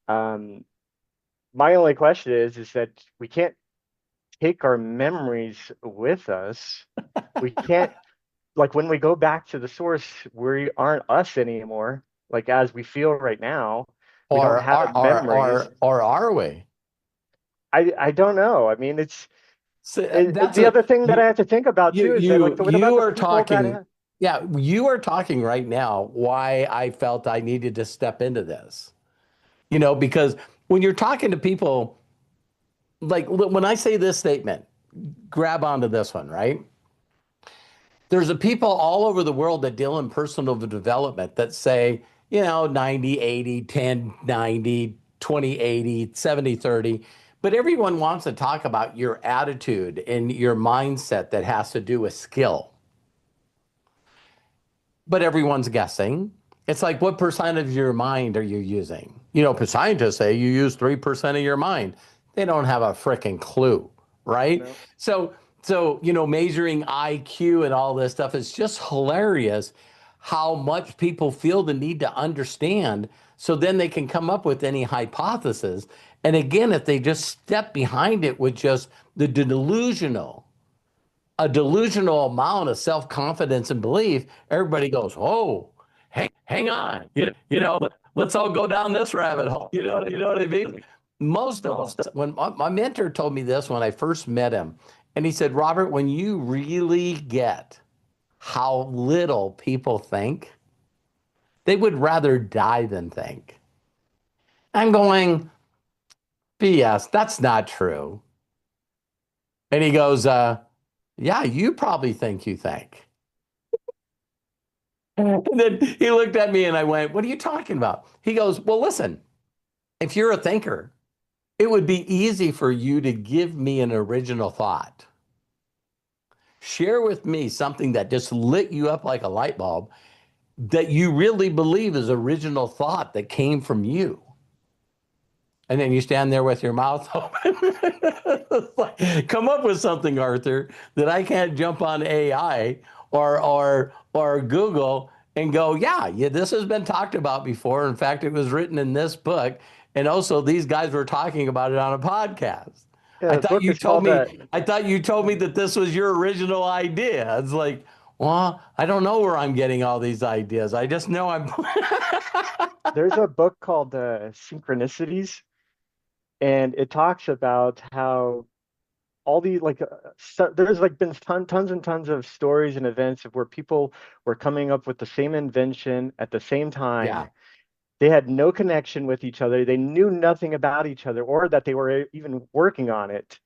Um, my only question is that we can't take our memories with us. We can't, like when we go back to the source, we aren't us anymore. Like as we feel right now, we don't Or have memories. are we? I don't know. I mean, So it, that's the a other thing that I you have to think about you too is that like you what about you the are people that talking. have, Yeah, you are talking right now why I felt I needed to step into this. Because when you're talking to people, like when I say this statement, grab onto this one, right? There's a people all over the world that deal in personal development that say, 90, 80, 10, 90, 20, 80, 70, 30. But everyone wants to talk about your attitude and your mindset that has to do with skill. But everyone's guessing. It's like, what percent of your mind are you using? Scientists say you use 3% of your mind. They don't have a freaking clue, right? no, So, measuring IQ and all this stuff is just hilarious how much people feel the need to understand so then they can come up with any hypothesis. And again, if they just step behind it with just the delusional a delusional amount of self-confidence and belief, everybody goes, "Oh, hang on, let's all go down this rabbit hole." You know what I mean? Most of us, when my mentor told me this when I first met him, and he said, "Robert, when you really get how little people think, they would rather die than think." I'm going, BS, that's not true. And he goes, yeah, you probably think you think. And then he looked at me and I went, "What are you talking about?" He goes, "Well, listen, if you're a thinker, it would be easy for you to give me an original thought. Share with me something that just lit you up like a light bulb that you really believe is original thought that came from you." And then you stand there with your mouth open. Like, come up with something, Arthur, that I can't jump on AI or Google and go, yeah, this has been talked about before. In fact, it was written in this book. And also these guys were talking about it on a podcast. yeah, I the thought book you is told called me, I thought you told me that this was your original idea. It's like, well, I don't know where I'm getting all these ideas. I just know I'm there's a book called Synchronicities, and it talks about how all the like there's like been tons and tons of stories and events of where people were coming up with the same invention at the same time. yeah, They had no connection with each other. They knew nothing about each other or that they were even working on it.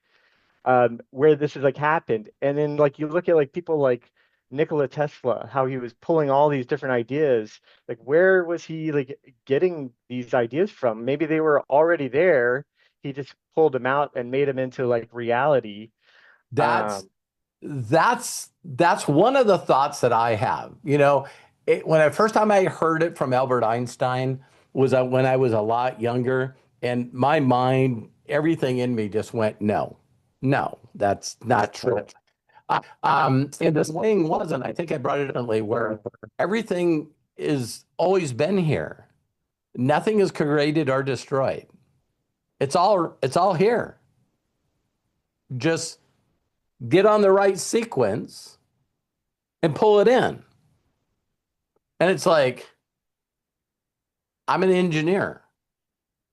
Where this has like happened. And then like you look at like people like Nikola Tesla, how he was pulling all these different ideas. Like where was he like getting these ideas from? Maybe they were already there. He just pulled them out and made them into like reality. that's Um, that's one of the thoughts that I have. When I first time I heard it from Albert Einstein was when I was a lot younger, and my mind, everything in me just went, no, no, that's not true. And this thing was, and I think I brought it up where everything is always been here. Nothing is created or destroyed. It's all here. Just get on the right sequence and pull it in. And it's like, I'm an engineer.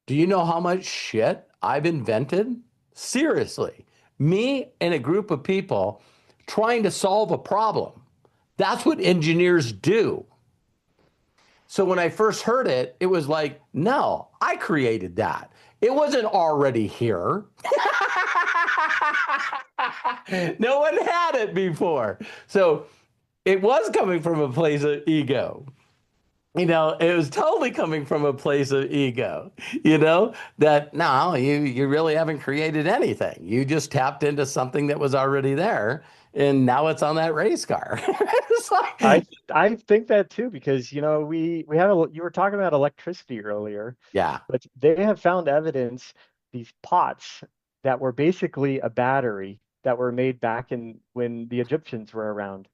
Do you know how much shit I've invented? Seriously, me and a group of people trying to solve a problem. That's what engineers do. So when I first heard it, it was like, no, I created that. It wasn't already here. No one had it before. So it was coming from a place of ego. It was totally coming from a place of ego, that no, you really haven't created anything. You just tapped into something that was already there, and now it's on that race car. It's I like, I think that too because we have you were talking about electricity earlier, yeah, but they have found evidence these pots that were basically a battery. that were made back in when the Egyptians were around. Of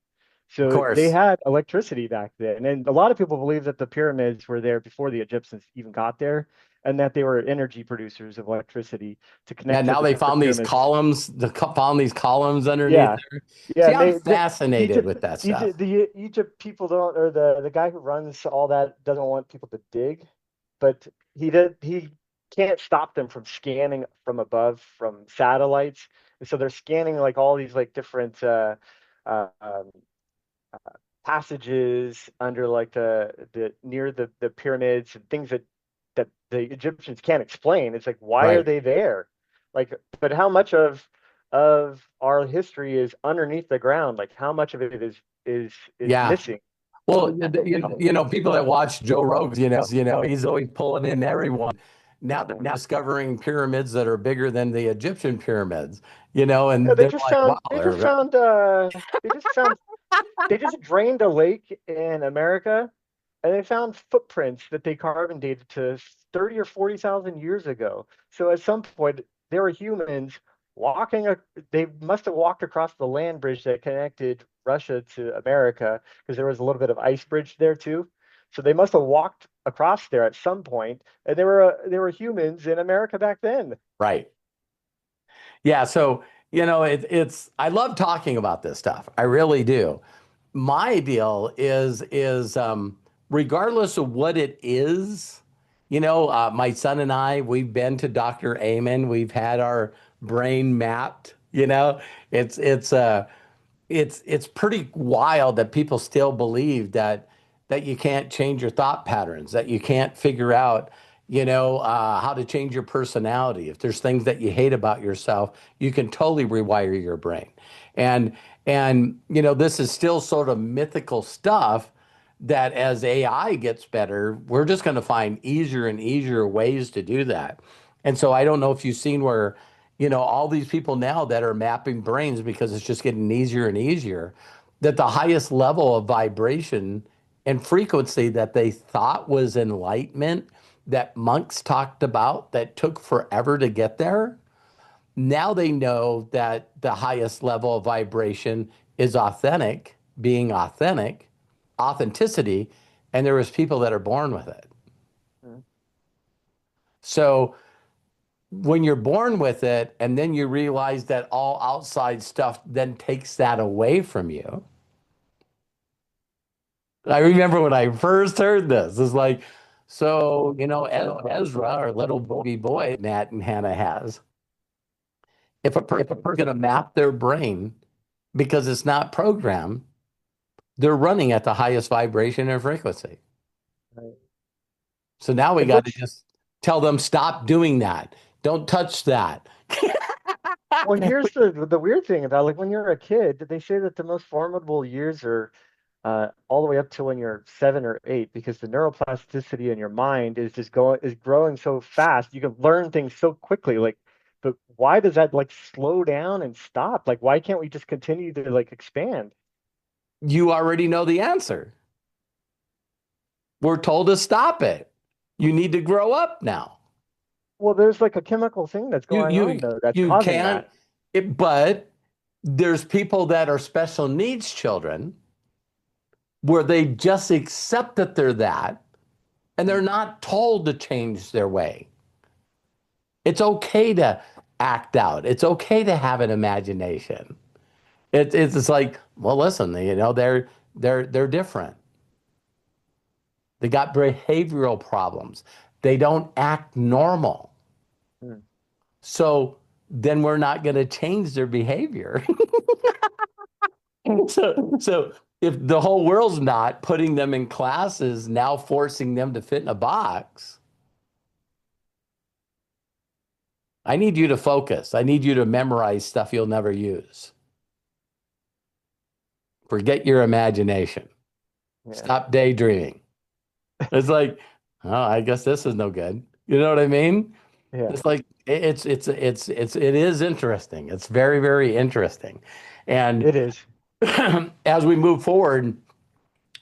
So they course. had electricity back then. And a lot of people believe that the pyramids were there before the Egyptians even got there, and that they were energy producers of electricity to Yeah, connect to now the they different found these pyramids. columns, found these columns underneath Yeah. there. Yeah, See, and I'm they fascinated Egypt with that stuff. Egypt the Egypt people don't, or the guy who runs all that doesn't want people to dig, but he can't stop them from scanning from above from satellites. And so they're scanning like all these like different uh, um, passages under like the near the pyramids and things that the Egyptians can't explain. It's like, why are Right. they there? Like, but how much of our history is underneath the ground? Like, how much of it is Yeah. missing? Well, people that watch Joe Rogan, he's always pulling in everyone. Now they're now discovering pyramids that are bigger than the Egyptian pyramids, Yeah, and they're like, wow, they just drained a lake in America, and they found footprints that they carbon dated to 30 or 40,000 years ago. So at some point, there were humans walking, they must have walked across the land bridge that connected Russia to America, because there was a little bit of ice bridge there too. So they must have walked across there at some point, and there were humans in America back then. right. Yeah. So, I love talking about this stuff. I really do. My deal is regardless of what it is, my son and I, we've been to Dr. Amen. We've had our brain mapped, it's it's uh it's pretty wild that people still believe that you can't change your thought patterns, that you can't figure out, how to change your personality. If there's things that you hate about yourself, you can totally rewire your brain. And this is still sort of mythical stuff that as AI gets better, we're just going to find easier and easier ways to do that. And so I don't know if you've seen where all these people now that are mapping brains because it's just getting easier and easier, that the highest level of vibration and frequency that they thought was enlightenment, that monks talked about, that took forever to get there. Now they know that the highest level of vibration is authentic, being authentic, authenticity, and there is people that are born with it. Mhm. So when you're born with it and then you realize that all outside stuff then takes that away from you. I remember when I first heard this, it's like, so, Ezra, our little baby boy Matt and Hannah has, if a person's going to map their brain because it's not programmed, they're running at the highest vibration and frequency. Right. So now we And got to what's just tell them, stop doing that. Don't touch that. Well, here's the weird thing about, like, when you're a kid, they say that the most formidable years are all the way up to when you're 7 or 8, because the neuroplasticity in your mind is growing so fast. You can learn things so quickly. Like, but why does that like slow down and stop? Like, why can't we just continue to like expand? You already know the answer. We're told to stop it. You need to grow up now. Well, there's like a chemical thing that's You going on you though that's you causing can't. that. But there's people that are special needs children where they just accept that they're that, and they're not told to change their way. It's okay to act out. It's okay to have an imagination. It's like, well, listen, they're different. They got behavioral problems. They don't act normal. Hmm. So then we're not going to change their behavior. So if the whole world's not putting them in classes, now forcing them to fit in a box, I need you to focus. I need you to memorize stuff you'll never use. Forget your imagination. Yeah. Stop daydreaming. It's like, oh, I guess this is no good. You know what I mean? Yeah. It's like it is interesting. It's very, very interesting. And It is. as we move forward,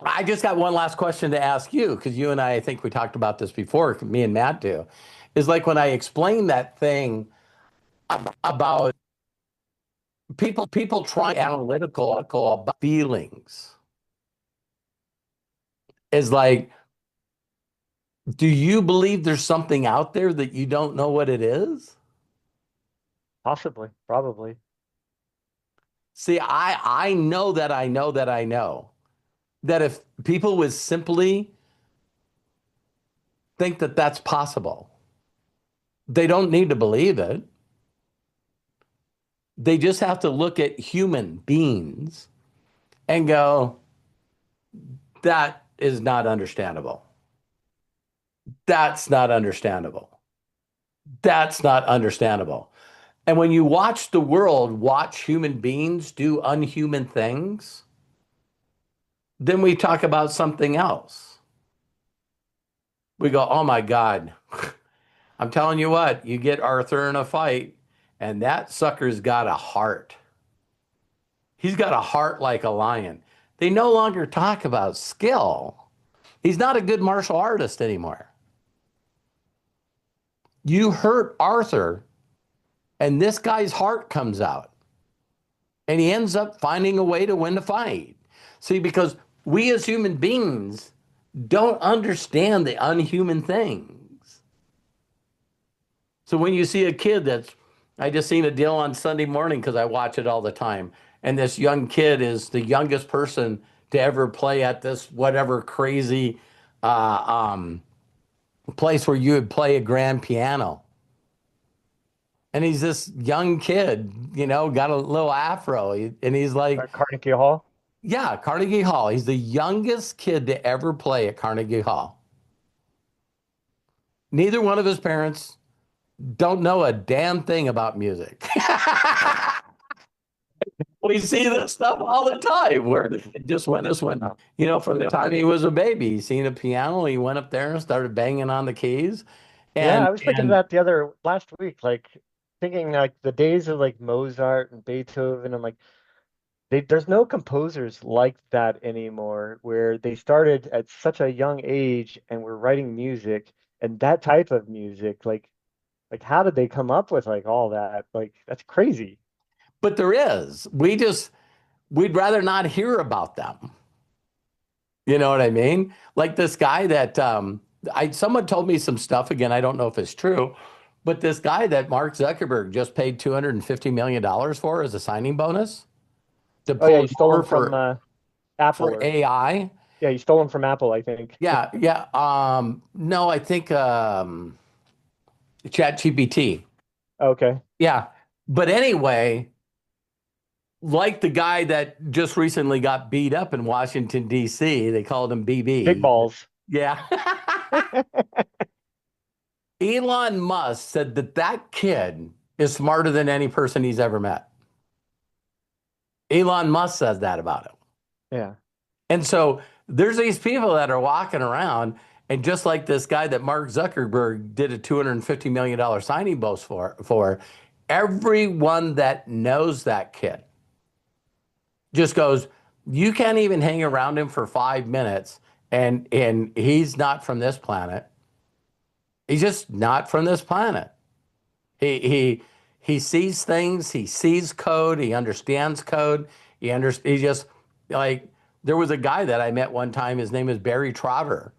I just got one last question to ask you, because you and I think we talked about this before, me and Matt do, is like when I explained that thing about People try analytical about feelings. Is like, do you believe there's something out there that you don't know what it is? Possibly, probably. See, I know that I know that I know that if people would simply think that that's possible, they don't need to believe it. They just have to look at human beings and go, that is not understandable. That's not understandable. That's not understandable. And when you watch the world, watch human beings do unhuman things, then we talk about something else. We go, oh my God, I'm telling you what, you get Arthur in a fight, and that sucker's got a heart. He's got a heart like a lion. They no longer talk about skill. He's not a good martial artist anymore. You hurt Arthur, and this guy's heart comes out, and he ends up finding a way to win the fight. See, because we as human beings don't understand the unhuman things. So when you see a kid I just seen a deal on Sunday morning because I watch it all the time. And this young kid is the youngest person to ever play at this whatever crazy place where you would play a grand piano. And he's this young kid, got a little afro. And he's like, Carnegie Hall? yeah, Carnegie Hall. He's the youngest kid to ever play at Carnegie Hall. Neither one of his parents don't know a damn thing about music. We see this stuff all the time where it just went this went up. From the time he was a baby, he seen a piano, he went up there and started banging on the keys. Yeah, And I was thinking that last week, like thinking like the days of like Mozart and Beethoven, and like there's no composers like that anymore, where they started at such a young age and were writing music and that type of music. Like how did they come up with like all that? Like that's crazy. but there is. We'd rather not hear about them. You know what I mean? Like this guy that someone told me some stuff again. I don't know if it's true, but this guy that Mark Zuckerberg just paid $250 million for as a signing bonus to Oh yeah, pull you it stole over them from Apple, for or AI. yeah, you stole them from Apple, I think. Yeah, yeah. No, I think Chat GPT. Okay. Yeah. But anyway, like the guy that just recently got beat up in Washington, D.C., they called him Big BB. balls. Yeah. Elon Musk said that kid is smarter than any person he's ever met. Elon Musk says that about him. Yeah. And so there's these people that are walking around, and just like this guy that Mark Zuckerberg did a $250 million signing bonus for, everyone that knows that kid just goes, you can't even hang around him for 5 minutes, and he's not from this planet. He's just not from this planet. He sees things, he sees code, he understands code. He just like there was a guy that I met one time, his name is Barry Trotter.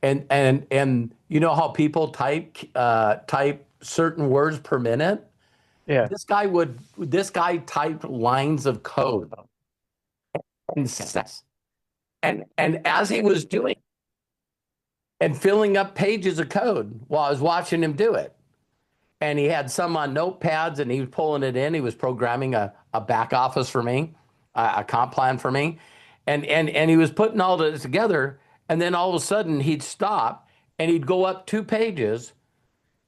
And you know how people type certain words per minute? Yeah. This guy typed lines of code and as he was doing and filling up pages of code while I was watching him do it. And he had some on notepads and he was pulling it in. He was programming a back office for me, a comp plan for me. And he was putting all this together. And then all of a sudden he'd stop and he'd go up 2 pages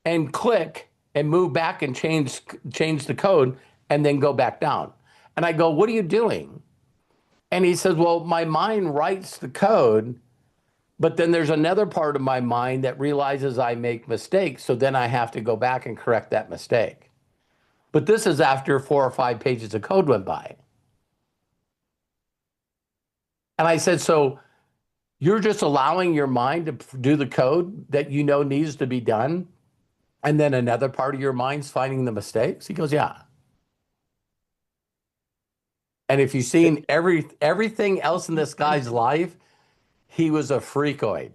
and click and move back and change the code and then go back down. And I go, what are you doing? And he says, well, my mind writes the code, but then there's another part of my mind that realizes I make mistakes. So then I have to go back and correct that mistake. But this is after 4 or 5 pages of code went by. And I said, so you're just allowing your mind to do the code that you know needs to be done. And then another part of your mind's finding the mistakes. He goes, yeah. And if you've seen everything else in this guy's life, he was a freakoid.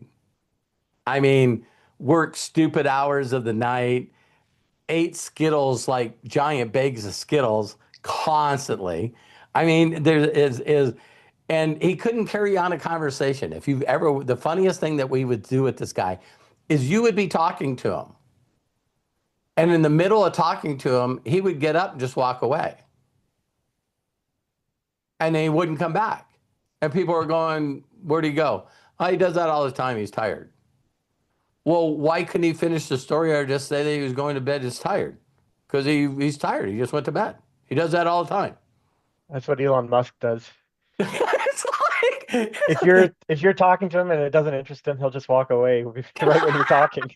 I mean, worked stupid hours of the night, ate Skittles like giant bags of Skittles constantly. I mean, there is, and he couldn't carry on a conversation. If you've ever, the funniest thing that we would do with this guy is you would be talking to him. And in the middle of talking to him, he would get up and just walk away. And then he wouldn't come back. And people are going, where'd he go? Oh, he does that all the time. He's tired. Well, why couldn't he finish the story or just say that he was going to bed just tired? Because he's tired. He just went to bed. He does that all the time. That's what Elon Musk does. It's like If you're talking to him and it doesn't interest him, he'll just walk away right when you're talking.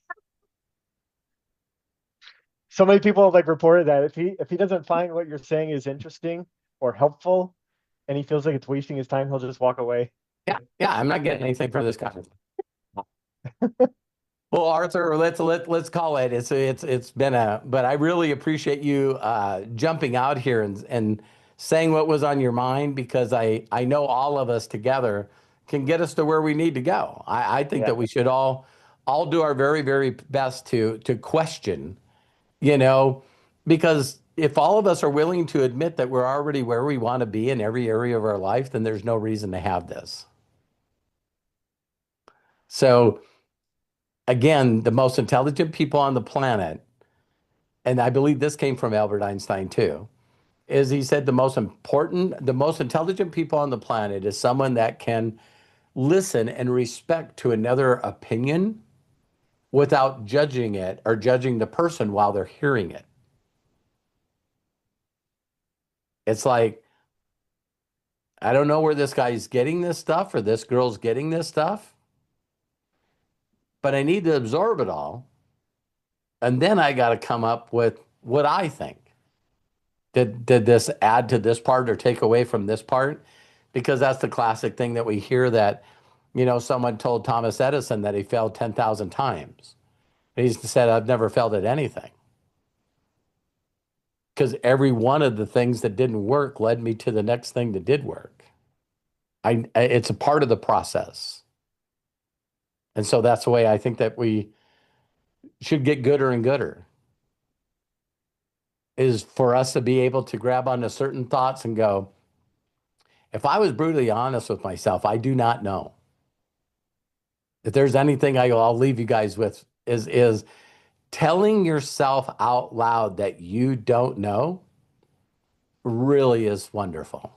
So many people have like reported that if he doesn't find what you're saying is interesting or helpful, and he feels like it's wasting his time, he'll just walk away. yeah, I'm not getting anything from this guy. Well, Arthur, let's call it. It's been but I really appreciate you jumping out here and saying what was on your mind, because I know all of us together can get us to where we need to go. I think that we should all do our very, very best to question, because if all of us are willing to admit that we're already where we want to be in every area of our life, then there's no reason to have this. So again, the most intelligent people on the planet, and I believe this came from Albert Einstein too, is he said the most intelligent people on the planet is someone that can listen and respect to another opinion without judging it or judging the person while they're hearing it. It's like, I don't know where this guy's getting this stuff or this girl's getting this stuff, but I need to absorb it all. And then I got to come up with what I think. Did this add to this part or take away from this part? Because that's the classic thing that we hear that, someone told Thomas Edison that he failed 10,000 times. And he said, I've never failed at anything. Because every one of the things that didn't work led me to the next thing that did work. It's a part of the process. And so that's the way I think that we should get gooder and gooder, is for us to be able to grab onto certain thoughts and go, if I was brutally honest with myself, I do not know. If there's anything I'll leave you guys with is telling yourself out loud that you don't know really is wonderful.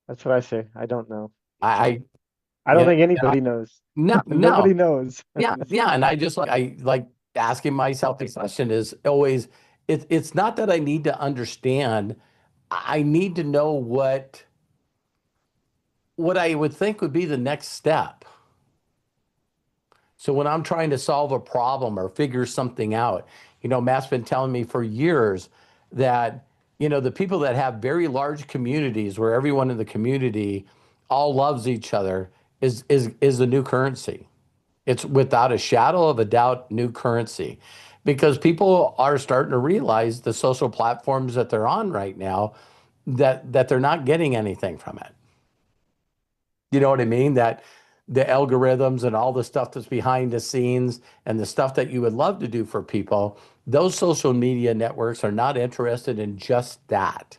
That's what I say. I don't know. I don't think anybody knows. No, Nobody knows. Yeah. And I like asking myself this question is always, it's not that I need to understand. I need to know what I would think would be the next step. So when I'm trying to solve a problem or figure something out, Matt's been telling me for years that, the people that have very large communities where everyone in the community all loves each other is the new currency. It's without a shadow of a doubt new currency, because people are starting to realize the social platforms that they're on right now, that they're not getting anything from it. You know what I mean? That the algorithms and all the stuff that's behind the scenes and the stuff that you would love to do for people, those social media networks are not interested in just that.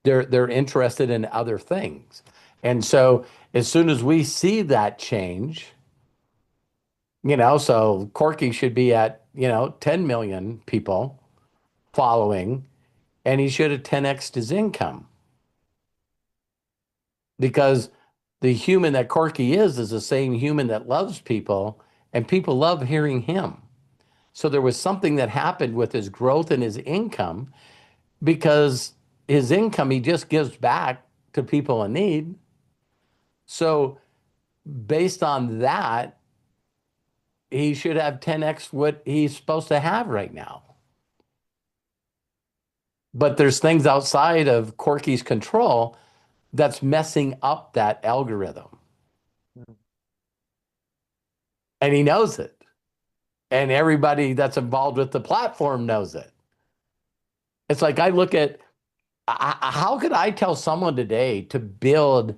They're interested in other things. And so as soon as we see that change, so Corky should be at, 10 million people following, and he should have 10x'd his income. Because the human that Corky is the same human that loves people, and people love hearing him. So there was something that happened with his growth and his income, because his income, he just gives back to people in need. So based on that, he should have 10x what he's supposed to have right now. But there's things outside of Corky's control that's messing up that algorithm. And he knows it. And everybody that's involved with the platform knows it. It's like I look at how could I tell someone today to build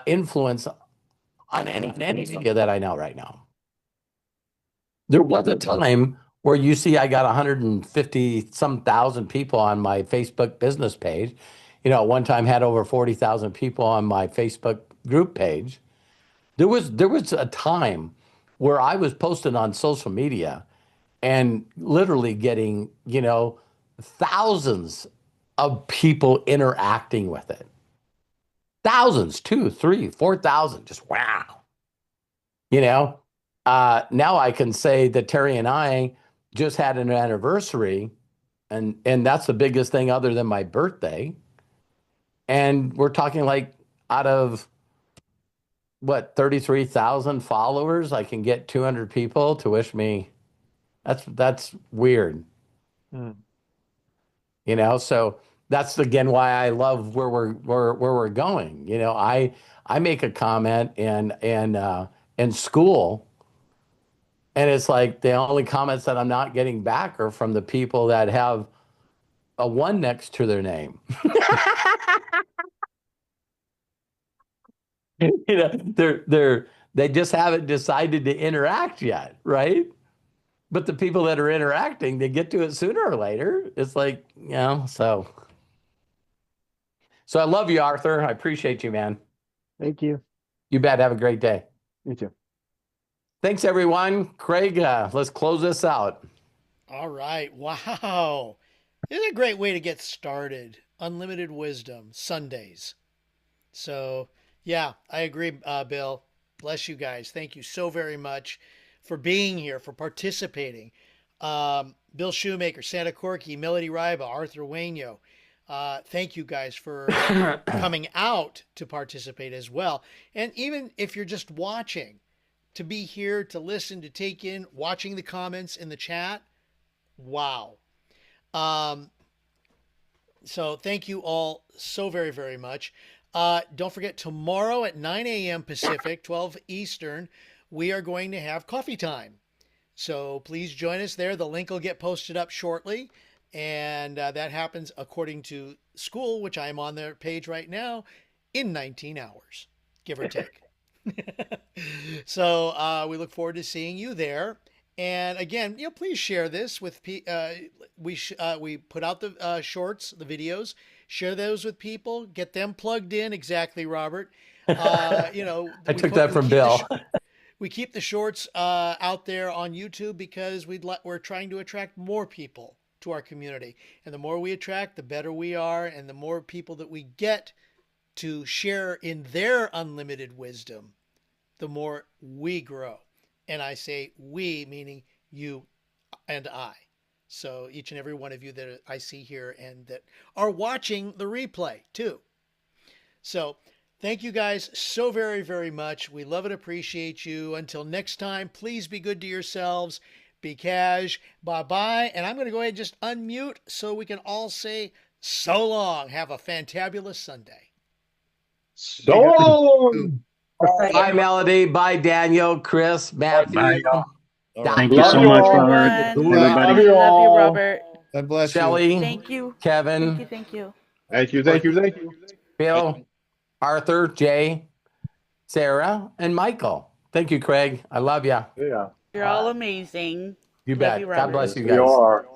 influence on any media that I know right now? There was a time where you see I got 150 some thousand people on my Facebook business page. At one time had over 40,000 people on my Facebook group page. There was a time where I was posting on social media and literally getting, thousands of people interacting with it. Thousands, 2, 3, 4,000, just wow. Now I can say that Terry and I just had an anniversary, and that's the biggest thing other than my birthday. And we're talking like out of what, 33,000 followers, I can get 200 people to wish me. That's weird. So that's again why I love where we're going. I make a comment in school, and it's like the only comments that I'm not getting back are from the people that have a 1 next to their name. They just haven't decided to interact yet, right? But the people that are interacting, they get to it sooner or later. It's like, so I love you, Arthur. I appreciate you, man. Thank you. You bet. Have a great day. You too. Thanks, everyone. Craig, let's close this out. All right. Wow. This is a great way to get started. Unlimited wisdom, Sundays. So, yeah, I agree, Bill. Bless you guys. Thank you so very much for being here, for participating. Bill Shoemaker, Santa Corky, Melody Ryba, Arthur Wainio. Thank you guys for coming out to participate as well. And even if you're just watching, to be here, to listen, to take in, watching the comments in the chat. Wow. So thank you all so very, very much. Don't forget, tomorrow at 9 a.m. Pacific, 12 Eastern, we are going to have coffee time. So please join us there. The link will get posted up shortly. And that happens according to school, which I am on their page right now, in 19 hours, give or take. So we look forward to seeing you there. And again, please share this with we put out the shorts, the videos, share those with people, get them plugged in. Exactly, Robert. I took that from Bill. We keep the shorts out there on YouTube because we're trying to attract more people to our community. And the more we attract, the better we are. And the more people that we get to share in their unlimited wisdom, the more we grow. And I say we, meaning you and I. So each and every one of you that I see here and that are watching the replay too. So thank you guys so very, very much. We love and appreciate you. Until next time, please be good to yourselves. Be cash. Bye-bye. And I'm going to go ahead and just unmute so we can all say so long. Have a fantabulous Sunday. So long. Bye, Melody. Bye, Daniel, Chris, Matthew. Thank you so much, Robert. Everybody. Love you, Robert. God bless Shelly, Thank you. Kevin, Thank you. Thank you. Bill, Arthur, Jay, Sarah, and Michael. Thank you, Craig. I love you. Yeah. You're all amazing. You Love bet. you, God Robert. bless you We guys. are.